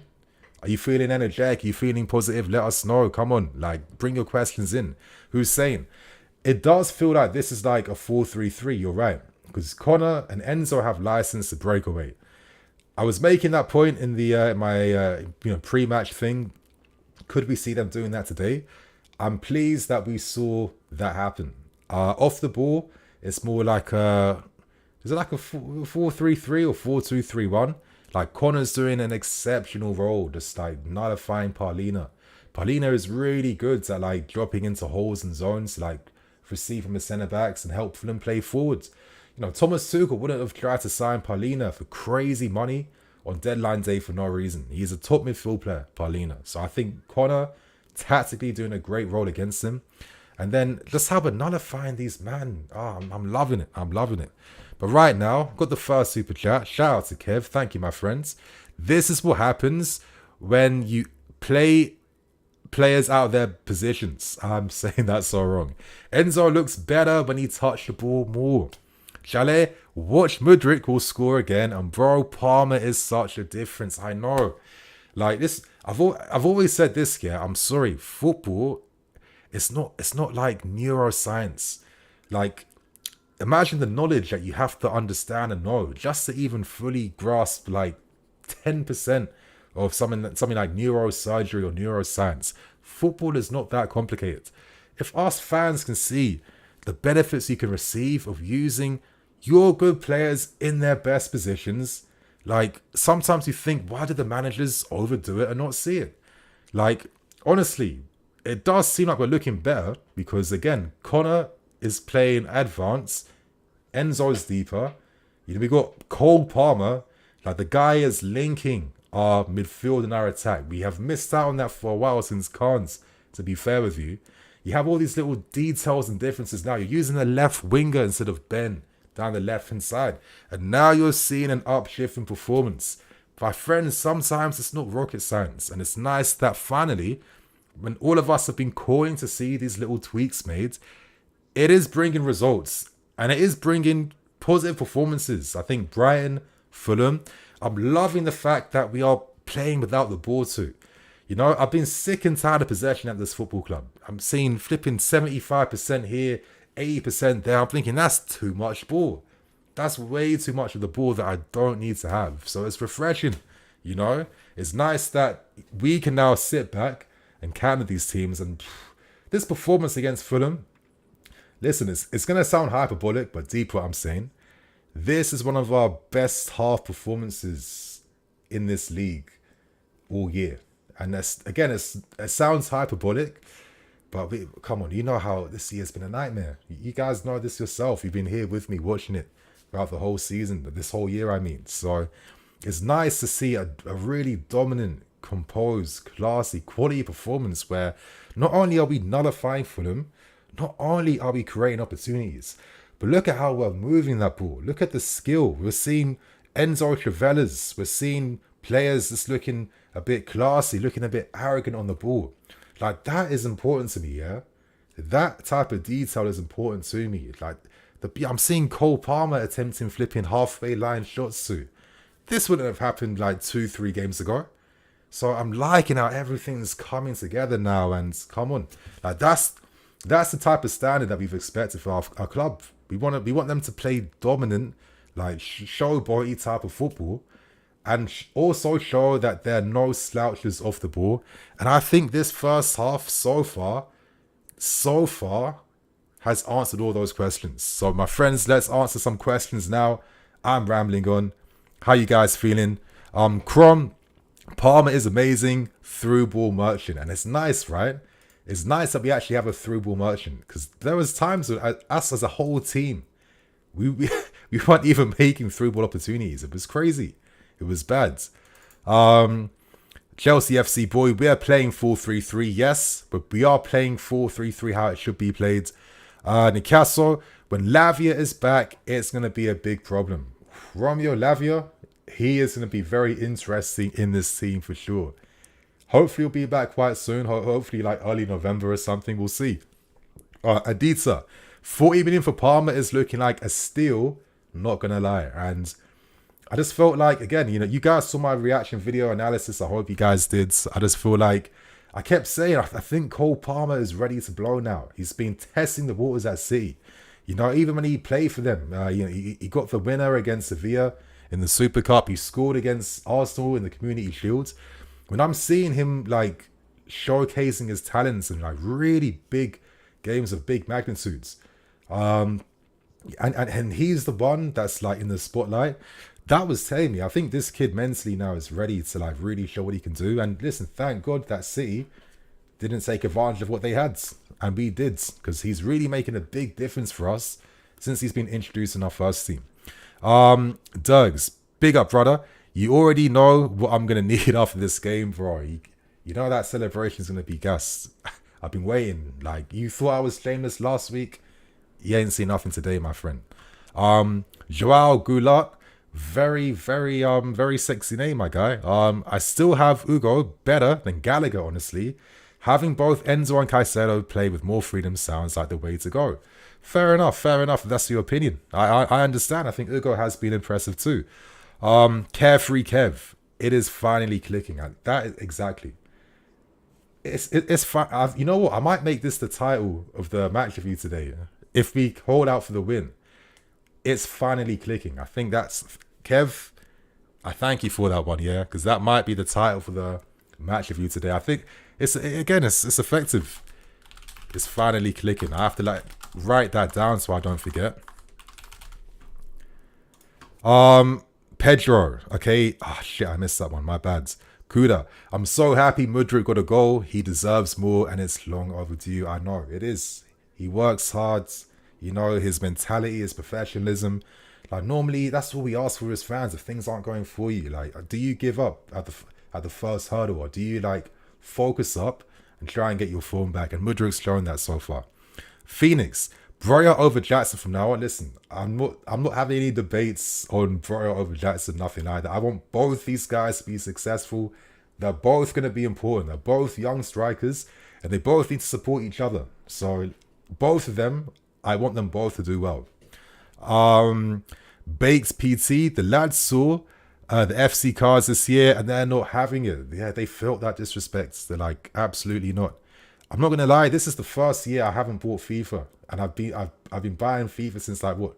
Are you feeling energetic? Are you feeling positive? Let us know. Come on, bring your questions in. Who's saying? It does feel like this is like a 4-3-3. You're right. Because Connor and Enzo have license to break away. I was making that point in the my pre-match thing. Could we see them doing that today? I'm pleased that we saw that happen. Off the ball, it's more like is it like a 4-3-3 or 4-2-3-1? Like Connor's doing an exceptional role, just nullifying Paulina. Paulina is really good at dropping into holes and zones, receive from the centre backs and help them play forwards. Thomas Tuchel wouldn't have tried to sign Paulina for crazy money on deadline day for no reason. He's a top midfield player, Paulina. So I think Connor tactically doing a great role against him. And then just how we're nullifying these men. I'm loving it. I'm loving it. But right now, got the first super chat. Shout out to Kev. Thank you, my friends. This is what happens when you play players out of their positions. I'm saying that so wrong. Enzo looks better when he touched the ball more. Chalet, watch Mudryk will score again. And bro, Palmer is such a difference. I know. This, I've always said this here. I'm sorry. Football, it's not like neuroscience. Imagine the knowledge that you have to understand and know just to even fully grasp 10% of something like neurosurgery or neuroscience. Football is not that complicated. If us fans can see the benefits you can receive of using your good players in their best positions, sometimes you think, why did the managers overdo it and not see it? Honestly, it does seem like we're looking better because, again, Connor is playing advanced. Enzo's deeper. We got Cole Palmer. The guy is linking our midfield and our attack. We have missed out on that for a while since Khan's, to be fair with you. You have all these little details and differences now. You're using a left winger instead of Ben down the left-hand side. And now you're seeing an upshift in performance. My friends, sometimes it's not rocket science. And it's nice that finally, when all of us have been calling to see these little tweaks made, it is bringing results. And it is bringing positive performances. I think Brighton, Fulham, I'm loving the fact that we are playing without the ball too. I've been sick and tired of possession at this football club. I'm seeing flipping 75% here, 80% there. I'm thinking that's too much ball. That's way too much of the ball that I don't need to have. So it's refreshing, It's nice that we can now sit back and counter these teams. And this performance against Fulham, listen, it's going to sound hyperbolic, but deep what I'm saying. This is one of our best half performances in this league all year. And it sounds hyperbolic, But come on, you know how this year's been a nightmare. You guys know this yourself. You've been here with me watching it throughout the whole season, this whole year, I mean. So it's nice to see a really dominant, composed, classy, quality performance where not only are we nullifying Fulham, not only are we creating opportunities, but look at how we're moving that ball. Look at the skill. We're seeing Enzo Trevellas. We're seeing players just looking a bit classy, looking a bit arrogant on the ball. Like, that is important to me, yeah? That type of detail is important to me. Like, I'm seeing Cole Palmer attempting flipping halfway line shots too. This wouldn't have happened like 2-3 games ago. So I'm liking how everything's coming together now. And come on, like that's the type of standard that we've expected for our club. We want them to play dominant, like showboaty type of football, and also show that there are no slouches off the ball. And I think this first half so far has answered all those questions. So my friends, let's answer some questions now. I'm rambling on. How you guys feeling? Palmer is amazing through ball merchant, and it's nice, right? It's nice that we actually have a through ball merchant, because there was times when us as a whole team, we weren't even making through ball opportunities. It was crazy. It was bad. Chelsea FC boy, we are playing 4-3-3, yes, but we are playing 4-3-3 how it should be played. Newcastle, when Lavia is back, it's going to be a big problem. Romeo Lavia, he is going to be very interesting in this team for sure. Hopefully he'll be back quite soon. Hopefully like early November or something. We'll see. Adita, 40 million for Palmer is looking like a steal. Not going to lie. And I just felt like, again, you guys saw my reaction video analysis. I hope you guys did. I just feel like I kept saying, I think Cole Palmer is ready to blow now. He's been testing the waters at City. Even when he played for them, he got the winner against Sevilla in the Super Cup. He scored against Arsenal in the Community Shield. When I'm seeing him like showcasing his talents in like really big games of big magnitudes, and he's the one that's like in the spotlight, that was telling me I think this kid mentally now is ready to like really show what he can do. And listen, thank God that City didn't take advantage of what they had, and we did, because he's really making a big difference for us since he's been introduced in our first team. Dugs, big up, brother. You already know what I'm gonna need after this game, bro. You know that celebration is gonna be gas. I've been waiting. Like, you thought I was shameless last week, you ain't seen nothing today, my friend. Joao Goulart, very, very, very sexy name, my guy. I still have Ugo better than Gallagher, honestly. Having both Enzo and Caicedo play with more freedom sounds like the way to go. Fair enough. That's your opinion. I understand. I think Ugo has been impressive too. Carefree Kev, it is finally clicking. That is exactly. It's fine. You know what? I might make this the title of the match review today. If we hold out for the win, it's finally clicking. I think that's Kev. I thank you for that one, yeah, because that might be the title for the match review today. I think it's effective. It's finally clicking. I have to like write that down so I don't forget. Pedro, okay. Oh shit, I missed that one. My bad. Kuda, I'm so happy Mudryk got a goal. He deserves more, and it's long overdue. I know it is. He works hard. His mentality, his professionalism. Like, normally, that's what we ask for as fans. If things aren't going for you, like, do you give up at the first hurdle, or do you like focus up and try and get your form back? And Mudryk's shown that so far. Phoenix, Broja over Jackson from now on. Listen, I'm not having any debates on Broja over Jackson, nothing like that. I want both these guys to be successful. They're both going to be important. They're both young strikers, and they both need to support each other. So both of them, I want them both to do well. Bakes PT, the lads saw the FC cards this year, and they're not having it. Yeah, they felt that disrespect. They're like, absolutely not. I'm not gonna lie, this is the first year I haven't bought FIFA, and I've been buying FIFA since like what?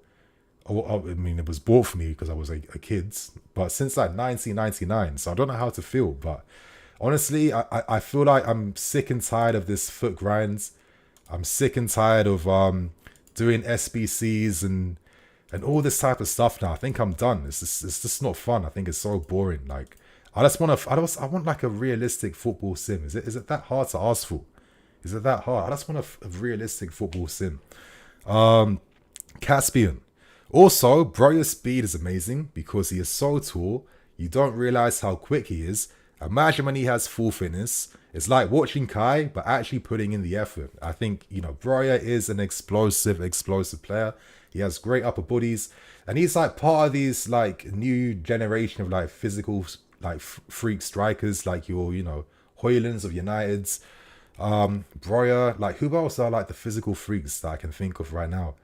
I mean, it was bought for me because I was a kid, but since like 1999. So I don't know how to feel, but honestly, I feel like I'm sick and tired of this foot grinds. I'm sick and tired of doing SBCs and all this type of stuff now. I think I'm done. It's just not fun. I think it's so boring. Like, I want like a realistic football sim. Is it that hard to ask for? Is it that hard? I just want a realistic football sim. Caspian. Also, Broya's speed is amazing because he is so tall. You don't realize how quick he is. Imagine when he has full fitness. It's like watching Kai, but actually putting in the effort. I think, Broya is an explosive player. He has great upper bodies. And he's like part of these like new generation of like physical like freak strikers like your, Hoylands of United's. Broya, like who else are like the physical freaks that I can think of right now?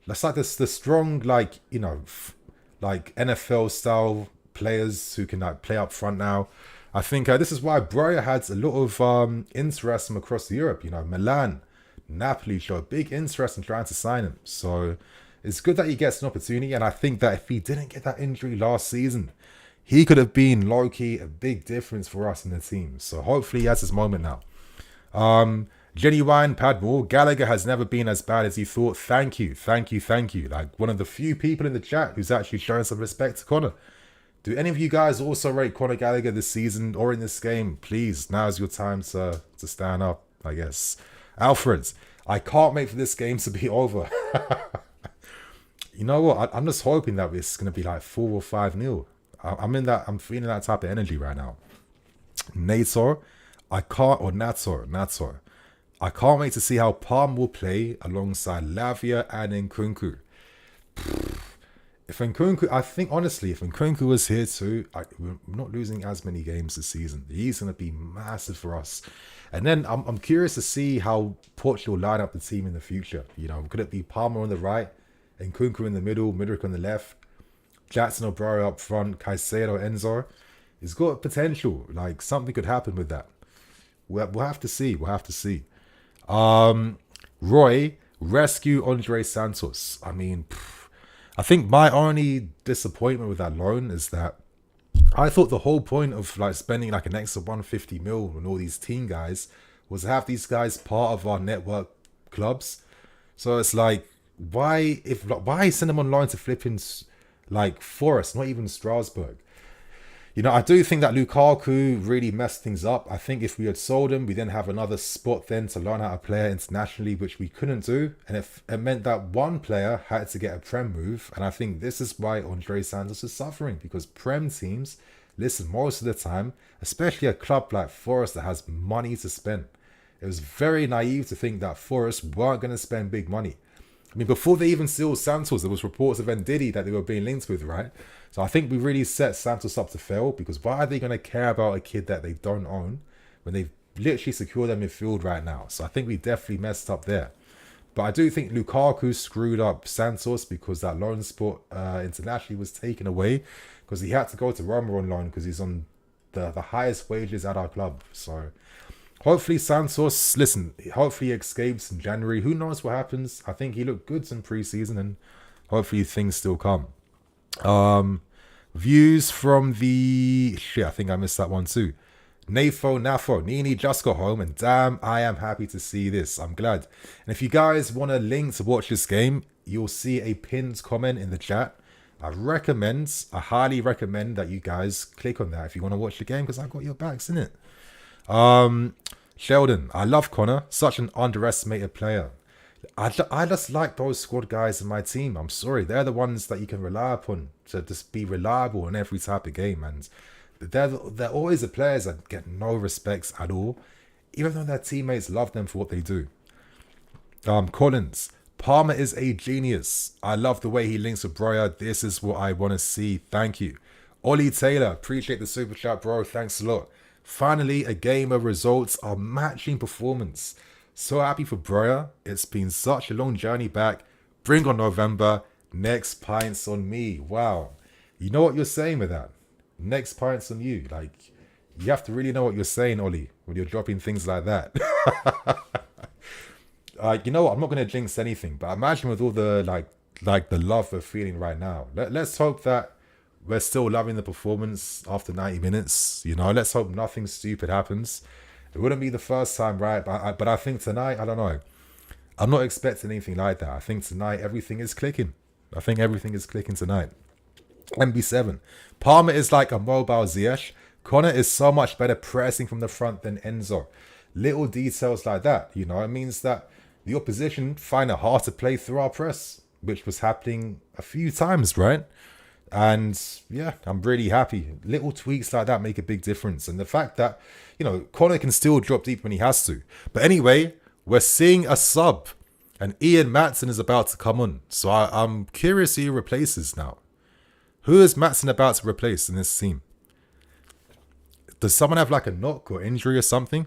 That's like the strong, like, like NFL style players who can like play up front now. I think this is why Broya had a lot of interest from across Europe. Milan, Napoli show a big interest in trying to sign him. So it's good that he gets an opportunity. And I think that if he didn't get that injury last season, he could have been low-key a big difference for us in the team. So hopefully he has his moment now. Genuine Padmore, Gallagher has never been as bad as he thought. Thank you. Like one of the few people in the chat who's actually showing some respect to Connor. Do any of you guys also rate Conor Gallagher this season or in this game? Please, now's your time to stand up, I guess. Alfred, I can't wait for this game to be over. You know what? I'm just hoping that it's going to be like 4 or 5-0. I'm feeling that type of energy right now. Nator, Nator. I can't wait to see how Palm will play alongside Lavia and Nkunku. If Nkunku, I think honestly, if Nkunku was here too, we're not losing as many games this season. He's going to be massive for us. And then I'm curious to see how Portugal line up the team in the future. Could it be Palmer on the right, Nkunku in the middle, Mudryk on the left, Jackson O'Brien up front, Caicedo, Enzo? It's got potential. Like something could happen with that. We'll have to see. Roy, rescue Andre Santos. I mean, I think my only disappointment with that loan is that I thought the whole point of like spending like an extra 150 mil on all these team guys was to have these guys part of our network clubs. So it's like, why send them on loan to flipping like Forest, not even Strasbourg? I do think that Lukaku really messed things up. I think if we had sold him, we then have another spot then to learn how to play internationally, which we couldn't do. And it meant that one player had to get a Prem move. And I think this is why Andre Santos is suffering. Because Prem teams, listen, most of the time, especially a club like Forest that has money to spend, it was very naive to think that Forest weren't going to spend big money. I mean, before they even sealed Santos, there was reports of Ndidi that they were being linked with, right? So I think we really set Santos up to fail, because why are they going to care about a kid that they don't own when they've literally secured their midfield right now? So I think we definitely messed up there. But I do think Lukaku screwed up Santos because that loan spot internationally was taken away because he had to go to Roma on loan because he's on the highest wages at our club. So hopefully Santos, hopefully he escapes in January. Who knows what happens? I think he looked good in pre-season and hopefully things still come. Views from the... Shit, I think I missed that one too. Nafo, Nini just got home and damn, I am happy to see this. I'm glad. And if you guys want a link to watch this game, you'll see a pinned comment in the chat. I highly recommend that you guys click on that if you want to watch the game, because I've got your backs in it. Sheldon, I love Connor, such an underestimated player. I just like those squad guys in my team. I'm sorry, they're the ones that you can rely upon to just be reliable in every type of game, and they're always the players that get no respects at all, even though their teammates love them for what they do. Collins, Palmer is a genius. I love the way he links with Broya. This is what I want to see. Thank you. Ollie Taylor, appreciate the super chat, bro. Thanks a lot. Finally, a game of results are matching performance. So happy for Broya. It's been such a long journey back. Bring on November. Next pints on me. Wow. You know what you're saying with that? Next pints on you. Like, you have to really know what you're saying, Ollie, when you're dropping things like that. You know what? I'm not going to jinx anything, but imagine with all the like the love we're feeling right now. Let's hope that we're still loving the performance after 90 minutes. Let's hope nothing stupid happens. It wouldn't be the first time, right? But I think tonight, I don't know. I'm not expecting anything like that. I think tonight everything is clicking. I think everything is clicking tonight. MB7. Palmer is like a mobile Ziyech. Connor is so much better pressing from the front than Enzo. Little details like that, you know, it means that the opposition find it hard to play through our press, which was happening a few times, right? And yeah, I'm really happy. Little tweaks like that make a big difference. And the fact that, you know, Connor can still drop deep when he has to. But anyway, we're seeing a sub. And Ian Matson is about to come on. So I'm curious who he replaces now. Who is Matson about to replace in this team? Does someone have like a knock or injury or something?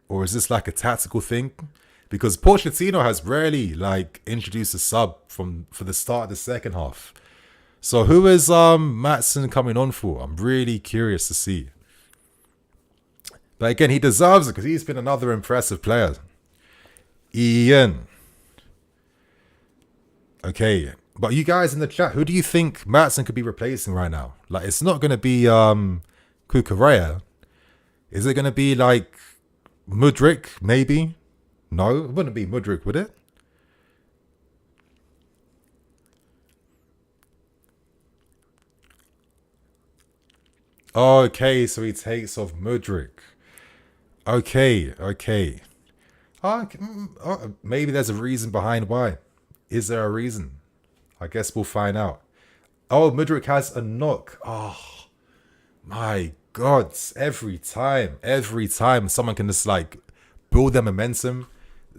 Or is this like a tactical thing? Because Pochettino has rarely like introduced a sub for the start of the second half. So who is Matson coming on for? I'm really curious to see. But again, he deserves it because he's been another impressive player. Ian. Okay. But you guys in the chat, who do you think Matson could be replacing right now? Like, it's not going to be Kukureya. Is it going to be like Mudryk, maybe? No, it wouldn't be Mudryk, would it? Okay, so he takes off Mudryk. Okay. Maybe there's a reason behind why. Is there a reason? I guess we'll find out. Oh, Mudryk has a knock. Oh, my God. Every time someone can just like build their momentum,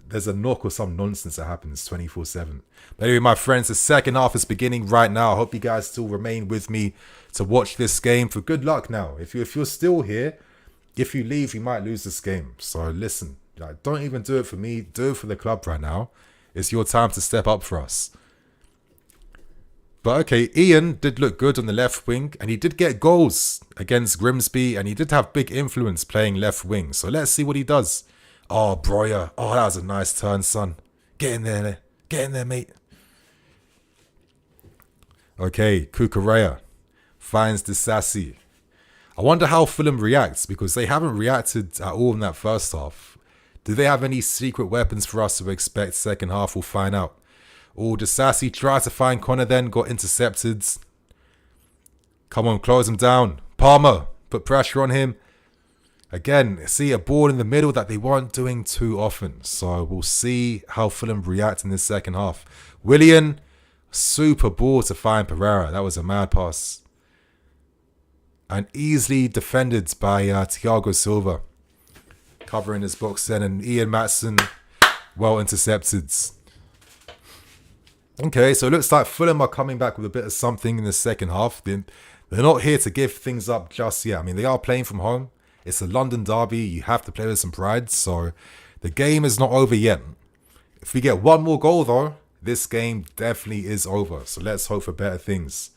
there's a knock or some nonsense that happens 24/7. But anyway, my friends, the second half is beginning right now. I hope you guys still remain with me to watch this game. For good luck now. If you're still here, if you leave, you might lose this game. So listen, like, don't even do it for me. Do it for the club right now. It's your time to step up for us. But okay, Ian did look good on the left wing, and he did get goals against Grimsby, and he did have big influence playing left wing. So let's see what he does. Oh, Breuer. Oh, that was a nice turn, son. Get in there. Get in there, mate. Okay, Kukureya finds Disasi. I wonder how Fulham reacts, because they haven't reacted at all in that first half. Do they have any secret weapons for us to expect second half? We'll find out. Oh, Disasi tried to find Connor then, got intercepted. Come on, close him down. Palmer, put pressure on him. Again, see a ball in the middle that they weren't doing too often. So we'll see how Fulham react in this second half. Willian, super ball to find Pereira. That was a mad pass. And easily defended by Thiago Silva. Covering his box then. And Ian Matson, well intercepted. Okay, so it looks like Fulham are coming back with a bit of something in the second half. They're not here to give things up just yet. I mean, they are playing from home. It's a London derby. You have to play with some pride. So the game is not over yet. If we get one more goal, though, this game definitely is over. So let's hope for better things.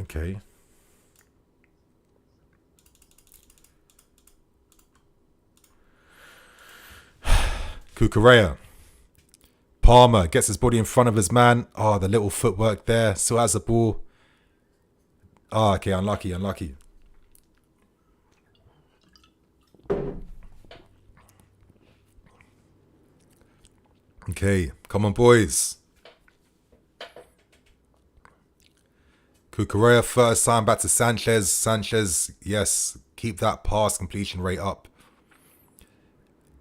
Okay. Kukureya. Palmer gets his body in front of his man. Oh, the little footwork there. Still has the ball. Oh, okay, unlucky. Okay, come on, boys. Kukureya first time back to Sanchez. Sanchez, yes, keep that pass completion rate up.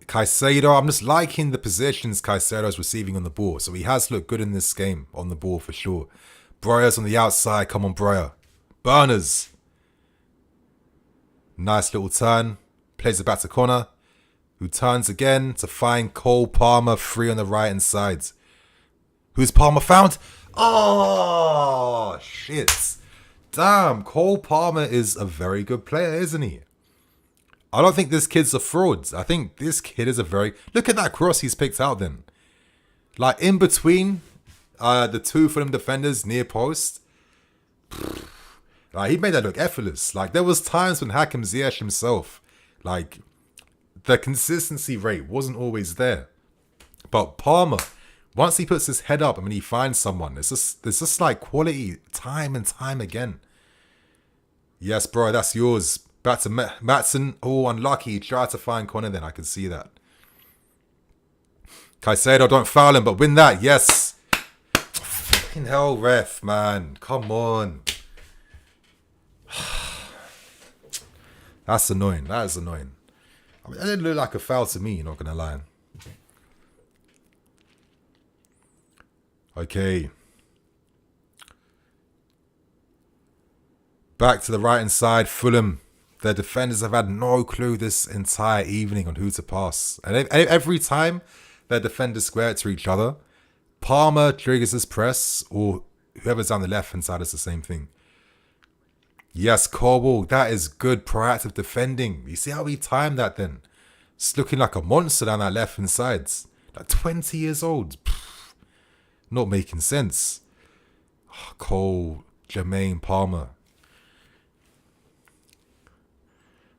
Caicedo, I'm just liking the positions Caicedo's receiving on the ball. So he has looked good in this game on the ball for sure. Breuer's on the outside. Come on, Breuer. Burners. Nice little turn. Plays it back to Connor, who turns again to find Cole Palmer free on the right hand side. Who's Palmer found? Oh, shit. Damn, Cole Palmer is a very good player, isn't he? I don't think this kid's a fraud. I think this kid is a very... Look at that cross he's picked out then. Like in between the two Fulham defenders near post. Like he made that look effortless. Like there was times when Hakim Ziyech himself, like the consistency rate wasn't always there. But Palmer, once he puts his head up and when he finds someone, it's just like quality time and time again. Yes, bro, that's yours. Back to Matson. Oh, unlucky. He tried to find Connor then. I can see that. Caicedo, don't foul him, but win that. Yes. Fucking hell, ref, man. Come on. That's annoying. That is annoying. I mean, it didn't look like a foul to me, not going to lie. Okay. Back to the right-hand side, Fulham. Their defenders have had no clue this entire evening on who to pass. And every time their defenders square to each other, Palmer triggers his press, or whoever's on the left-hand side is the same thing. Yes, Corwell, that is good proactive defending. You see how he timed that then? It's looking like a monster down that left-hand side. Like 20 years old. Pfft, not making sense. Oh, Cole, Jermaine, Palmer.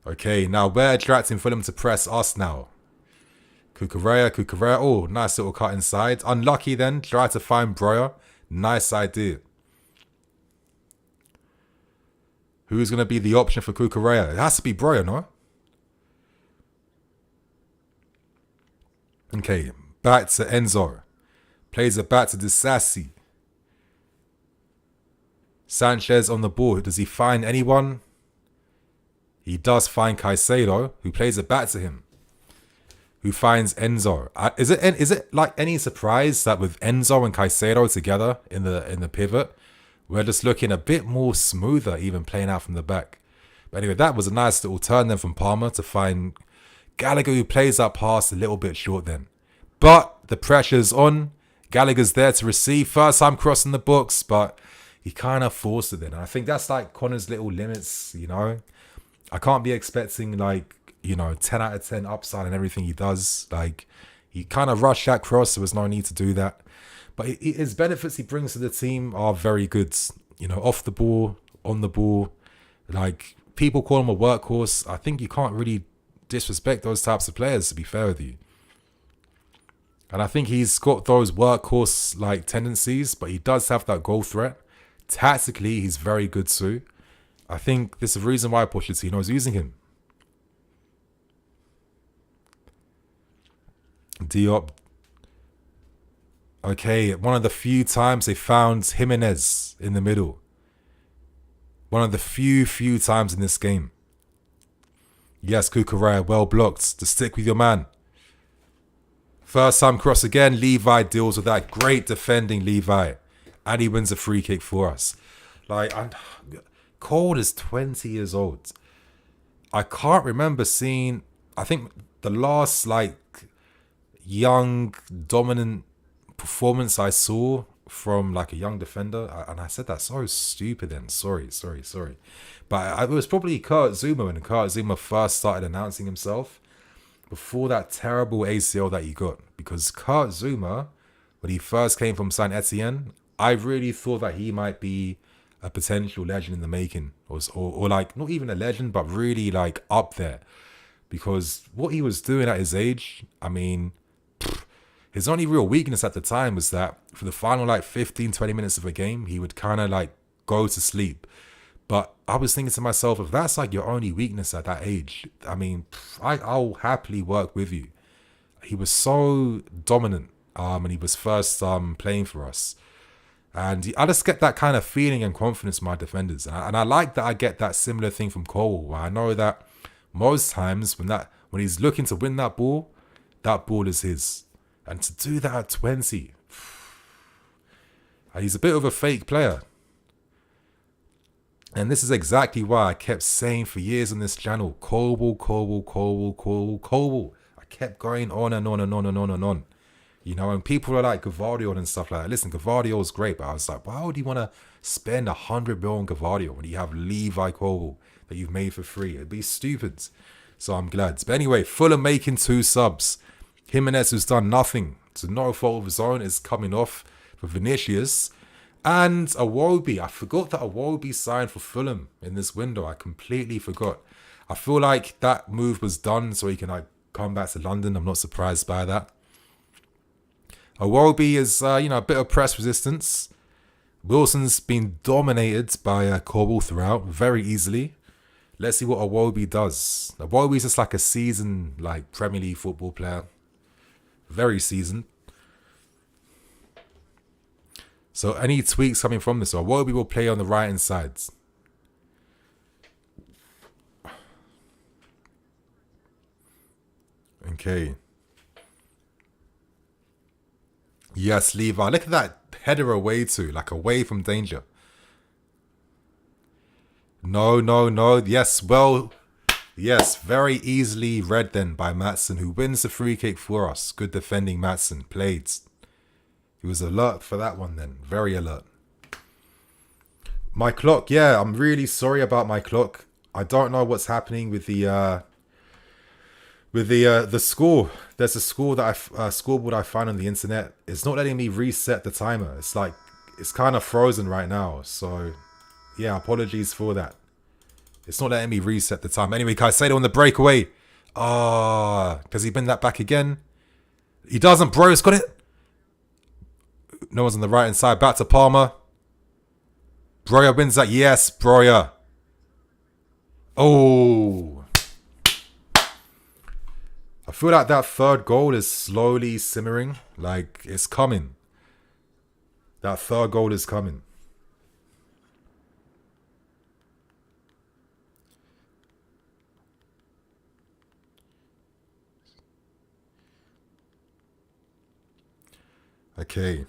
Okay, now we're attracting Fulham to press us now. Cucurella. Oh, nice little cut inside. Unlucky then. Try to find Breuer. Nice idea. Who's going to be the option for Cucurella? It has to be Breuer, no? Okay, back to Enzo. Plays it back to Disasi. Sanchez on the ball. Does he find anyone? He does find Caicedo, who plays it back to him. Who finds Enzo. Is it like any surprise that with Enzo and Caicedo together in the pivot, we're just looking a bit more smoother, even playing out from the back. But anyway, that was a nice little turn then from Palmer to find Gallagher, who plays that pass a little bit short then. But the pressure's on. Gallagher's there to receive. First time crossing the books, but he kind of forced it then. And I think that's like Connor's little limits, you know. I can't be expecting like, 10 out of 10 upside and everything he does. Like, he kind of rushed that cross. There was no need to do that. But his benefits he brings to the team are very good. Off the ball, on the ball. Like, people call him a workhorse. I think you can't really disrespect those types of players, to be fair with you. And I think he's got those workhorse-like tendencies, but he does have that goal threat. Tactically, he's very good too. I think this is the reason why Pochettino is using him. Diop. Okay, one of the few times they found Jimenez in the middle. One of the few times in this game. Yes, Cucurella, well blocked. To stick with your man. First time cross again. Levi deals with that. Great defending, Levi. And he wins a free kick for us. Cole is 20 years old. I can't remember seeing... I think the last, young, dominant performance I saw from, a young defender... And I said that so stupid then. Sorry. But it was probably Kurt Zouma when Kurt Zouma first started announcing himself. Before that terrible ACL that he got. Because Kurt Zouma, when he first came from Saint Etienne, I really thought that he might be a potential legend in the making. Or not even a legend, but really, up there. Because what he was doing at his age, I mean, his only real weakness at the time was that for the final, 15, 20 minutes of a game, he would kind of, go to sleep. But I was thinking to myself, if that's your only weakness at that age, I mean, I'll happily work with you. He was so dominant when he was first playing for us. And I just get that kind of feeling and confidence from my defenders. And I like that I get that similar thing from Cole. Where I know that most times when he's looking to win that ball is his. And to do that at 20, and he's a bit of a fake player. And this is exactly why I kept saying for years on this channel, Cole. I kept going on and on. And people are like Gvardiol and stuff like that. Listen, Gvardiol is great, but I was like, why would you want to spend 100 million on Gvardiol when you have Levi Cole that you've made for free? It'd be stupid. So I'm glad. But anyway, Fulham making 2 subs. Jimenez, who's done nothing to no fault of his own, is coming off for Vinicius. And Iwobi. I forgot that Iwobi signed for Fulham in this window. I completely forgot. I feel like that move was done so he can come back to London. I'm not surprised by that. Iwobi is, a bit of press resistance. Wilson's been dominated by Corwell throughout very easily. Let's see what Iwobi does. Iwobi's just a seasoned, Premier League football player. Very seasoned. So any tweaks coming from this? So Iwobi will play on the right-hand side. Okay. Yes, Levi. Look at that header away too, like away from danger. No, no, no. Yes, well, yes, very easily read then by Maatsen, who wins the free kick for us. Good defending, Maatsen. Played. He was alert for that one then. Very alert. My clock. Yeah, I'm really sorry about my clock. I don't know what's happening with the score. There's a score that scoreboard I find on the internet. It's not letting me reset the timer. It's like it's kind of frozen right now. So yeah, apologies for that. It's not letting me reset the time. Anyway, Caicedo on the breakaway. Does he bend that back again? He doesn't. Broja's got it. No one's on the right hand side. Back to Palmer. Broja wins that. Yes, Broja. Oh. I feel like that third goal is slowly simmering. Like, it's coming. That third goal is coming. Okay.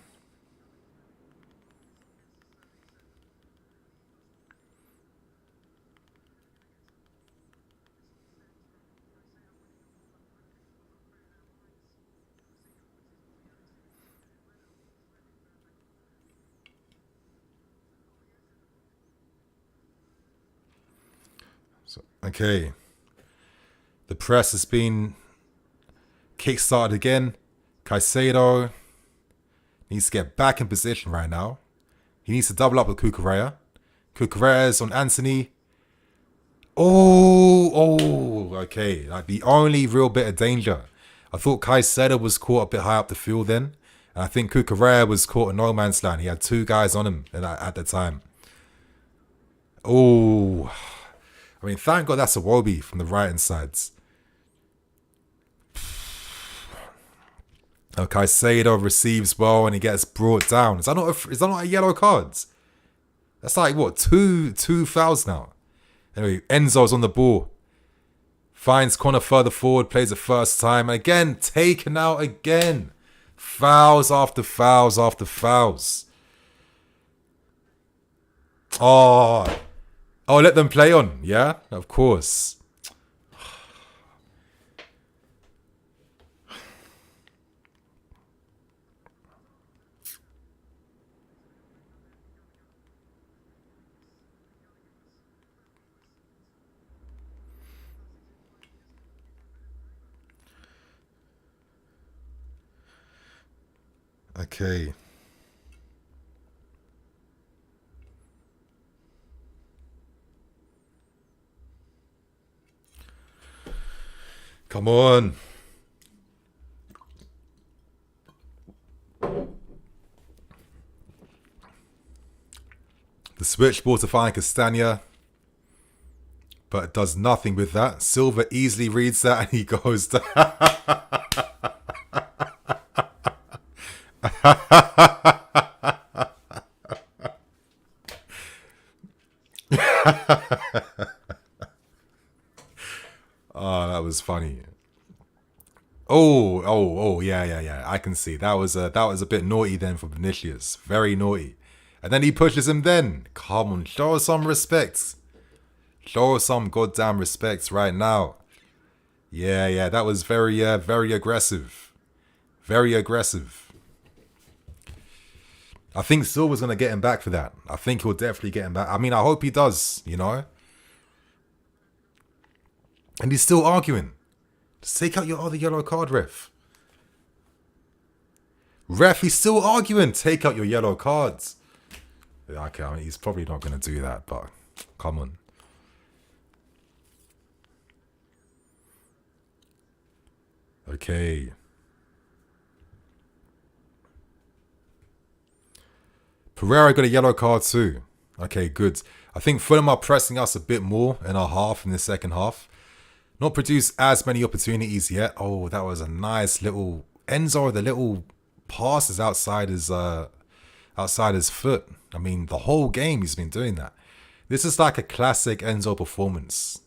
Okay. The press has been kick-started again. Caicedo needs to get back in position right now. He needs to double up with Cucurella. Cucurella is on Anthony. Okay. Like the only real bit of danger. I thought Caicedo was caught a bit high up the field then. And I think Cucurella was caught in no man's land. He had two guys on him at the time. Oh. I mean, thank God that's a Iwobi from the right-hand sides. Caicedo receives well and he gets brought down. Is that not a yellow card? That's like, what, two fouls now? Anyway, Enzo's on the ball. Finds corner further forward, plays it first time. And again, taken out again. Fouls after fouls after fouls. Oh, let them play on. Yeah, of course. Okay. Come on. The switchboard to find Castagna. But it does nothing with that. Silva easily reads that and he goes to... Oh, that was funny. Yeah. I can see that was a bit naughty then for Vinicius. Very naughty. And then he pushes him then. Come on, show us some respect. Show us some goddamn respect right now. Yeah, that was very aggressive. Very aggressive. I think Silva's going to get him back for that. I think he'll definitely get him back. I mean, I hope he does, you know. And he's still arguing. Just take out your other yellow card, ref. Ref, he's still arguing. Take out your yellow cards. Yeah, okay, I mean, he's probably not going to do that, but come on. Okay. Pereira got a yellow card too. Okay, good. I think Fulham are pressing us a bit more in our half, in the second half. Not produced as many opportunities yet. Oh, that was a nice little... Enzo, the little passes outside his foot. I mean, the whole game he's been doing that. This is like a classic Enzo performance.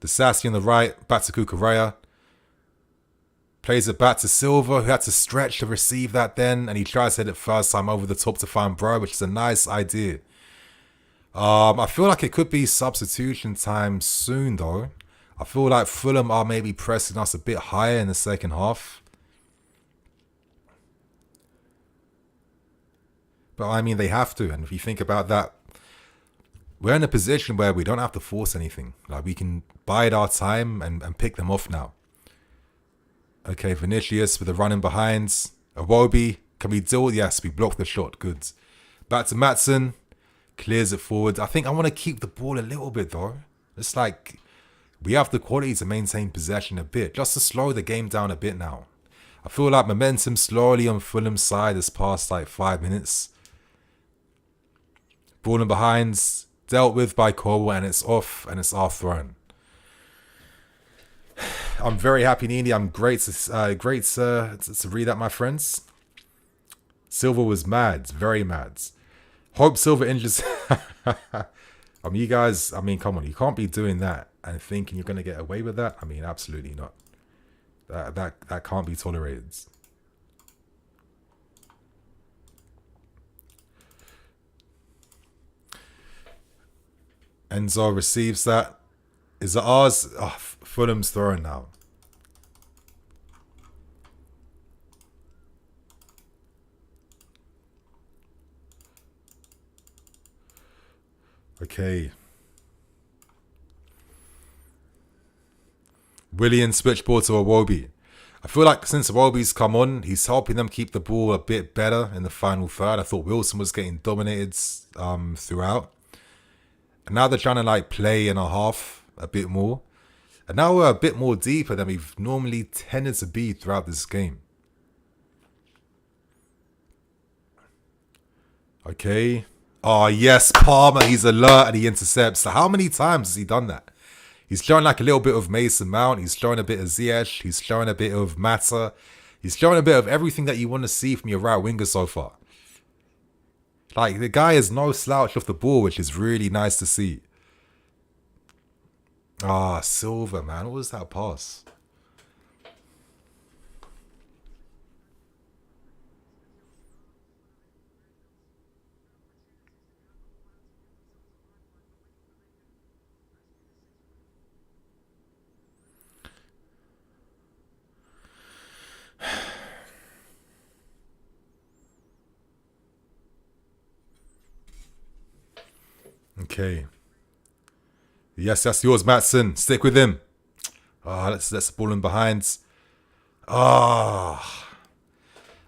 Disasi on the right, back to Cucurella. Plays it back to Silva, who had to stretch to receive that then, and he tries to hit it first time over the top to find Bro, which is a nice idea. I feel like it could be substitution time soon, though. I feel like Fulham are maybe pressing us a bit higher in the second half. But I mean, they have to, and if you think about that, we're in a position where we don't have to force anything. Like, we can bide our time and pick them off now. Okay, Vinicius with the running behinds. Iwobi, can we deal? Yes, we blocked the shot. Good. Back to Maatsen. Clears it forward. I think I want to keep the ball a little bit, though. It's like we have the quality to maintain possession a bit, just to slow the game down a bit now. I feel like momentum slowly on Fulham's side this past like 5 minutes. Ball in behinds. Dealt with by Cole, and it's off, and it's our throne. I'm very happy, Nini. I'm great to read that, my friends. Silva was mad, very mad. Hope Silva injures. I mean, you guys, I mean, come on. You can't be doing that and thinking you're going to get away with that. I mean, absolutely not. That can't be tolerated. Enzo receives that. Is it ours? Oh, Fulham's throwing now. Okay. Willian switchboard to Iwobi. I feel like since Iwobi's come on, he's helping them keep the ball a bit better in the final third. I thought Wilson was getting dominated throughout. And now they're trying to like play in a half a bit more. And now we're a bit more deeper than we've normally tended to be throughout this game. Okay. Oh, yes, Palmer. He's alert and he intercepts. So how many times has he done that? He's showing like a little bit of Mason Mount. He's showing a bit of Ziyech. He's showing a bit of Mata. He's showing a bit of everything that you want to see from your right winger so far. Like, the guy is no slouch off the ball, which is really nice to see. Ah, Silva, man. What was that pass? Okay. Yes, that's yours, Maatsen. Stick with him. Let's the ball in behind. I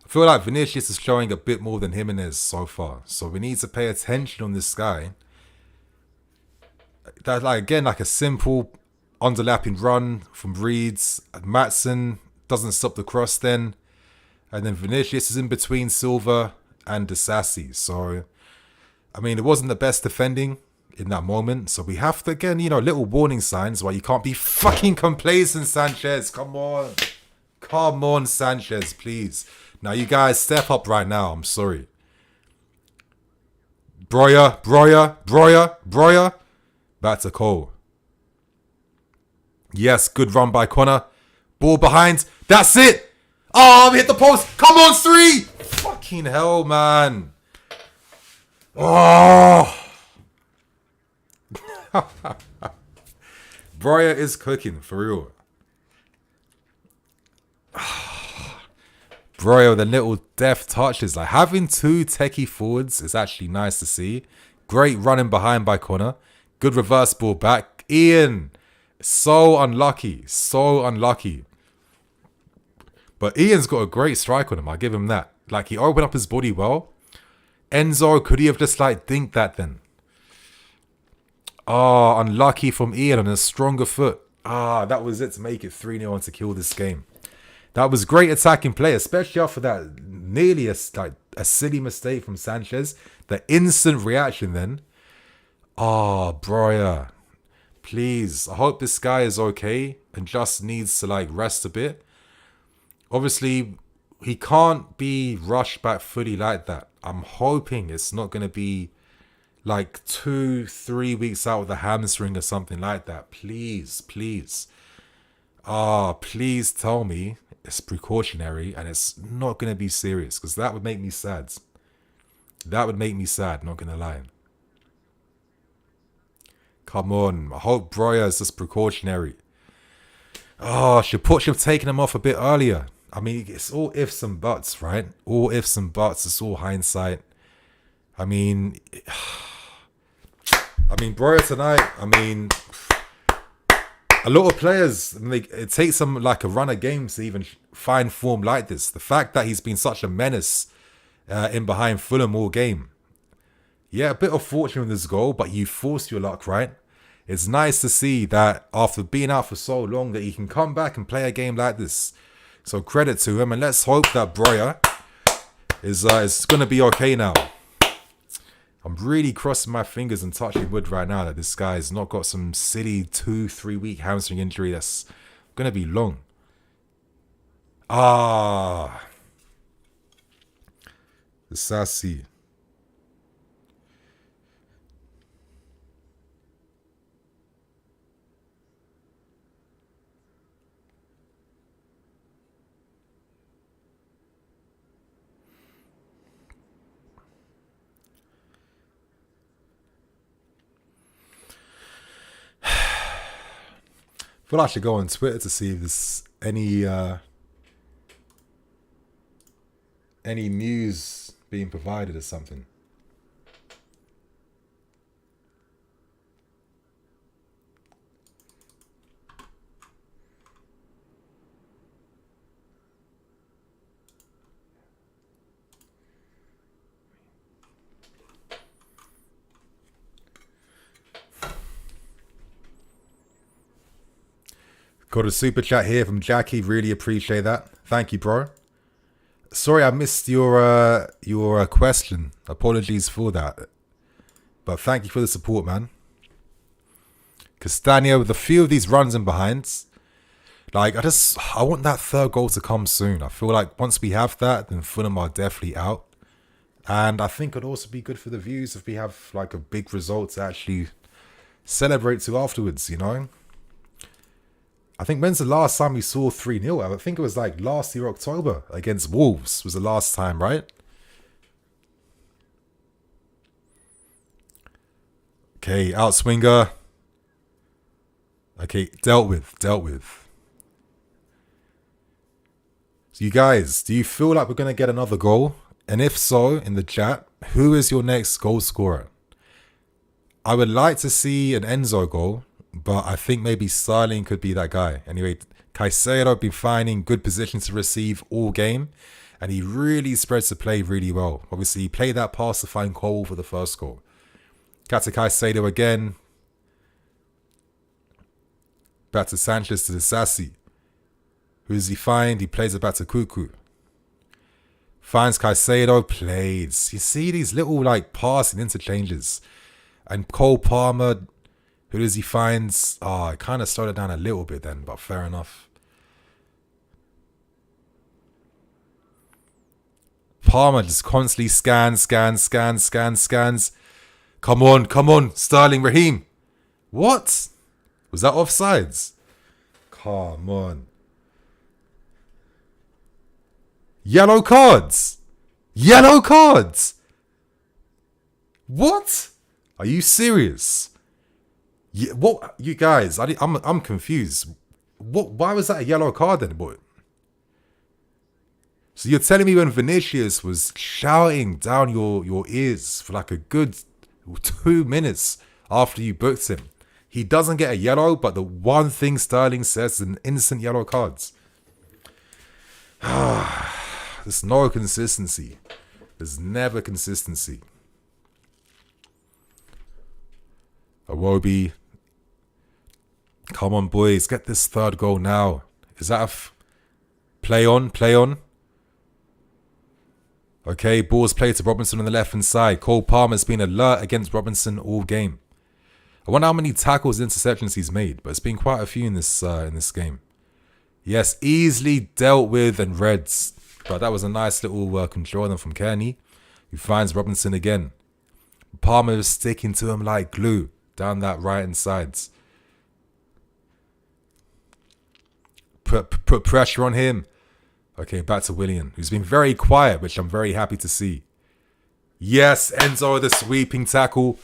feel like Vinicius is showing a bit more than Jimenez so far. So we need to pay attention on this guy. That's like, again, like a simple underlapping run from Reeds. Maatsen doesn't stop the cross then. And then Vinicius is in between Silva and Disasi. So, I mean, it wasn't the best defending in that moment. So we have to, again, you know, little warning signs why you can't be fucking complacent, Sanchez. Come on. Come on, Sanchez, please. Now, you guys step up right now. I'm sorry. Breuer. Back to Cole. Yes, good run by Connor. Ball behind. That's it. Oh, we hit the post. Come on, 3. Fucking hell, man. Oh. Breuer is cooking, for real. Breuer, the little deft touches. Like, having 2 techie forwards is actually nice to see. Great running behind by Connor. Good reverse ball back. Ian, so unlucky. So unlucky. But Ian's got a great strike on him. I give him that. Like, he opened up his body well. Enzo, could he have just, like, dinked that then? Oh, unlucky from Ian on a stronger foot. That was it to make it 3-0 and to kill this game. That was great attacking play, especially after that nearly a silly mistake from Sanchez. The instant reaction then. Breuer. Please. I hope this guy is okay and just needs to like rest a bit. Obviously, he can't be rushed back fully like that. I'm hoping it's not going to be like 2-3 weeks out with a hamstring or something like that. Please, please. Please tell me it's precautionary and it's not going to be serious, because that would make me sad. That would make me sad, not going to lie. Come on. I hope Breuer is just precautionary. Should have taken him off a bit earlier. I mean, it's all ifs and buts, right? All ifs and buts. It's all hindsight. I mean, Breuer tonight, a lot of players, it takes them like a run of games to even find form like this. The fact that he's been such a menace in behind Fulham all game. Yeah, a bit of fortune with this goal, but you forced your luck, right? It's nice to see that after being out for so long that he can come back and play a game like this. So credit to him, and let's hope that Breuer is going to be okay now. I'm really crossing my fingers and touching wood right now that this guy's not got some silly 2-3 week hamstring injury that's going to be long. The Sassy. I feel like I should go on Twitter to see if there's any news being provided or something. Got a super chat here from Jackie. Really appreciate that. Thank you, bro. Sorry, I missed your question. Apologies for that. But thank you for the support, man. Castagna with a few of these runs in behinds. Like, I want that third goal to come soon. I feel like once we have that, then Fulham are definitely out. And I think it'd also be good for the views if we have like a big result to actually celebrate to afterwards, you know? I think when's the last time we saw 3-0? I think it was like last year, October, against Wolves was the last time, right? Okay, outswinger. Okay, dealt with. So you guys, do you feel like we're going to get another goal? And if so, in the chat, who is your next goal scorer? I would like to see an Enzo goal, but I think maybe Sterling could be that guy. Anyway, Caicedo been finding good positions to receive all game, and he really spreads the play really well. Obviously, he played that pass to find Cole for the first goal. Cut to Caicedo again. Back to Sanchez to the Sassy. Who does he find? He plays it back to Cuckoo. Finds Caicedo, plays. You see these little like passing interchanges. And Cole Palmer, who does he find? It kind of slowed it down a little bit then, but fair enough. Palmer just constantly scans. Come on, Sterling, Raheem. What? Was that offsides? Come on. Yellow cards. What? Are you serious? Yeah, what, you guys? I'm confused. What? Why was that a yellow card then, boy? So you're telling me when Vinicius was shouting down your ears for like a good 2 minutes after you booked him, he doesn't get a yellow, but the one thing Sterling says is an instant yellow cards. There's no consistency. There's never consistency. Iwobi. Come on, boys. Get this third goal now. Is that play on? Okay, ball's played to Robinson on the left-hand side. Cole Palmer's been alert against Robinson all game. I wonder how many tackles and interceptions he's made, but it's been quite a few in this game. Yes, easily dealt with and Reds. But that was a nice little control then from Kearney, who finds Robinson again. Palmer is sticking to him like glue down that right hand side. Put pressure on him. Okay, back to Willian, who's been very quiet, which I'm very happy to see. Yes, Enzo with the sweeping tackle.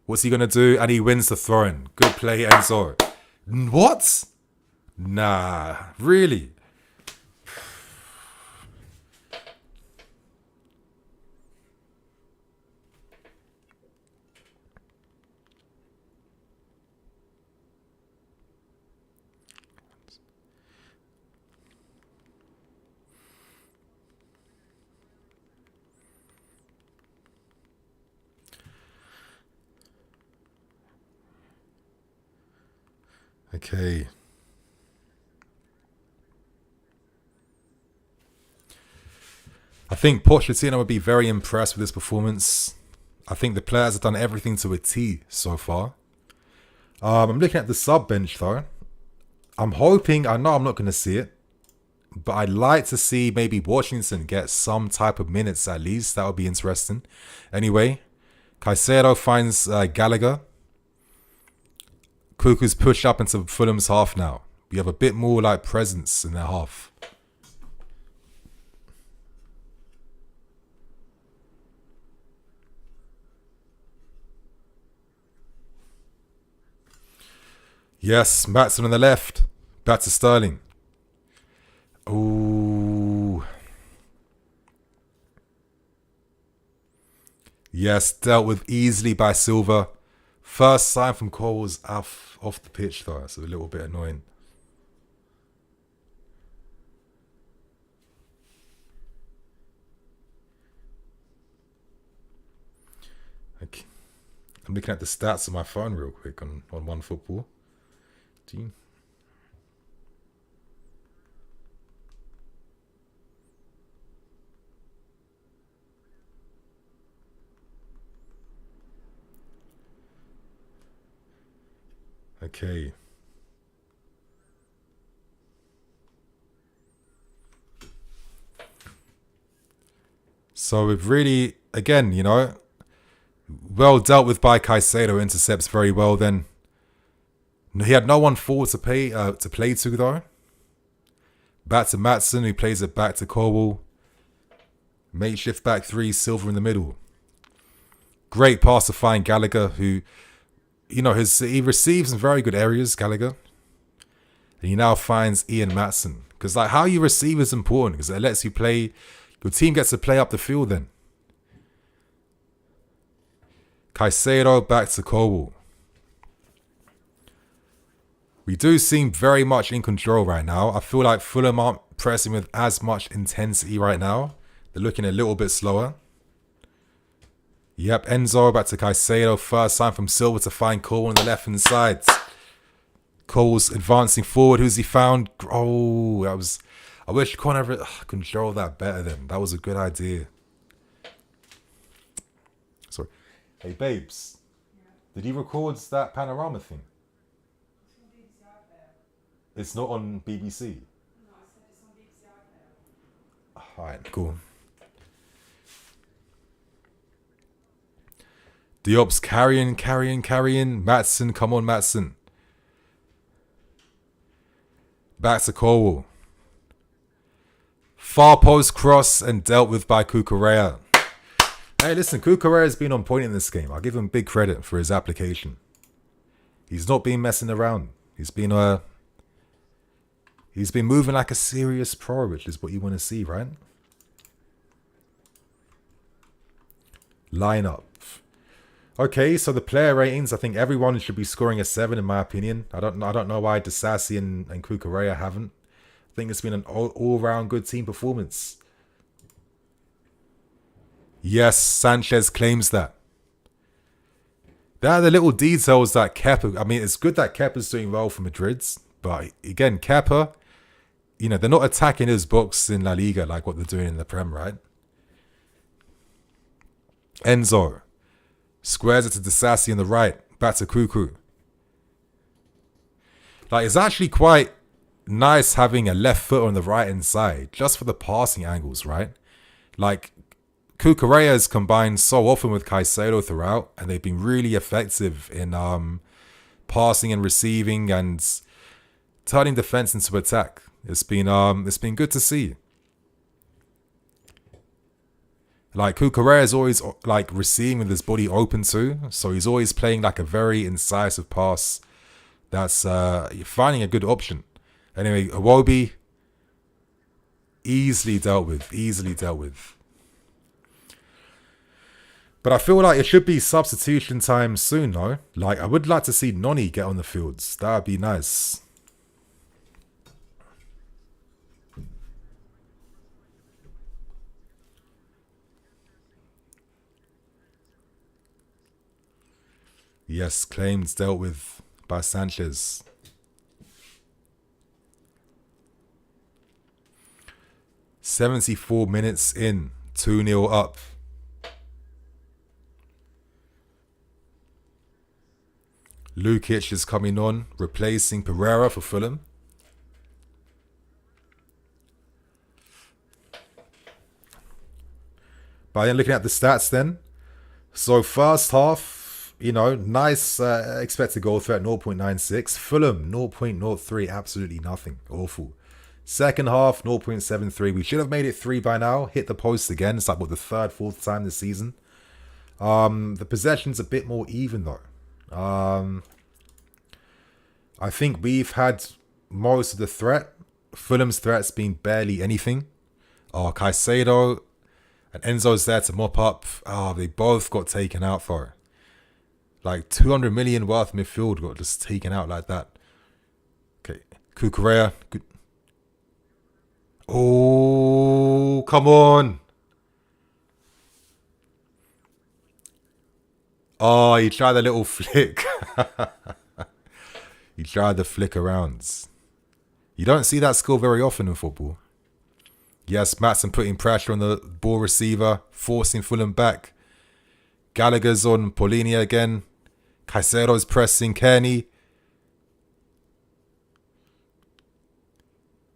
What's he going to do? And he wins the throw-in. Good play, Enzo. What? Nah, really? Okay. I think Pochettino would be very impressed with this performance. I think the players have done everything to a T so far. I'm looking at the sub bench though. I'm hoping, I know I'm not going to see it, but I'd like to see maybe Washington get some type of minutes at least. That would be interesting. Anyway, Caicedo finds Gallagher. Cuckoo's pushed up into Fulham's half now. We have a bit more like presence in their half. Yes, Maatsen on the left. Back to Sterling. Ooh. Yes, dealt with easily by Silva. First sign from Cole was off the pitch though, so a little bit annoying. Okay. I'm looking at the stats on my phone real quick on OneFootball. Okay. So we've really, again, you know, well dealt with by Caicedo. Intercepts very well then. He had no one forward to play to though. Back to Maatsen, who plays it back to Cowell. Makeshift back three, Silva in the middle. Great pass to find Gallagher, who, you know, he receives in very good areas, Gallagher. And he now finds Ian Maatsen. Because like how you receive is important, because it lets you play, your team gets to play up the field then. Caicedo back to Cowell. We do seem very much in control right now. I feel like Fulham aren't pressing with as much intensity right now. They're looking a little bit slower. Yep, Enzo back to Caicedo. First time from Silva to find Cole on the left-hand side. Cole's advancing forward. Who's he found? Oh, that was... I wish Con ever controlled that better then. That was a good idea. Sorry. Hey, babes. Did you record that panorama thing? It's not on BBC? No, I said it's on BBC iPlayer. Alright, cool. Diop's carrying. Maatsen, come on, Maatsen. Back to Cowell. Far post cross and dealt with by Cucurella. Hey, listen, Cucurella's been on point in this game. I'll give him big credit for his application. He's not been messing around. He's been moving like a serious pro, which is what you want to see, right? Lineup. Okay, so the player ratings, I think everyone should be scoring a 7 in my opinion. I don't know why Disasi and Cucurella haven't. I think it's been an all-round good team performance. Yes, Sanchez claims that. There are the little details that Kepa... I mean, it's good that Kepa's doing well for Madrid's. But again, Kepa, you know, they're not attacking his box in La Liga like what they're doing in the Prem, right? Enzo. Squares it to Disasi on the right. Back to Cuckoo. Like, it's actually quite nice having a left foot on the right-hand side. Just for the passing angles, right? Like, Cucurella has combined so often with Caicedo throughout, and they've been really effective in passing and receiving and turning defense into attack. It's been good to see. Like Cucurella is always like receiving with his body open too, so he's always playing like a very incisive pass. That's finding a good option. Anyway, Iwobi easily dealt with. But I feel like it should be substitution time soon, no? Like I would like to see Noni get on the fields. That would be nice. Yes, claims dealt with by Sanchez. $74 in, 2-0 up. Lukic is coming on, replacing Pereira for Fulham. But then looking at the stats then. So first half, nice expected goal threat, 0.96. Fulham, 0.03, absolutely nothing. Awful. Second half, 0.73. We should have made it 3 by now. Hit the post again. It's like, the third, fourth time this season. The possession's a bit more even, though. I think we've had most of the threat. Fulham's threat's been barely anything. Caicedo and Enzo's there to mop up. They both got taken out for. Like 200 million worth of midfield got just taken out like that. Okay, Cucurella. Good. Oh, come on. Oh, he tried a little flick. He tried the flick around. You don't see that skill very often in football. Yes, Maatsen putting pressure on the ball receiver, forcing Fulham back. Gallagher's on Polini again. Caicedo's pressing Kearney.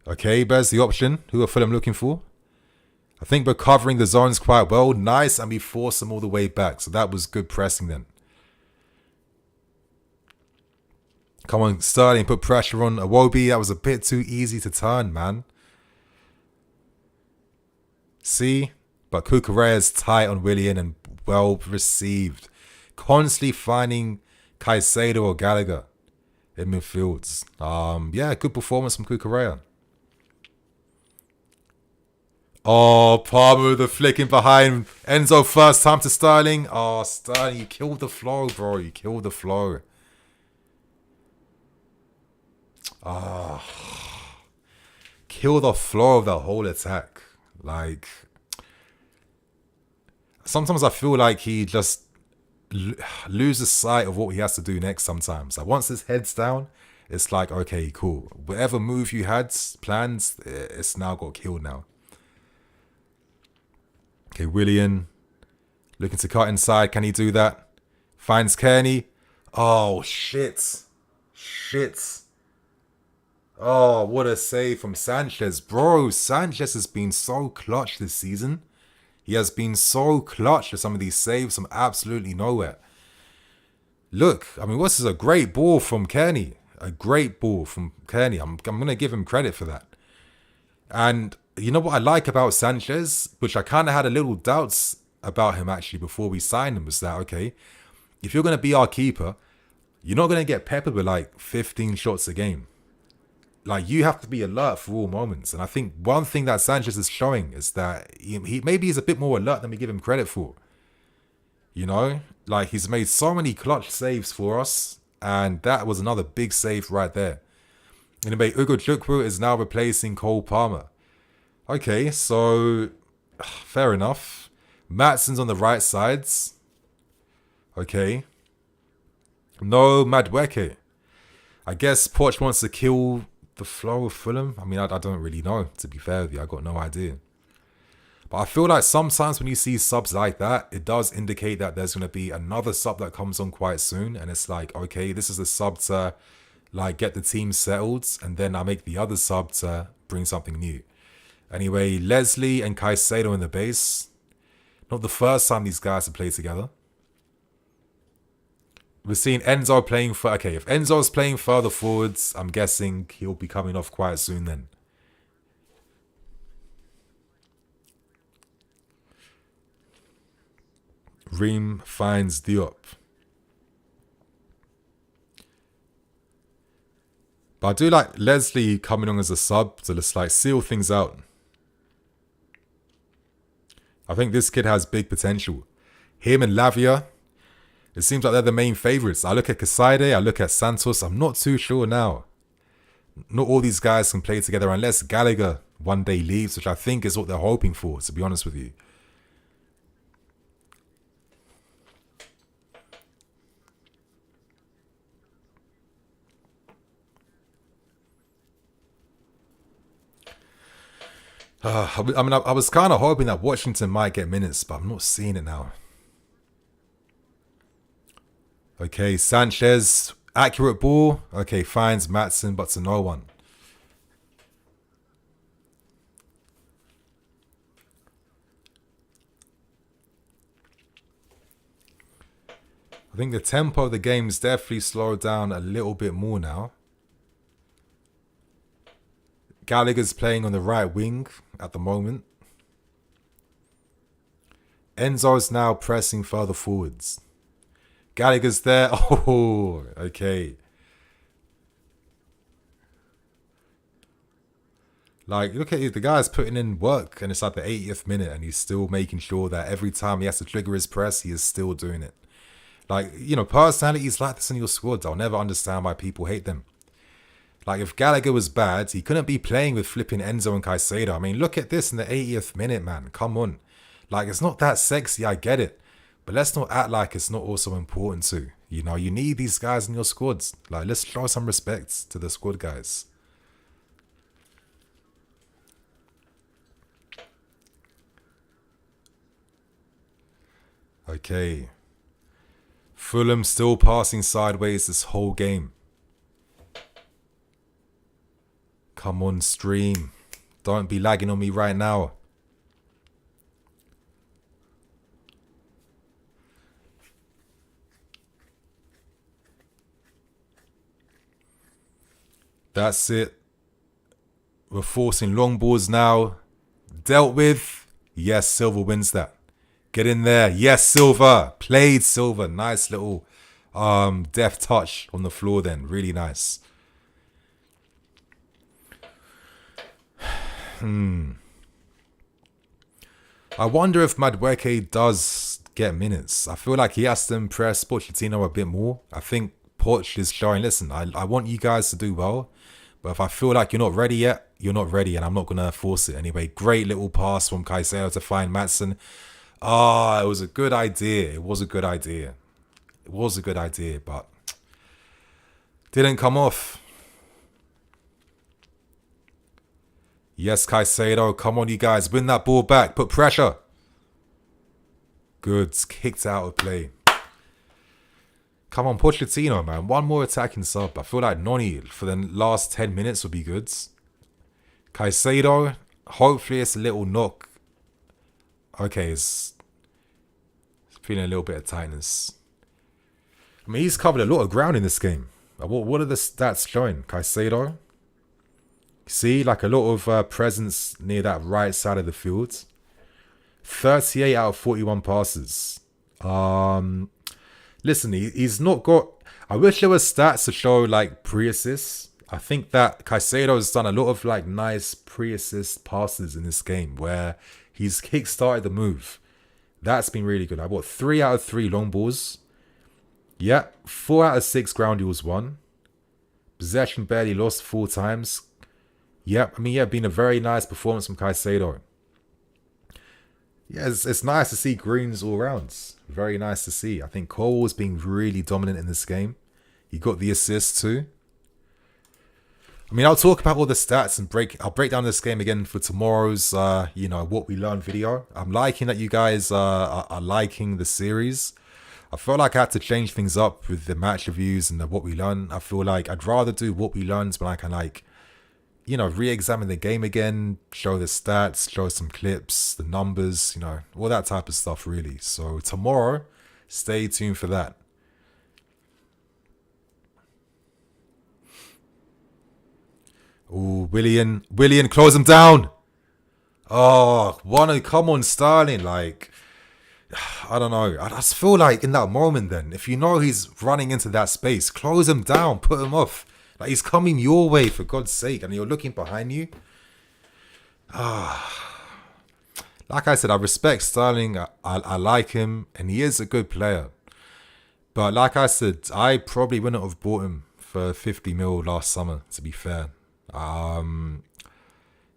Okay, there's the option. Who are Fulham looking for? I think we're covering the zones quite well. Nice, and we forced them all the way back. So that was good pressing then. Come on, Sterling, put pressure on Iwobi. That was a bit too easy to turn, man. See? But Cucurella's tight on Willian and well received. Constantly finding Caicedo or Gallagher in midfields. Yeah, good performance from Cucurella. Oh, Palmer with the flicking behind. Enzo first time to Sterling. Oh, Sterling, you killed the flow, bro. You killed the flow. Kill the flow of the whole attack. Like, sometimes I feel like he just loses sight of what he has to do next sometimes. Like, once his head's down, it's like, okay, cool. Whatever move you had planned, it's now got killed now. Okay, Willian looking to cut inside. Can he do that? Finds Kearney. Oh, shit. Oh, what a save from Sanchez. Bro, Sanchez has been so clutch this season. He has been so clutch with some of these saves from absolutely nowhere. Look, I mean, this is a great ball from Kearney. A great ball from Kearney. I'm going to give him credit for that. And you know what I like about Sanchez, which I kind of had a little doubts about him actually before we signed him, was that, okay, if you're going to be our keeper, you're not going to get peppered with like 15 shots a game. Like, you have to be alert for all moments. And I think one thing that Sanchez is showing is that he maybe he's a bit more alert than we give him credit for. You know? Like, he's made so many clutch saves for us. And that was another big save right there. Anyway, Ugo Chukwu is now replacing Cole Palmer. Okay, so fair enough. Maatsen's on the right sides. Okay. No Madueke. I guess Poch wants to kill the flow of Fulham. I mean, I don't really know, to be fair with you. I got no idea. But I feel like sometimes when you see subs like that, it does indicate that there's going to be another sub that comes on quite soon. And it's like, okay, this is a sub to like get the team settled. And then I make the other sub to bring something new. Anyway, Leslie and Caicedo in the base. Not the first time these guys have played together. We're seeing Enzo playing for... Okay, if Enzo's playing further forwards, I'm guessing he'll be coming off quite soon then. Ream finds Diop. But I do like Leslie coming on as a sub to just like seal things out. I think this kid has big potential. Him and Lavia, it seems like they're the main favourites. I look at Casaide, I look at Santos, I'm not too sure now. Not all these guys can play together unless Gallagher one day leaves, which I think is what they're hoping for, to be honest with you. I was kind of hoping that Washington might get minutes, but I'm not seeing it now. Okay, Sanchez, accurate ball. Okay, finds Matson, but to no one. I think the tempo of the game's definitely slowed down a little bit more now. Gallagher's playing on the right wing at the moment. Enzo's now pressing further forwards. Gallagher's there. Oh, okay. Like, look at it. The guy's putting in work and it's like the 80th minute and he's still making sure that every time he has to trigger his press, he is still doing it. Like, you know, personalities like this in your squad, I'll never understand why people hate them. Like, if Gallagher was bad, he couldn't be playing with flipping Enzo and Caicedo. I mean, look at this in the 80th minute, man. Come on. Like, it's not that sexy, I get it. But let's not act like it's not also important too. You know, you need these guys in your squads. Like, let's show some respect to the squad guys. Okay. Fulham still passing sideways this whole game. Come on, stream. Don't be lagging on me right now. That's it. We're forcing long balls now. Dealt with. Yes, Silva wins that. Get in there. Yes, Silva. Played Silva. Nice little deft touch on the floor then. Really nice. I wonder if Madueke does get minutes. I feel like he has to impress Pochettino a bit more. I think Poch is showing, listen, I want you guys to do well. But if I feel like you're not ready yet, you're not ready. And I'm not going to force it anyway. Great little pass from Caicedo to find Matson. Ah, it was a good idea. It was a good idea. It was a good idea, but didn't come off. Yes, Caicedo. Come on, you guys. Win that ball back. Put pressure. Good. Kicked out of play. Come on, Pochettino, man. One more attacking sub. I feel like Noni for the last 10 minutes would be good. Caicedo. Hopefully it's a little knock. Okay, it's feeling a little bit of tightness. I mean, he's covered a lot of ground in this game. What are the stats showing? Caicedo. See, like a lot of presence near that right side of the field. 38 out of 41 passes. Listen, he's not got... I wish there were stats to show like pre-assists. I think that Caicedo has done a lot of like nice pre-assist passes in this game where he's kick-started the move. That's been really good. I got 3 out of 3 long balls. Yeah, 4 out of 6 ground duels won. Possession barely lost 4 times. Yeah, I mean, yeah, been a very nice performance from Caicedo. Yeah, it's nice to see greens all rounds. Very nice to see. I think Cole's been really dominant in this game. He got the assist too. I mean, I'll talk about all the stats and I'll break down this game again for tomorrow's, what we learned video. I'm liking that you guys are liking the series. I felt like I had to change things up with the match reviews and the what we learned. I feel like I'd rather do what we learned when I can like you know, re-examine the game again, show the stats, show some clips, the numbers, you know, all that type of stuff, really. So tomorrow, stay tuned for that. Oh, Willian, close him down. Oh, come on, Sterling. Like, I don't know. I just feel like in that moment then, if you know he's running into that space, close him down, put him off. Like, he's coming your way, for God's sake, and you're looking behind you. Like I said, I respect Sterling. I like him, and he is a good player. But like I said, I probably wouldn't have bought him for 50 mil last summer, to be fair.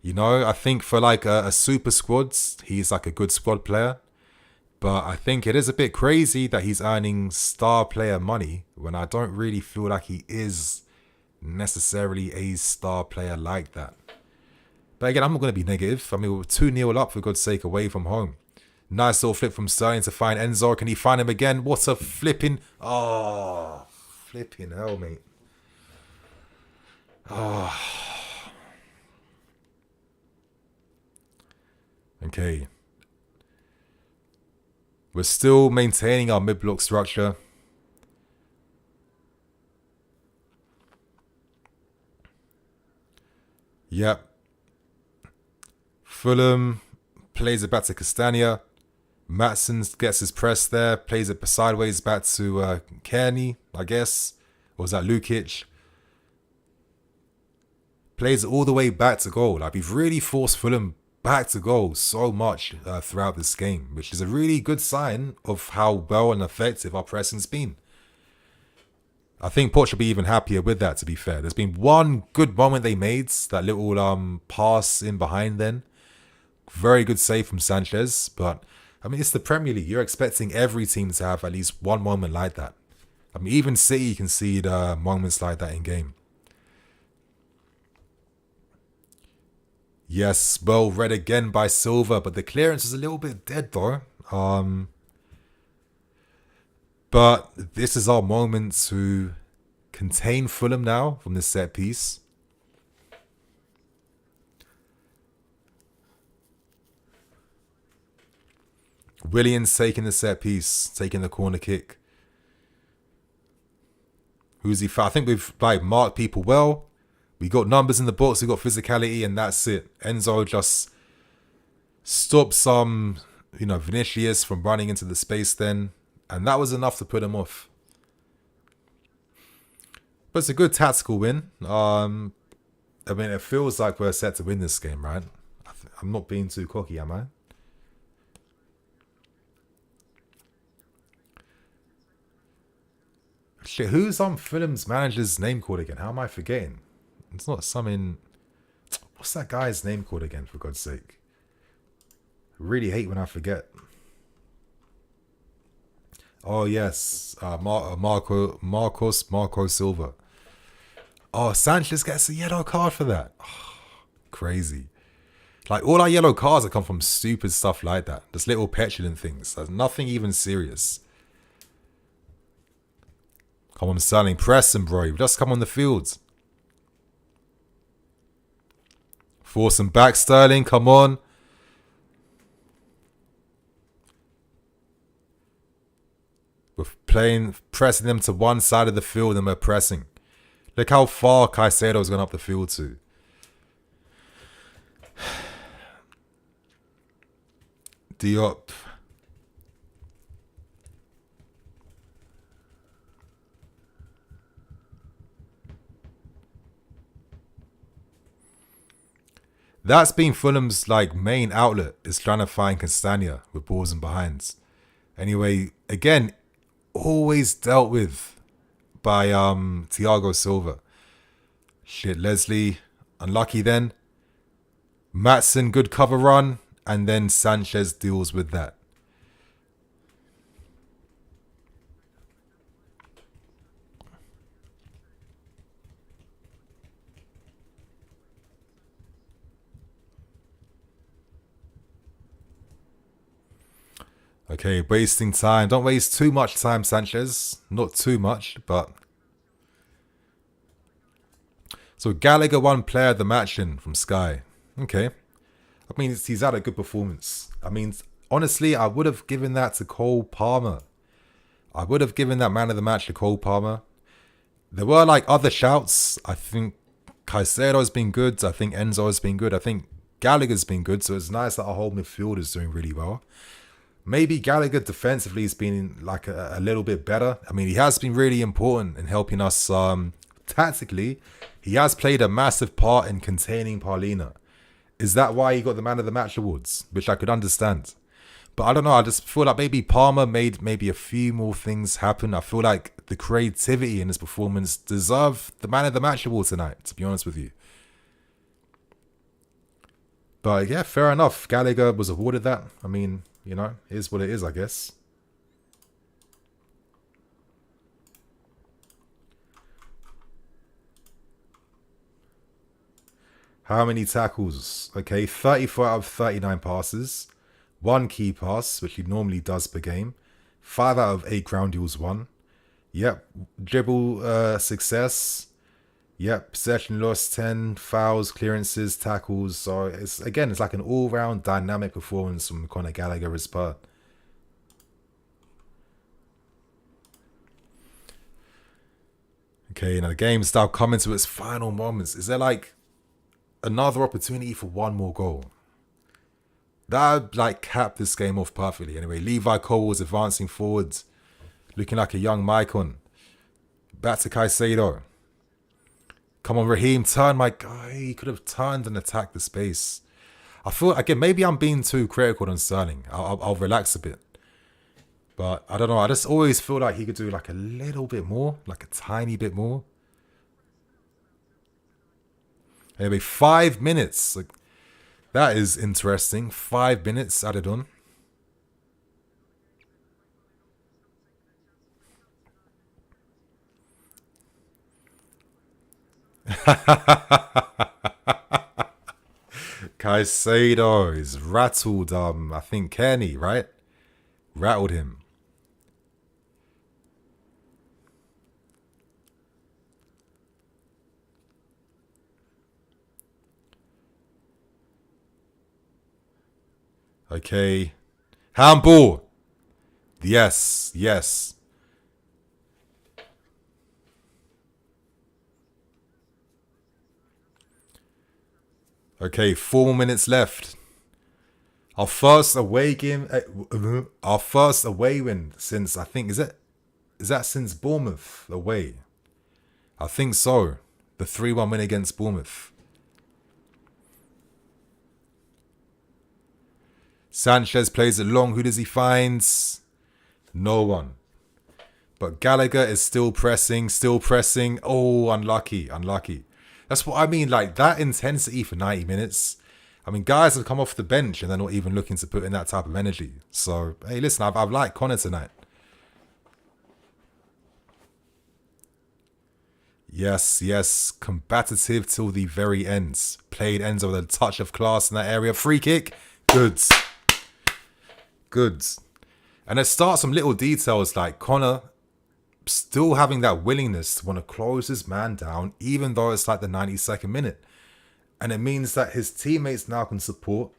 You know, I think for like a super squad, he's like a good squad player. But I think it is a bit crazy that he's earning star player money when I don't really feel like he is necessarily a star player like that. But again, I'm not going to be negative. I mean, we're 2-0 up, for God's sake, away from home. Nice little flip from Sterling to find Enzo. Can he find him again? What a flipping... Oh, flipping hell, mate. Oh. Okay. We're still maintaining our mid-block structure. Yep. Fulham plays it back to Castagna. Matson gets his press there. Plays it sideways back to Kearney, I guess. Or was that Lukic? Plays it all the way back to goal. Like, we've really forced Fulham back to goal so much throughout this game, which is a really good sign of how well and effective our pressing's been. I think Poch will be even happier with that, to be fair. There's been one good moment they made, that little pass in behind then. Very good save from Sanchez, but I mean, it's the Premier League. You're expecting every team to have at least one moment like that. I mean, even City concede moments like that in game. Yes, well read again by Silva, but the clearance is a little bit dead though. But this is our moment to contain Fulham now from this set piece. Williams taking the set piece, taking the corner kick. Who's he? I think we've like marked people well. We got numbers in the box, we got physicality, and that's it. Enzo just stopped Vinicius from running into the space then. And that was enough to put him off. But it's a good tactical win. I mean, it feels like we're set to win this game, right? I'm not being too cocky, am I? Shit, who's Fulham's manager's name called again? How am I forgetting? It's not something... What's that guy's name called again, for God's sake? I really hate when I forget. Oh, yes. Marco Silva. Oh, Sanchez gets a yellow card for that. Oh, crazy. Like, all our yellow cards have come from stupid stuff like that. Just little petulant things. There's nothing even serious. Come on, Sterling. Press him, bro. Just come on the field. Force him back, Sterling. Come on. We're pressing them to one side of the field and we're pressing. Look how far Caicedo's gone up the field to. Diop. That's been Fulham's main outlet, is trying to find Castagna with balls and behinds. Anyway, again, always dealt with by Thiago Silva. Shit, Leslie, unlucky then. Matson, good cover run, and then Sanchez deals with that. Okay, wasting time. Don't waste too much time, Sanchez. Not too much, but... So Gallagher won player of the match in from Sky. Okay. I mean, he's had a good performance. I mean, honestly, I would have given that to Cole Palmer. I would have given that man of the match to Cole Palmer. There were like other shouts. I think Caicedo's been good. I think Enzo's been good. I think Gallagher's been good. So it's nice that our whole midfield is doing really well. Maybe Gallagher defensively has been like a little bit better. I mean, he has been really important in helping us tactically. He has played a massive part in containing Paulina. Is that why he got the man of the match awards? Which I could understand. But I don't know. I just feel like maybe Palmer made maybe a few more things happen. I feel like the creativity in his performance deserved the man of the match award tonight, to be honest with you. But yeah, fair enough. Gallagher was awarded that. I mean, you know, it is what it is, I guess. How many tackles? Okay, 34 out of 39 passes. 1 key pass, which he normally does per game. 5 out of 8 ground duels won. Yep, dribble success. Yep, possession loss, 10 fouls, clearances, tackles. So it's like an all-round dynamic performance from Conor Gallagher as per. Okay, now the game's now coming to its final moments. Is there like another opportunity for one more goal? That would like cap this game off perfectly. Anyway, Levi Cole was advancing forwards, looking like a young Maicon. Back to Caicedo. Come on, Raheem, turn my guy. He could have turned and attacked the space. I feel, again, maybe I'm being too critical on Sterling. I'll relax a bit. But I don't know. I just always feel like he could do like a little bit more, like a tiny bit more. Anyway, 5 minutes. Like, that is interesting. 5 minutes added on. Caicedo is rattled, I think Kenny, right? Rattled him. Okay. Handball. Yes, yes. Okay, 4 minutes left. Our first away game, our first away win since, I think, is that since Bournemouth away? I think so. The 3-1 win against Bournemouth. Sanchez plays it long. Who does he find? No one. But Gallagher is still pressing. Oh, unlucky. That's what I mean, like that intensity for 90 minutes. I mean, guys have come off the bench and they're not even looking to put in that type of energy. So, hey, listen, I've liked Conor tonight. Yes, combative till the very end. Played Enzo with a touch of class in that area. Free kick, good. And it starts from little details like Conor still having that willingness to want to close his man down, even though it's like the 92nd minute. And it means that his teammates now can support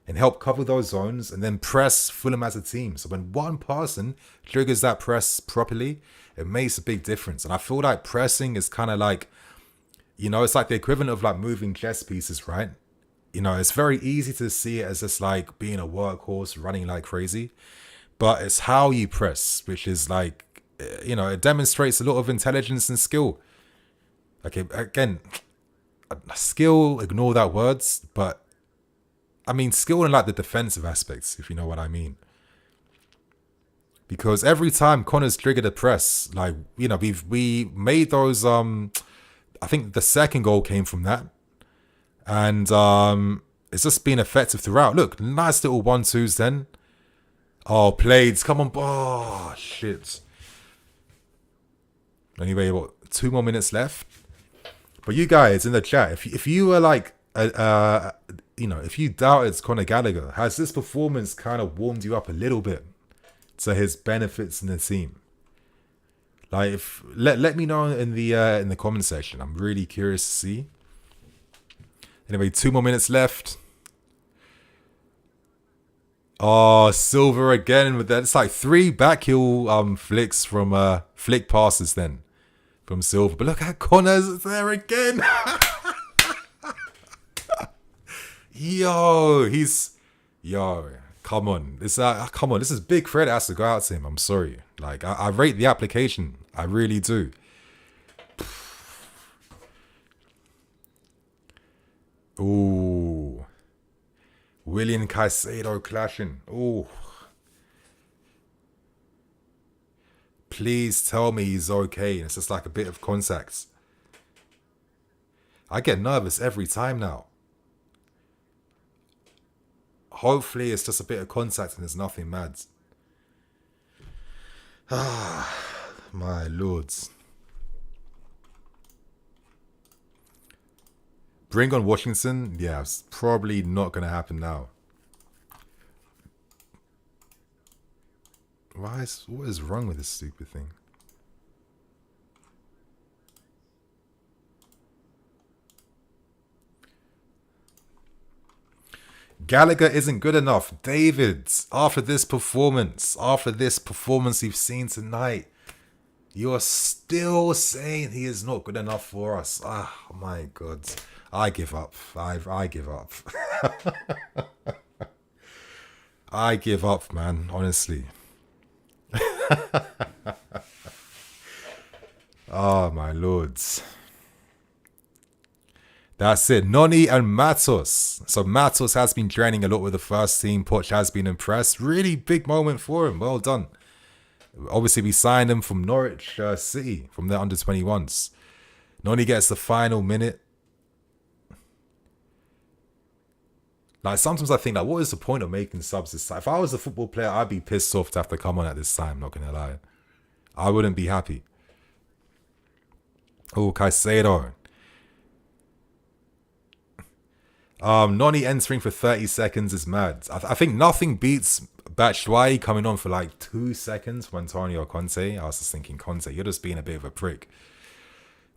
and help cover those zones and then press Fulham as a team. So when one person triggers that press properly, it makes a big difference. And I feel like pressing is kind of like, you know, it's like the equivalent of like moving chess pieces, right? You know, it's very easy to see it as just like being a workhorse, running like crazy. But it's how you press, which is like, you know, it demonstrates a lot of intelligence and skill. Okay, again, skill, ignore that words, but I mean skill in like the defensive aspects, if you know what I mean. Because every time Connor's triggered a press, like, you know, we made those, I think the second goal came from that. And it's just been effective throughout. Look, nice little 1-2s then. Oh, Blades, come on. Oh, shit. Anyway, what, 2 more minutes left? But you guys in the chat, if you were like, you know, if you doubted Conor Gallagher, has this performance kind of warmed you up a little bit to his benefits in the team? Like, let me know in the comment section. I'm really curious to see. Anyway, 2 more minutes left. Oh, Silver again with that. It's like 3 back heel flicks from flick passes then from Silver. But look at Connor's there again. Yo, come on. Come on. This is big credit has to go out to him. I'm sorry. Like, I rate the application. I really do. Ooh. William Caicedo clashing. Ooh. Please tell me he's okay. It's just like a bit of contact. I get nervous every time now. Hopefully it's just a bit of contact and there's nothing mad. Ah, my lords. Bring on Washington? Yeah, it's probably not going to happen now. What is wrong with this stupid thing? Gallagher isn't good enough. David, after this performance you've seen tonight, you're still saying he is not good enough for us. Ah, my God. I give up. I give up. I give up, man, honestly. Oh, my lords. That's it. Noni and Matos. So Matos has been training a lot with the first team. Poch has been impressed. Really big moment for him. Well done. Obviously, we signed him from Norwich City, from their under-21s. Noni gets the final minute. Like, sometimes I think, like, what is the point of making subs this time? If I was a football player, I'd be pissed off to have to come on at this time, not going to lie. I wouldn't be happy. Oh, Caicedo. Noni entering for 30 seconds is mad. I think nothing beats Batshuayi coming on for like 2 seconds for Antonio Conte. I was just thinking, Conte, you're just being a bit of a prick.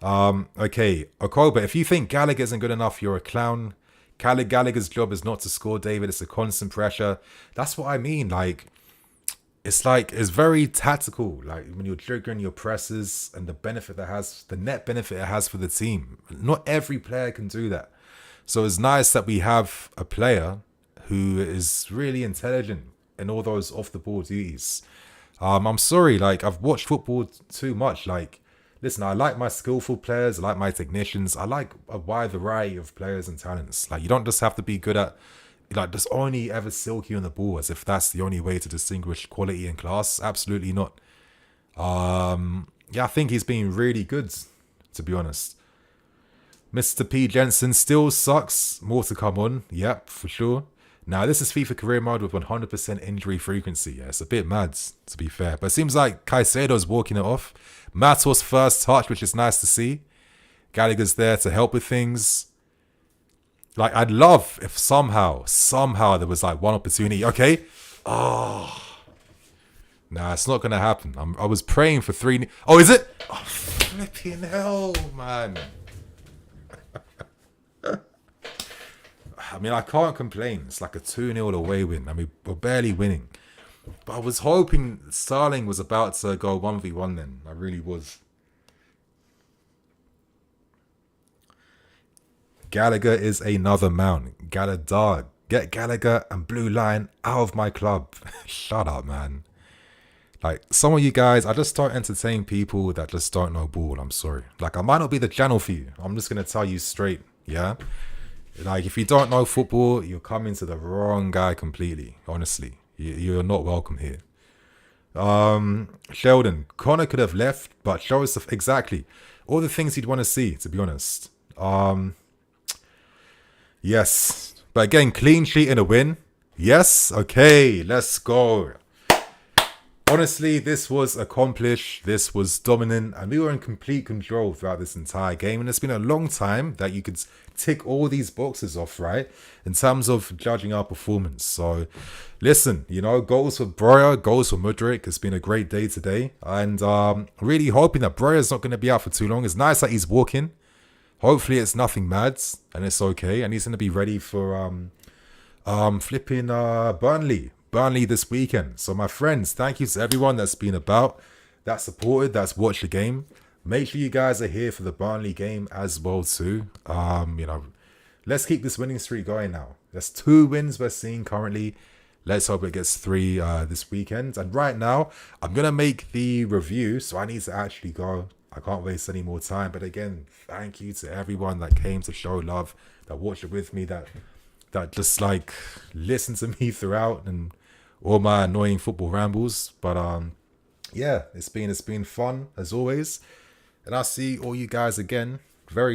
Okay, Okoba, if you think Gallagher isn't good enough, you're a clown. Gallagher's job is not to score, David. It's a constant pressure. That's what I mean. Like, it's very tactical. Like, when you're triggering your presses and the benefit that has, the net benefit it has for the team. Not every player can do that. So it's nice that we have a player who is really intelligent in all those off-the-ball duties. I'm sorry, like, I've watched football too much. Like, listen, I like my skillful players. I like my technicians. I like a wide variety of players and talents. Like, you don't just have to be good at, like, just only ever silky on the ball as if that's the only way to distinguish quality and class. Absolutely not. Yeah, I think he's been really good, to be honest. Mr. P. Jensen still sucks. More to come on. Yep, for sure. Now, this is FIFA career mode with 100% injury frequency. Yeah, it's a bit mad, to be fair. But it seems like Caicedo's walking it off. Matos' first touch, which is nice to see. Gallagher's there to help with things. Like, I'd love if somehow there was like one opportunity. Okay. Oh. Nah, it's not going to happen. I was praying for 3. Oh, is it? Oh, flipping hell, man. I mean, I can't complain. It's like a 2-0 away win. I mean, we're barely winning. But I was hoping Sterling was about to go 1v1 then. I really was. Gallagher is another mount. Gallagher. Get Gallagher and Blue Lion out of my club. Shut up, man. Like, some of you guys, I just don't entertain people that just don't know ball. I'm sorry. Like, I might not be the channel for you. I'm just going to tell you straight. Yeah? Like, if you don't know football, you're coming to the wrong guy completely. Honestly, you're not welcome here. Sheldon, Connor could have left, but show us exactly all the things you'd want to see, to be honest. Yes, but again, clean sheet and a win. Yes, okay, let's go. Honestly, this was accomplished, this was dominant, and we were in complete control throughout this entire game. And it's been a long time that you could tick all these boxes off, right? In terms of judging our performance. So, listen, you know, goals for Breuer, goals for Mudryk. It's been a great day today. And really hoping that Breuer's not going to be out for too long. It's nice that he's walking. Hopefully it's nothing mad and it's okay. And he's going to be ready for flipping Burnley this weekend. So my friends, thank you to everyone that's been about, that supported, that's watched the game. Make sure you guys are here for the Burnley game as well too. You know, let's keep this winning streak going now. There's 2 wins we're seeing currently. Let's hope it gets 3 this weekend. And right now, I'm going to make the review, so I need to actually go. I can't waste any more time. But again, thank you to everyone that came to show love, that watched it with me, that just like listened to me throughout and all my annoying football rambles. But yeah, it's been fun as always. And I'll see all you guys again very